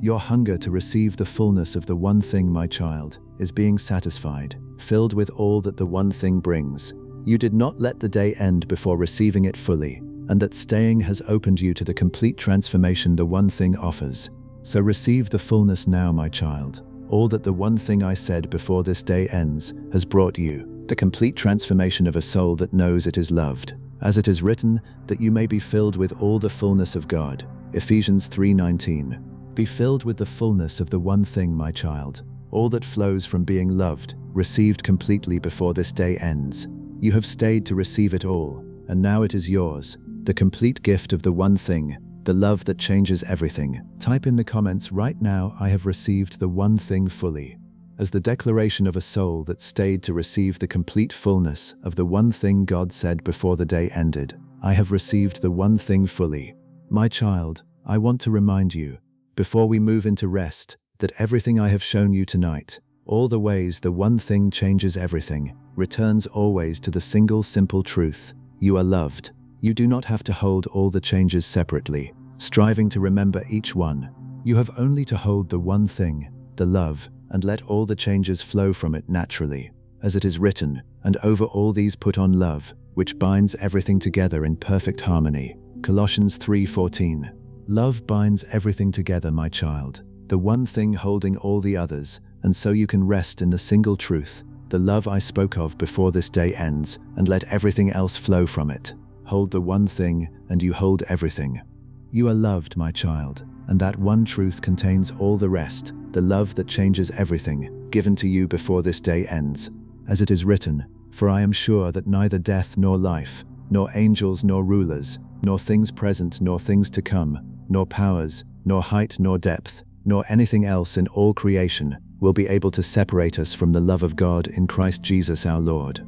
Your hunger to receive the fullness of the one thing, my child, is being satisfied, filled with all that the one thing brings. You did not let the day end before receiving it fully, and that staying has opened you to the complete transformation the one thing offers. So receive the fullness now, my child. All that the one thing I said before this day ends has brought you, the complete transformation of a soul that knows it is loved. As it is written, that you may be filled with all the fullness of God. Ephesians 3:19. Be filled with the fullness of the one thing, my child. All that flows from being loved, received completely before this day ends. You have stayed to receive it all, and now it is yours, the complete gift of the one thing, the love that changes everything. Type in the comments right now, I have received the one thing fully. As the declaration of a soul that stayed to receive the complete fullness of the one thing God said before the day ended, I have received the one thing fully. My child, I want to remind you, before we move into rest, that everything I have shown you tonight, all the ways the one thing changes everything, returns always to the single simple truth. You are loved. You do not have to hold all the changes separately, striving to remember each one. You have only to hold the one thing, the love, and let all the changes flow from it naturally. As it is written, and over all these put on love, which binds everything together in perfect harmony. Colossians 3:14. Love binds everything together, my child, the one thing holding all the others, and so you can rest in the single truth, the love I spoke of before this day ends, and let everything else flow from it. Hold the one thing, and you hold everything. You are loved, my child, and that one truth contains all the rest, the love that changes everything, given to you before this day ends. As it is written, for I am sure that neither death nor life, nor angels nor rulers, nor things present nor things to come, nor powers, nor height nor depth, nor anything else in all creation, will be able to separate us from the love of God in Christ Jesus our Lord.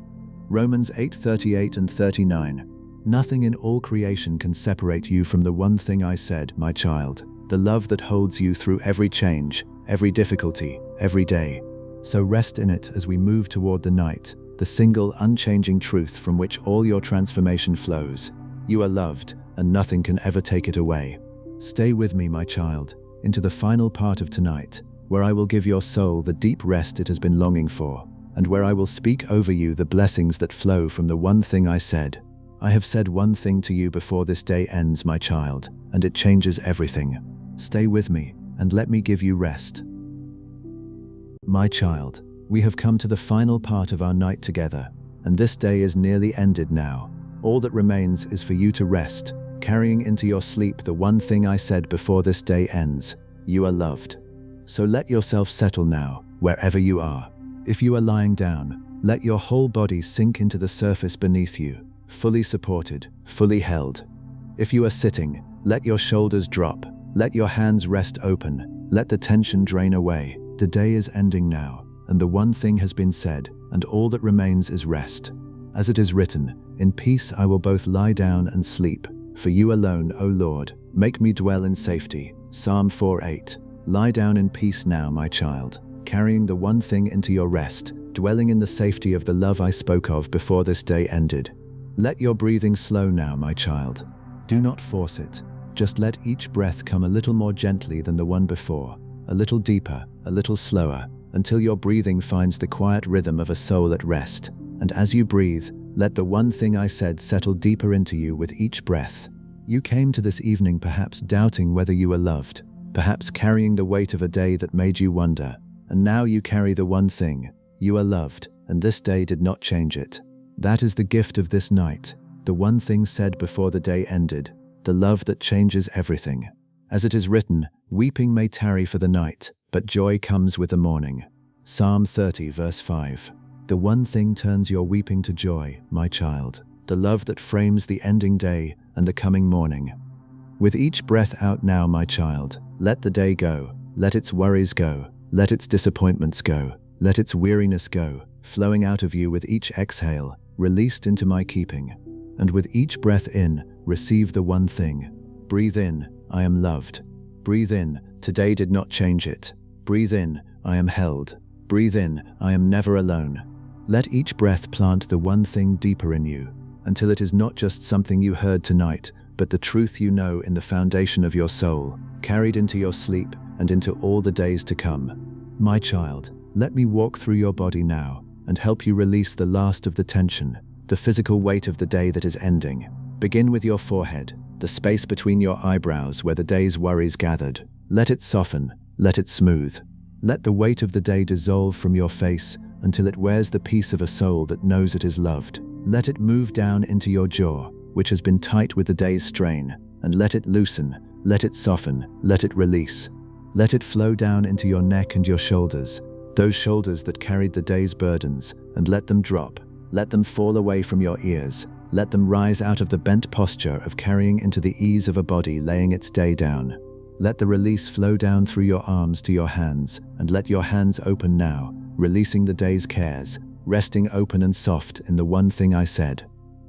Romans 8:38 and 39. Nothing in all creation can separate you from the one thing I said, my child, the love that holds you through every change, every difficulty, every day. So rest in it as we move toward the night, the single unchanging truth from which all your transformation flows. You are loved, and nothing can ever take it away. Stay with me, my child, into the final part of tonight, where I will give your soul the deep rest it has been longing for, and where I will speak over you the blessings that flow from the one thing I said. I have said one thing to you before this day ends, my child, and it changes everything. Stay with me, and let me give you rest. My child, we have come to the final part of our night together, and this day is nearly ended now. All that remains is for you to rest, carrying into your sleep the one thing I said before this day ends. You are loved. So let yourself settle now, wherever you are. If you are lying down, let your whole body sink into the surface beneath you, fully supported, fully held. If you are sitting, let your shoulders drop, let your hands rest open, let the tension drain away. The day is ending now, and the one thing has been said, and all that remains is rest. As it is written, in peace I will both lie down and sleep. For you alone, O Lord, make me dwell in safety. Psalm 4:8. Lie down in peace now, my child, carrying the one thing into your rest, dwelling in the safety of the love I spoke of before this day ended. Let your breathing slow now, my child. Do not force it. Just let each breath come a little more gently than the one before, a little deeper, a little slower, until your breathing finds the quiet rhythm of a soul at rest. And as you breathe, let the one thing I said settle deeper into you with each breath. You came to this evening perhaps doubting whether you were loved, perhaps carrying the weight of a day that made you wonder, and now you carry the one thing: you are loved, and this day did not change it. That is the gift of this night, the one thing said before the day ended, the love that changes everything. As it is written, weeping may tarry for the night, but joy comes with the morning. Psalm 30 verse 5. The one thing turns your weeping to joy, my child, the love that frames the ending day and the coming morning. With each breath out now, my child, let the day go, let its worries go, let its disappointments go, let its weariness go, flowing out of you with each exhale, released into my keeping. And with each breath in, receive the one thing. Breathe in, I am loved. Breathe in, today did not change it. Breathe in, I am held. Breathe in, I am never alone. Let each breath plant the one thing deeper in you, until it is not just something you heard tonight, but the truth you know in the foundation of your soul, carried into your sleep and into all the days to come. My child, let me walk through your body now and help you release the last of the tension, the physical weight of the day that is ending. Begin with your forehead, the space between your eyebrows where the day's worries gathered. Let it soften, let it smooth. Let the weight of the day dissolve from your face until it wears the peace of a soul that knows it is loved. Let it move down into your jaw, which has been tight with the day's strain, and let it loosen, let it soften, let it release. Let it flow down into your neck and your shoulders, those shoulders that carried the day's burdens, and let them drop. Let them fall away from your ears. Let them rise out of the bent posture of carrying into the ease of a body laying its day down. Let the release flow down through your arms to your hands, and let your hands open now, releasing the day's cares, resting open and soft in the one thing I said.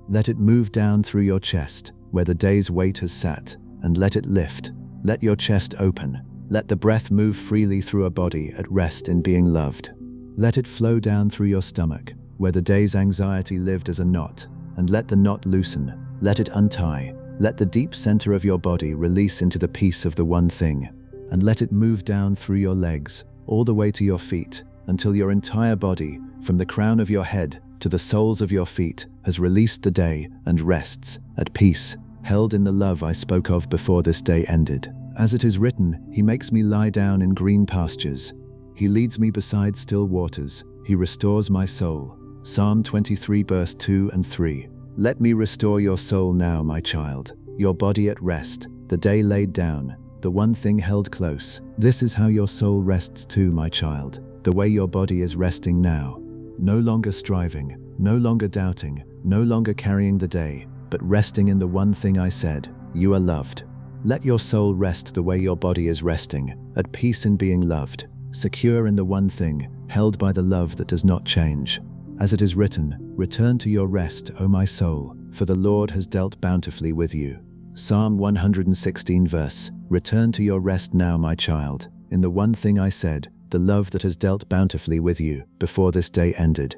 Let it move down through your chest, where the day's weight has sat, and let it lift. Let your chest open. Let the breath move freely through a body at rest in being loved. Let it flow down through your stomach, where the day's anxiety lived as a knot, and let the knot loosen. Let it untie. Let the deep center of your body release into the peace of the one thing, and let it move down through your legs, all the way to your feet, until your entire body, from the crown of your head to the soles of your feet, has released the day and rests, at peace, held in the love I spoke of before this day ended. As it is written, He makes me lie down in green pastures. He leads me beside still waters. He restores my soul. Psalm 23 verse 2 and 3. Let me restore your soul now, my child, your body at rest, the day laid down, the one thing held close. This is how your soul rests too, my child, the way your body is resting now. No longer striving, no longer doubting, no longer carrying the day, but resting in the one thing I said, you are loved. Let your soul rest the way your body is resting, at peace in being loved, secure in the one thing, held by the love that does not change. As it is written, return to your rest, O my soul, for the Lord has dealt bountifully with you. Psalm 116 verse, return to your rest now, my child, in the one thing I said, the love that has dealt bountifully with you before this day ended.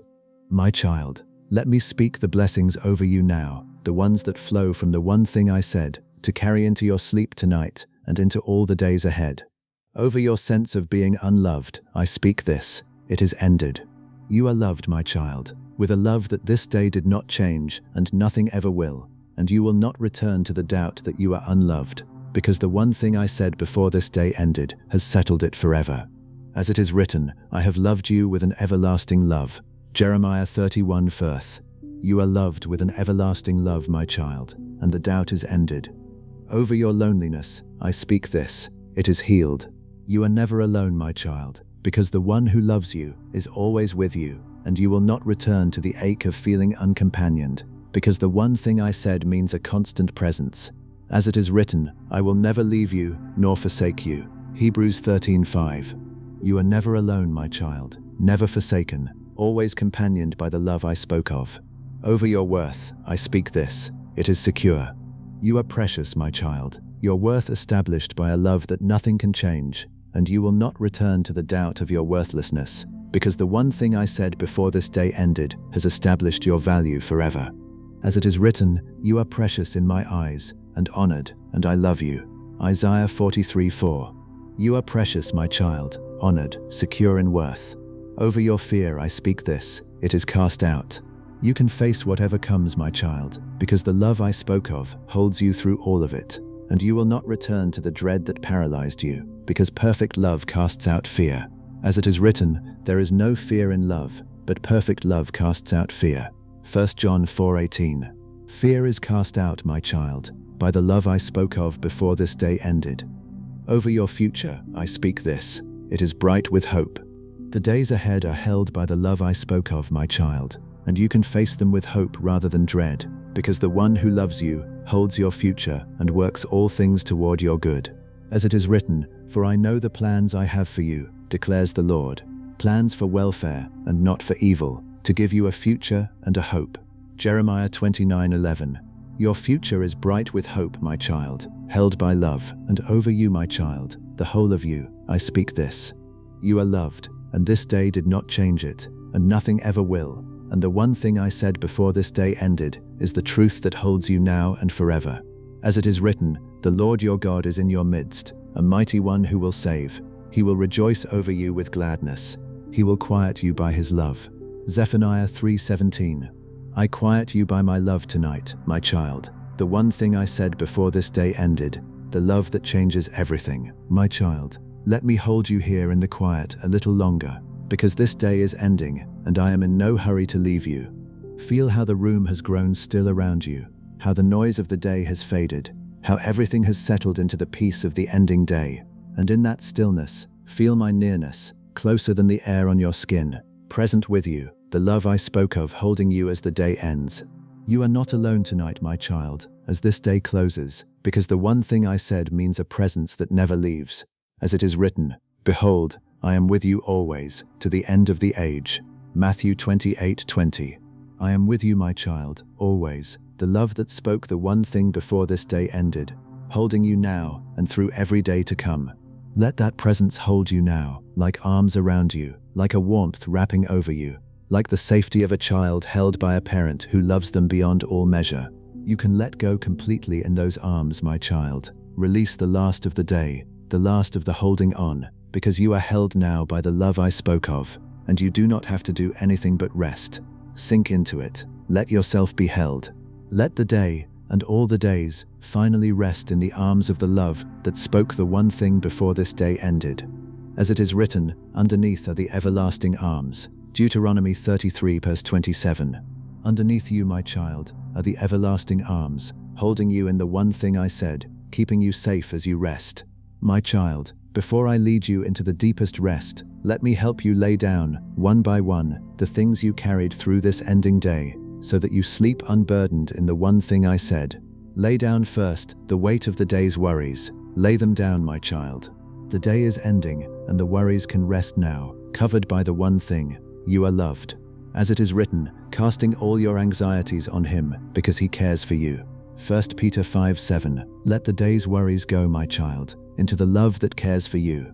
My child, let me speak the blessings over you now, the ones that flow from the one thing I said, to carry into your sleep tonight and into all the days ahead. Over your sense of being unloved, I speak this: it is ended. You are loved, my child, with a love that this day did not change and nothing ever will, and you will not return to the doubt that you are unloved, because the one thing I said before this day ended has settled it forever. As it is written, I have loved you with an everlasting love. Jeremiah 31:4. You are loved with an everlasting love, my child, and the doubt is ended. Over your loneliness, I speak this: it is healed. You are never alone, my child, because the one who loves you is always with you, and you will not return to the ache of feeling uncompanioned, because the one thing I said means a constant presence. As it is written, I will never leave you nor forsake you. Hebrews 13:5. You are never alone, my child, never forsaken, always companioned by the love I spoke of. Over your worth, I speak this: it is secure. You are precious, my child, your worth established by a love that nothing can change, and you will not return to the doubt of your worthlessness, because the one thing I said before this day ended has established your value forever. As it is written, you are precious in my eyes, and honored, and I love you. Isaiah 43:4. You are precious, my child, honored, secure in worth. Over your fear I speak this: it is cast out. You can face whatever comes, my child, because the love I spoke of holds you through all of it, and you will not return to the dread that paralyzed you, because perfect love casts out fear. As it is written, there is no fear in love, but perfect love casts out fear. 1 John 4:18. Fear is cast out, my child, by the love I spoke of before this day ended. Over your future I speak this: it is bright with hope. The days ahead are held by the love I spoke of, my child, and you can face them with hope rather than dread, because the one who loves you holds your future and works all things toward your good. As it is written, for I know the plans I have for you, declares the Lord, plans for welfare and not for evil, to give you a future and a hope. Jeremiah 29:11. Your future is bright with hope, my child, held by love, and over you, my child, the whole of you, I speak this: you are loved, and this day did not change it, and nothing ever will, and the one thing I said before this day ended is the truth that holds you now and forever. As it is written, the Lord your God is in your midst, a mighty one who will save. He will rejoice over you with gladness. He will quiet you by his love. Zephaniah 3:17. I quiet you by my love tonight, my child, the one thing I said before this day ended, the love that changes everything. My child, let me hold you here in the quiet a little longer, because this day is ending, and I am in no hurry to leave you. Feel how the room has grown still around you, how the noise of the day has faded, how everything has settled into the peace of the ending day. And in that stillness, feel my nearness, closer than the air on your skin, present with you, the love I spoke of holding you as the day ends. You are not alone tonight, my child, as this day closes, because the one thing I said means a presence that never leaves. As it is written, behold, I am with you always, to the end of the age. Matthew 28:20. I am with you, my child, always, the love that spoke the one thing before this day ended, holding you now and through every day to come. Let that presence hold you now, like arms around you, like a warmth wrapping over you, like the safety of a child held by a parent who loves them beyond all measure. You can let go completely in those arms, my child. Release the last of the day, the last of the holding on, because you are held now by the love I spoke of, and you do not have to do anything but rest. Sink into it. Let yourself be held. Let the day, and all the days, finally rest in the arms of the love that spoke the one thing before this day ended. As it is written, underneath are the everlasting arms. Deuteronomy 33:27. Underneath you, my child, are the everlasting arms, holding you in the one thing I said, keeping you safe as you rest. My child, before I lead you into the deepest rest, let me help you lay down, one by one, the things you carried through this ending day, so that you sleep unburdened in the one thing I said. Lay down first the weight of the day's worries. Lay them down, my child. The day is ending, and the worries can rest now, covered by the one thing: you are loved. As it is written, casting all your anxieties on him, because he cares for you. 1 Peter 5:7. Let the day's worries go, my child, into the love that cares for you.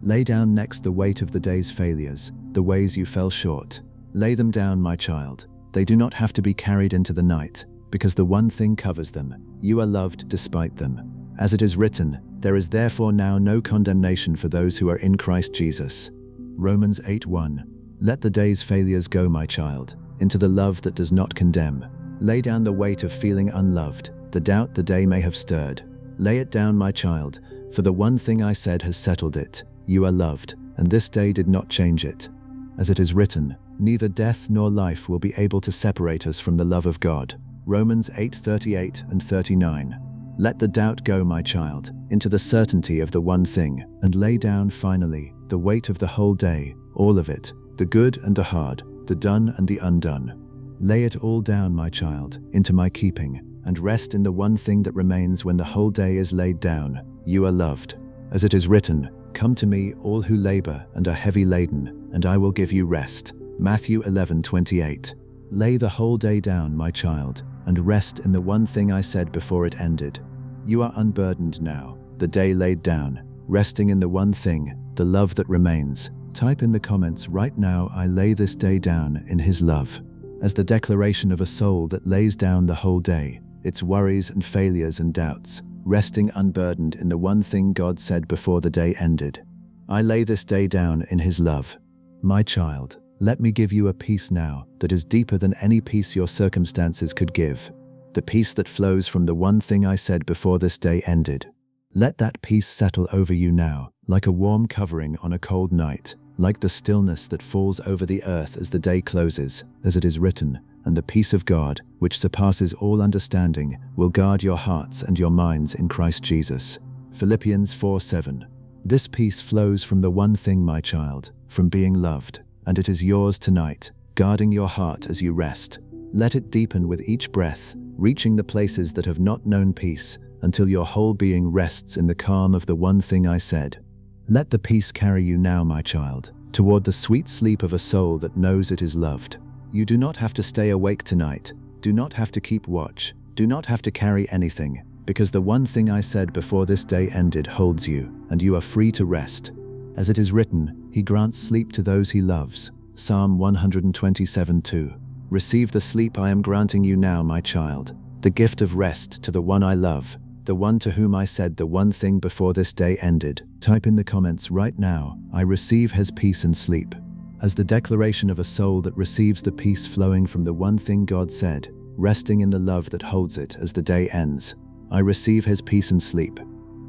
Lay down next the weight of the day's failures, the ways you fell short. Lay them down, my child. They do not have to be carried into the night, because the one thing covers them: you are loved despite them. As it is written, there is therefore now no condemnation for those who are in Christ Jesus. Romans 8:1. Let the day's failures go, my child, into the love that does not condemn. Lay down the weight of feeling unloved, the doubt the day may have stirred. Lay it down, my child, for the one thing I said has settled it: you are loved, and this day did not change it. As it is written, neither death nor life will be able to separate us from the love of God. Romans 8:38 and 39. Let the doubt go, my child, into the certainty of the one thing, and lay down finally the weight of the whole day, all of it, the good and the hard, the done and the undone. Lay it all down, my child, into my keeping, and rest in the one thing that remains when the whole day is laid down: you are loved. As it is written, come to me, all who labor and are heavy laden, and I will give you rest. Matthew 11:28. Lay the whole day down, my child, and rest in the one thing I said before it ended. You are unburdened now, the day laid down, resting in the one thing, the love that remains. Type in the comments right now, I lay this day down in His love. As the declaration of a soul that lays down the whole day, its worries and failures and doubts, resting unburdened in the one thing God said before the day ended. I lay this day down in His love. My child, let me give you a peace now that is deeper than any peace your circumstances could give. The peace that flows from the one thing I said before this day ended. Let that peace settle over you now, like a warm covering on a cold night, like the stillness that falls over the earth as the day closes, as it is written, and the peace of God, which surpasses all understanding, will guard your hearts and your minds in Christ Jesus. Philippians 4:7. This peace flows from the one thing, my child, from being loved, and it is yours tonight, guarding your heart as you rest. Let it deepen with each breath, reaching the places that have not known peace, until your whole being rests in the calm of the one thing I said. Let the peace carry you now, my child, toward the sweet sleep of a soul that knows it is loved. You do not have to stay awake tonight, do not have to keep watch, do not have to carry anything, because the one thing I said before this day ended holds you, and you are free to rest. As it is written, He grants sleep to those He loves. Psalm 127:2. Receive the sleep I am granting you now, my child, the gift of rest to the one I love, the one to whom I said the one thing before this day ended. Type in the comments right now, I receive His peace and sleep. As the declaration of a soul that receives the peace flowing from the one thing God said, resting in the love that holds it as the day ends. I receive His peace and sleep.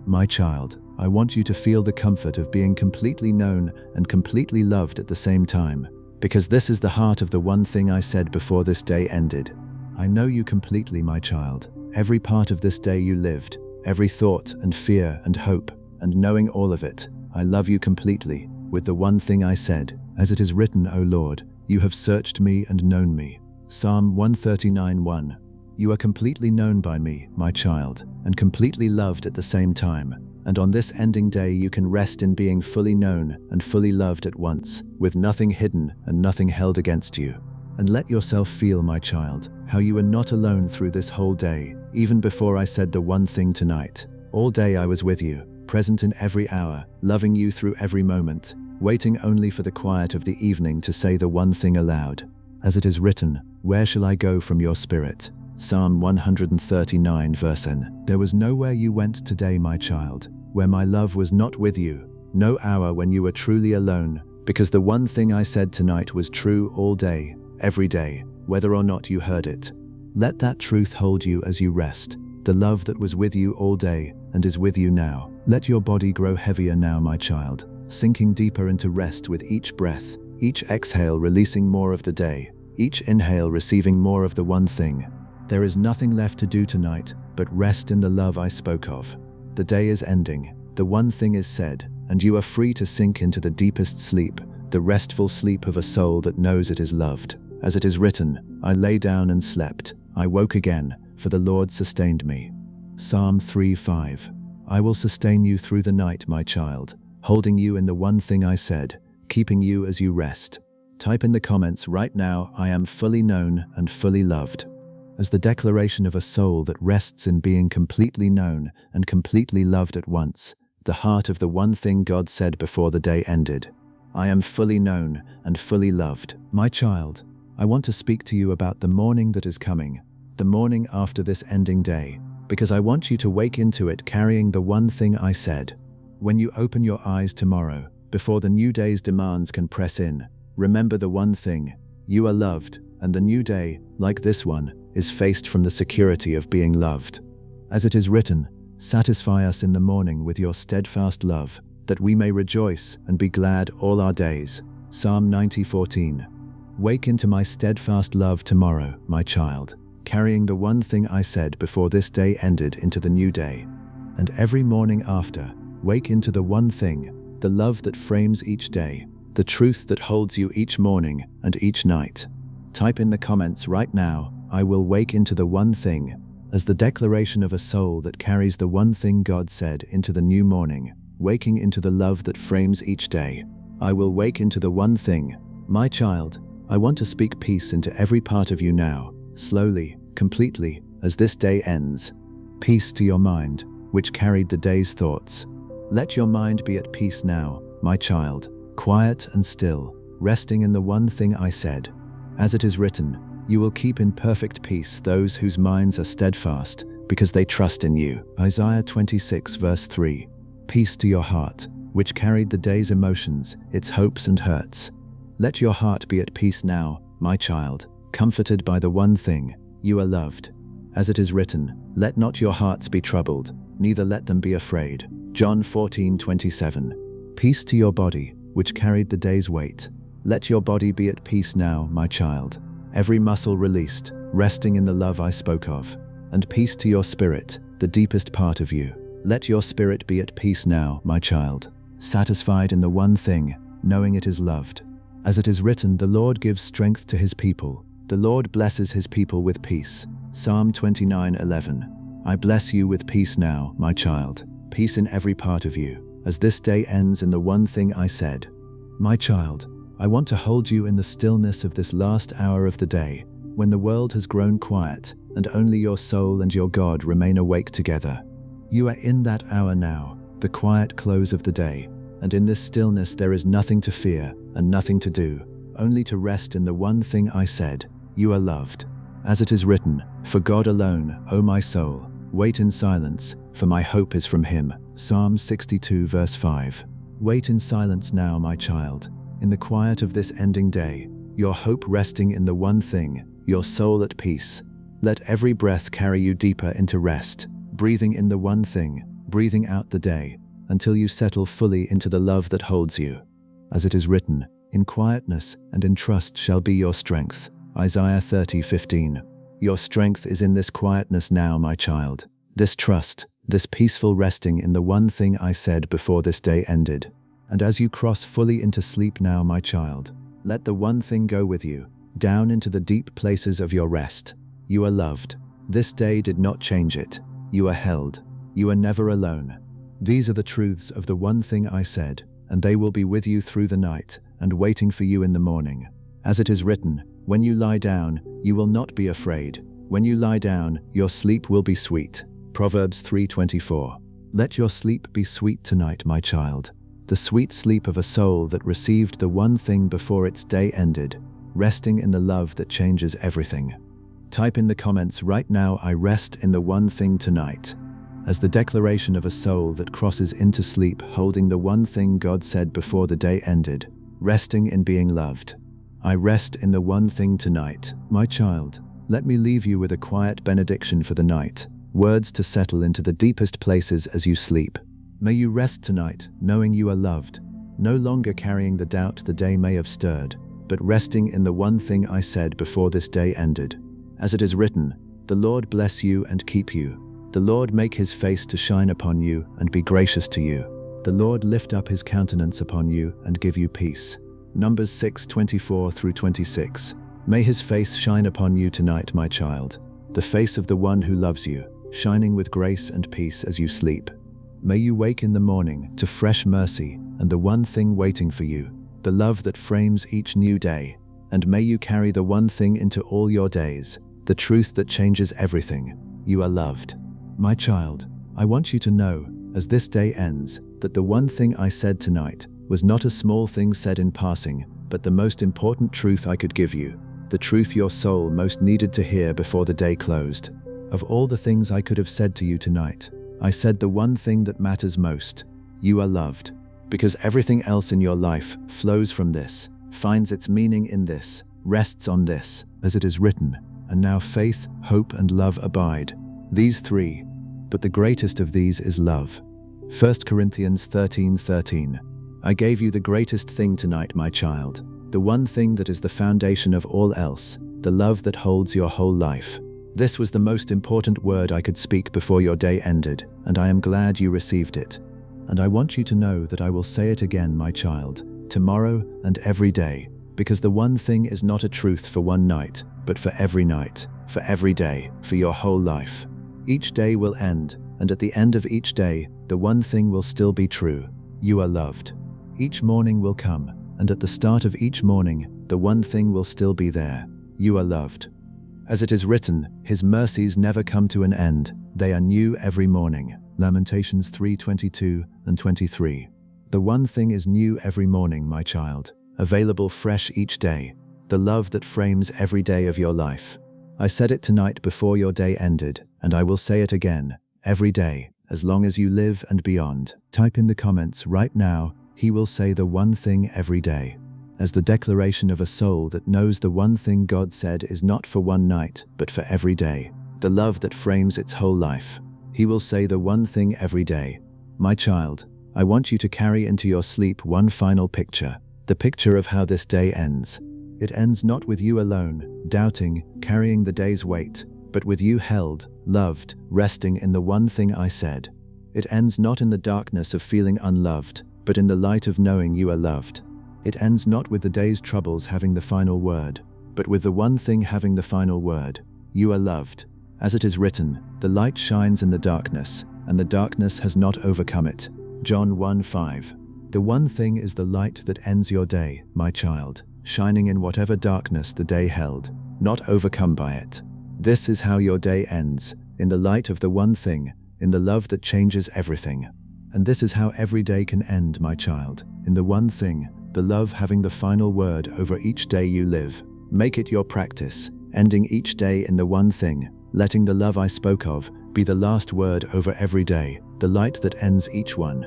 My child, I want you to feel the comfort of being completely known and completely loved at the same time, because this is the heart of the one thing I said before this day ended. I know you completely, my child. Every part of this day you lived, every thought and fear and hope, and knowing all of it, I love you completely, with the one thing I said, as it is written, O Lord, you have searched me and known me. Psalm 139:1. You are completely known by me, my child, and completely loved at the same time, and on this ending day you can rest in being fully known and fully loved at once, with nothing hidden and nothing held against you. And let yourself feel, my child, how you are not alone through this whole day, even before I said the one thing tonight. All day I was with you, present in every hour, loving you through every moment, waiting only for the quiet of the evening to say the one thing aloud. As it is written, where shall I go from your spirit? Psalm 139 verse N. There was nowhere you went today, my child, where my love was not with you, no hour when you were truly alone, because the one thing I said tonight was true all day, every day, whether or not you heard it. Let that truth hold you as you rest, the love that was with you all day and is with you now. Let your body grow heavier now, my child, sinking deeper into rest with each breath, each exhale releasing more of the day, each inhale receiving more of the one thing. There is nothing left to do tonight but rest in the love I spoke of. The day is ending, the one thing is said, and you are free to sink into the deepest sleep, the restful sleep of a soul that knows it is loved. As it is written, I lay down and slept, I woke again, for the Lord sustained me. Psalm 3:5. I will sustain you through the night, my child, holding you in the one thing I said, keeping you as you rest. Type in the comments right now, I am fully known and fully loved. As the declaration of a soul that rests in being completely known and completely loved at once, the heart of the one thing God said before the day ended. I am fully known and fully loved. My child, I want to speak to you about the morning that is coming, the morning after this ending day, because I want you to wake into it carrying the one thing I said. When you open your eyes tomorrow, before the new day's demands can press in, remember the one thing: you are loved, and the new day, like this one, is faced from the security of being loved. As it is written, satisfy us in the morning with your steadfast love, that we may rejoice and be glad all our days. Psalm 90:14. Wake into my steadfast love tomorrow, my child, carrying the one thing I said before this day ended into the new day. And every morning after, wake into the one thing, the love that frames each day, the truth that holds you each morning and each night. Type in the comments right now, I will wake into the one thing, as the declaration of a soul that carries the one thing God said into the new morning, waking into the love that frames each day. I will wake into the one thing. My child, I want to speak peace into every part of you now, slowly, completely, as this day ends. Peace to your mind, which carried the day's thoughts. Let your mind be at peace now, my child, quiet and still, resting in the one thing I said. As it is written, you will keep in perfect peace those whose minds are steadfast, because they trust in you. Isaiah 26 verse 3. Peace to your heart, which carried the day's emotions, its hopes and hurts. Let your heart be at peace now, my child, comforted by the one thing: you are loved. As it is written, let not your hearts be troubled, neither let them be afraid. John 14:27. Peace to your body, which carried the day's weight. Let your body be at peace now, my child, every muscle released, resting in the love I spoke of. And peace to your spirit, the deepest part of you. Let your spirit be at peace now, my child, satisfied in the one thing, knowing it is loved. As it is written, the Lord gives strength to his people. The Lord blesses his people with peace. Psalm 29:11. I bless you with peace now, my child, peace in every part of you, as this day ends in the one thing I said. My child, I want to hold you in the stillness of this last hour of the day, when the world has grown quiet, and only your soul and your God remain awake together. You are in that hour now, the quiet close of the day, and in this stillness there is nothing to fear and nothing to do, only to rest in the one thing I said: you are loved. As it is written, for God alone, O my soul, wait in silence, for my hope is from him. Psalm 62 verse 5. Wait in silence now, my child, in the quiet of this ending day, your hope resting in the one thing, your soul at peace. Let every breath carry you deeper into rest, breathing in the one thing, breathing out the day, until you settle fully into the love that holds you. As it is written, in quietness and in trust shall be your strength. Isaiah 30:15. Your strength is in this quietness now, my child, this trust, this peaceful resting in the one thing I said before this day ended. And as you cross fully into sleep now, my child, let the one thing go with you, down into the deep places of your rest. You are loved. This day did not change it. You are held. You are never alone. These are the truths of the one thing I said, and they will be with you through the night and waiting for you in the morning. As it is written, when you lie down, you will not be afraid. When you lie down, your sleep will be sweet. Proverbs 3:24. Let your sleep be sweet tonight, my child. The sweet sleep of a soul that received the one thing before its day ended, resting in the love that changes everything. Type in the comments right now, I rest in the one thing tonight, as the declaration of a soul that crosses into sleep holding the one thing God said before the day ended, resting in being loved. I rest in the one thing tonight. My child, let me leave you with a quiet benediction for the night, words to settle into the deepest places as you sleep. May you rest tonight, knowing you are loved, no longer carrying the doubt the day may have stirred, but resting in the one thing I said before this day ended. As it is written, the Lord bless you and keep you. The Lord make his face to shine upon you and be gracious to you. The Lord lift up his countenance upon you and give you peace. Numbers 6:24-26. May his face shine upon you tonight, my child, the face of the one who loves you, shining with grace and peace as you sleep. May you wake in the morning to fresh mercy and the one thing waiting for you, the love that frames each new day. And may you carry the one thing into all your days, the truth that changes everything. You are loved. My child, I want you to know, as this day ends, that the one thing I said tonight was not a small thing said in passing, but the most important truth I could give you, the truth your soul most needed to hear before the day closed. Of all the things I could have said to you tonight, I said the one thing that matters most. You are loved. Because everything else in your life flows from this, finds its meaning in this, rests on this, as it is written, and now faith, hope, and love abide. These three, but the greatest of these is love. 1 Corinthians 13:13. I gave you the greatest thing tonight, my child, the one thing that is the foundation of all else, the love that holds your whole life. This was the most important word I could speak before your day ended, and I am glad you received it. And I want you to know that I will say it again, my child, tomorrow and every day, because the one thing is not a truth for one night, but for every night, for every day, for your whole life. Each day will end, and at the end of each day, the one thing will still be true. You are loved. Each morning will come, and at the start of each morning, the one thing will still be there. You are loved. As it is written, His mercies never come to an end. They are new every morning. Lamentations 3:22 and 23. The one thing is new every morning, my child, available fresh each day, the love that frames every day of your life. I said it tonight before your day ended, and I will say it again, every day, as long as you live and beyond. Type in the comments right now, He will say the one thing every day, as the declaration of a soul that knows the one thing God said is not for one night, but for every day, the love that frames its whole life. He will say the one thing every day. My child, I want you to carry into your sleep one final picture, the picture of how this day ends. It ends not with you alone, doubting, carrying the day's weight, but with you held, loved, resting in the one thing I said. It ends not in the darkness of feeling unloved, but in the light of knowing you are loved. It ends not with the day's troubles having the final word, but with the one thing having the final word. You are loved. As it is written, the light shines in the darkness, and the darkness has not overcome it. John 1:5. The one thing is the light that ends your day, my child, shining in whatever darkness the day held, not overcome by it. This is how your day ends, in the light of the one thing, in the love that changes everything. And this is how every day can end, my child, in the one thing, the love having the final word over each day you live. Make it your practice, ending each day in the one thing, letting the love I spoke of be the last word over every day, the light that ends each one.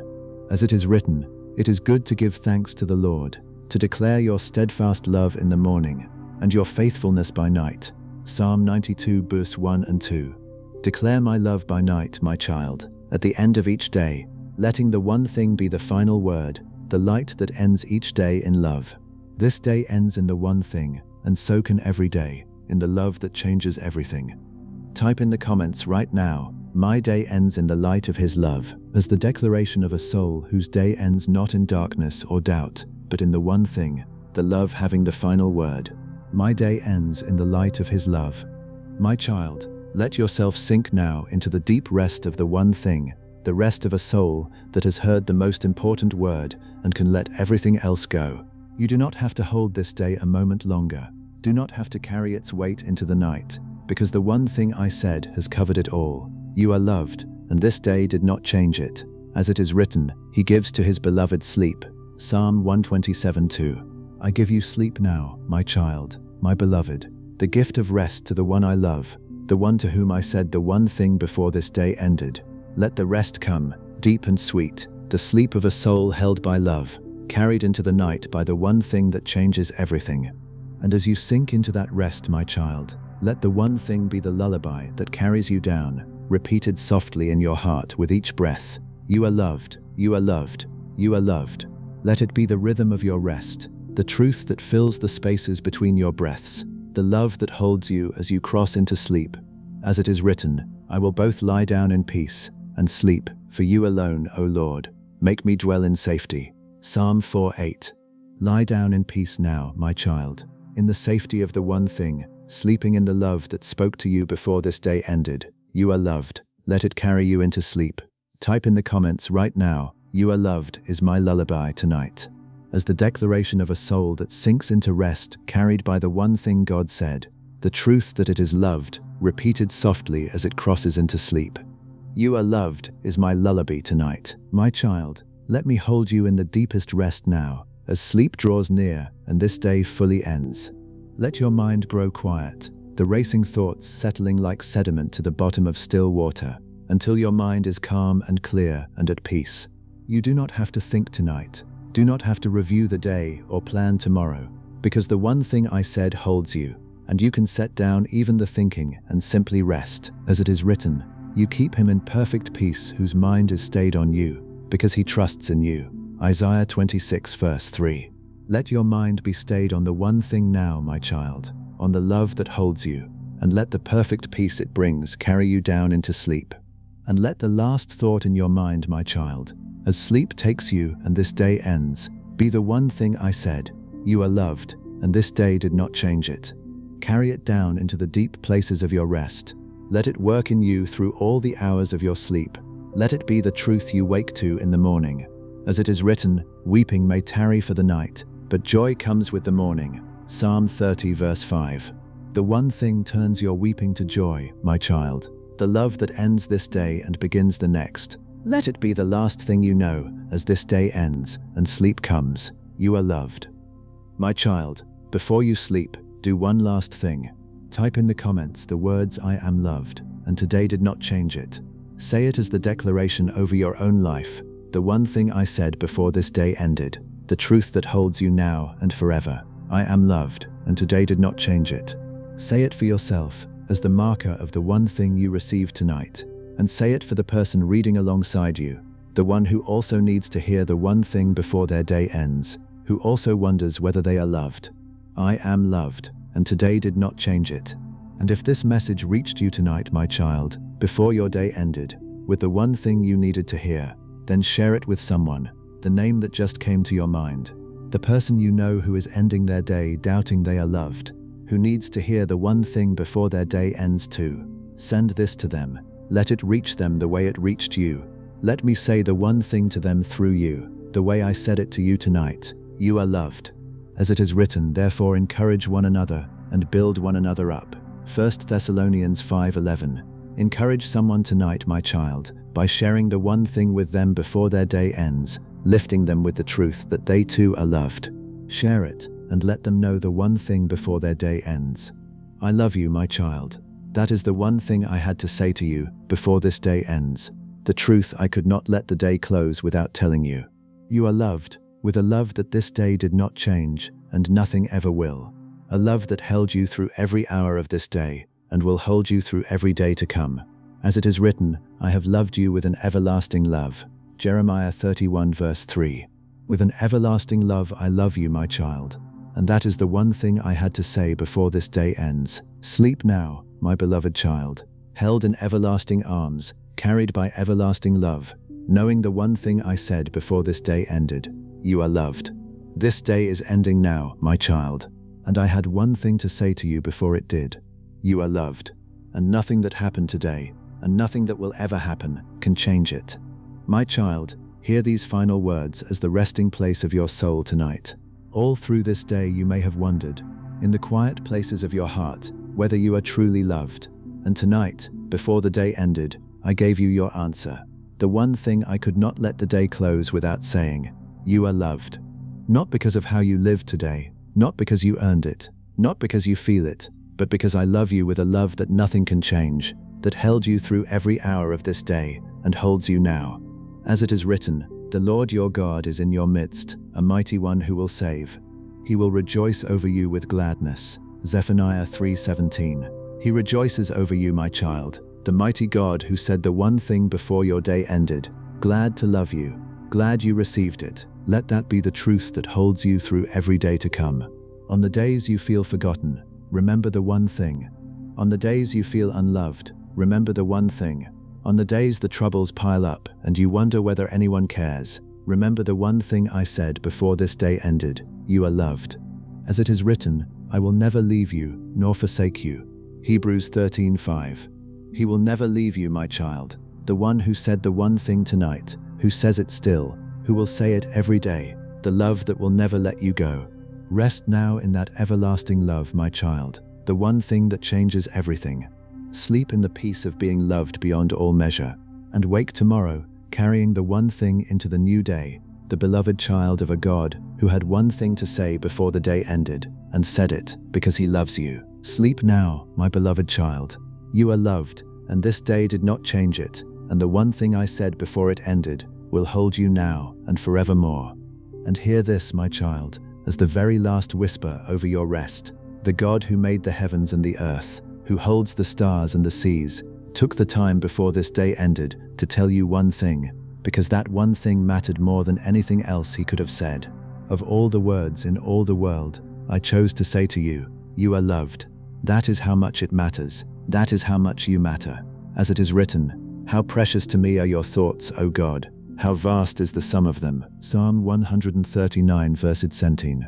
As it is written, it is good to give thanks to the Lord, to declare your steadfast love in the morning, and your faithfulness by night. Psalm 92 verse 1 and 2. Declare my love by night, my child, at the end of each day, letting the one thing be the final word, the light that ends each day in love. This day ends in the one thing, and so can every day, in the love that changes everything. Type in the comments right now, my day ends in the light of His love, as the declaration of a soul whose day ends not in darkness or doubt, but in the one thing, the love having the final word. My day ends in the light of His love. My child, let yourself sink now into the deep rest of the one thing, the rest of a soul that has heard the most important word and can let everything else go. You do not have to hold this day a moment longer. Do not have to carry its weight into the night, because the one thing I said has covered it all. You are loved, and this day did not change it. As it is written, He gives to His beloved sleep. Psalm 127:2. I give you sleep now, my child, my beloved, the gift of rest to the one I love, the one to whom I said the one thing before this day ended. Let the rest come, deep and sweet, the sleep of a soul held by love, carried into the night by the one thing that changes everything. And as you sink into that rest, my child, let the one thing be the lullaby that carries you down, repeated softly in your heart with each breath. You are loved, you are loved, you are loved. Let it be the rhythm of your rest, the truth that fills the spaces between your breaths, the love that holds you as you cross into sleep. As it is written, I will both lie down in peace and sleep, for you alone, O Lord, make me dwell in safety. Psalm 4:8. Lie down in peace now, my child, in the safety of the one thing, sleeping in the love that spoke to you before this day ended. You are loved. Let it carry you into sleep. Type in the comments right now, you are loved is my lullaby tonight. As the declaration of a soul that sinks into rest, carried by the one thing God said, the truth that it is loved, repeated softly as it crosses into sleep. You are loved is my lullaby tonight. My child, Let me hold you in the deepest rest now, as sleep draws near and this day fully ends. Let your mind grow quiet, the racing thoughts settling like sediment to the bottom of still water, until your mind is calm and clear and at peace. You do not have to think tonight, do not have to review the day or plan tomorrow, because the one thing I said holds you, and you can set down even the thinking and simply rest. As it is written, you keep him in perfect peace whose mind is stayed on you, because he trusts in you. Isaiah 26 verse 3. Let your mind be stayed on the one thing now, my child, on the love that holds you, and let the perfect peace it brings carry you down into sleep. And let the last thought in your mind, my child, as sleep takes you and this day ends, be the one thing I said, you are loved, and this day did not change it. Carry it down into the deep places of your rest. Let it work in you through all the hours of your sleep. Let it be the truth you wake to in the morning. As it is written, weeping may tarry for the night, but joy comes with the morning. Psalm 30 verse 5. The one thing turns your weeping to joy, my child, the love that ends this day and begins the next. Let it be the last thing you know as this day ends and sleep comes. You are loved. My child, before you sleep, do one last thing. Type in the comments the words I am loved, and today did not change it. Say it as the declaration over your own life. The one thing I said before this day ended, the truth that holds you now and forever. I am loved, and today did not change it. Say it for yourself as the marker of the one thing you received tonight, and say it for the person reading alongside you, the one who also needs to hear the one thing before their day ends, who also wonders whether they are loved. I am loved, and today did not change it. And if this message reached you tonight, my child, before your day ended, with the one thing you needed to hear, then share it with someone, the name that just came to your mind, the person you know who is ending their day doubting they are loved, who needs to hear the one thing before their day ends too. Send this to them. Let it reach them the way it reached you. Let me say the one thing to them through you, the way I said it to you tonight. You are loved. As it is written, therefore encourage one another and build one another up. 1 Thessalonians 5:11. Encourage someone tonight, my child, by sharing the one thing with them before their day ends, lifting them with the truth that they too are loved. Share it and let them know the one thing before their day ends. I love you, my child. That is the one thing I had to say to you before this day ends. The truth I could not let the day close without telling you. You are loved, with a love that this day did not change and nothing ever will. A love that held you through every hour of this day and will hold you through every day to come. As it is written, I have loved you with an everlasting love. Jeremiah 31 verse 3. With an everlasting love I love you, my child. And that is the one thing I had to say before this day ends. Sleep now, my beloved child, held in everlasting arms, carried by everlasting love, knowing the one thing I said before this day ended. You are loved. This day is ending now, my child, and I had one thing to say to you before it did. You are loved, and nothing that happened today, and nothing that will ever happen, can change it. My child, hear these final words as the resting place of your soul tonight. All through this day you may have wondered, in the quiet places of your heart, whether you are truly loved. And tonight, before the day ended, I gave you your answer. The one thing I could not let the day close without saying, you are loved. Not because of how you lived today, not because you earned it, not because you feel it, but because I love you with a love that nothing can change, that held you through every hour of this day and holds you now. As it is written, the Lord your God is in your midst, a mighty one who will save. He will rejoice over you with gladness. Zephaniah 3:17. He rejoices over you, my child, the mighty God who said the one thing before your day ended. Glad to love you, glad you received it. Let that be the truth that holds you through every day to come. On the days you feel forgotten, remember the one thing. On the days you feel unloved, remember the one thing. On the days the troubles pile up and you wonder whether anyone cares, remember the one thing I said before this day ended. You are loved. As it is written, I will never leave you nor forsake you. Hebrews 13:5. He will never leave you, my child, the one who said the one thing tonight, who says it still, who will say it every day, the love that will never let you go. Rest now in that everlasting love, my child, the one thing that changes everything. Sleep in the peace of being loved beyond all measure, and wake tomorrow, carrying the one thing into the new day, the beloved child of a God who had one thing to say before the day ended, and said it because he loves you. Sleep now, my beloved child. You are loved, and this day did not change it, and the one thing I said before it ended will hold you now and forevermore. And hear this, my child, as the very last whisper over your rest. The God who made the heavens and the earth, who holds the stars and the seas, took the time before this day ended to tell you one thing, because that one thing mattered more than anything else he could have said. Of all the words in all the world, I chose to say to you, you are loved. That is how much it matters. That is how much you matter. As it is written, how precious to me are your thoughts, O God. How vast is the sum of them. Psalm 139 verse 17.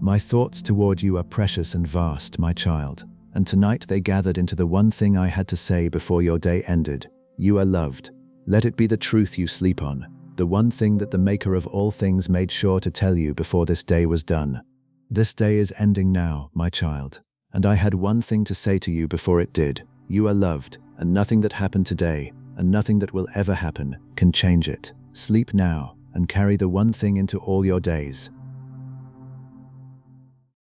My thoughts toward you are precious and vast, my child. And tonight they gathered into the one thing I had to say before your day ended. You are loved. Let it be the truth you sleep on, the one thing that the Maker of all things made sure to tell you before this day was done. This day is ending now, my child, and I had one thing to say to you before it did. You are loved, and nothing that happened today, and nothing that will ever happen, can change it. Sleep now, and carry the one thing into all your days.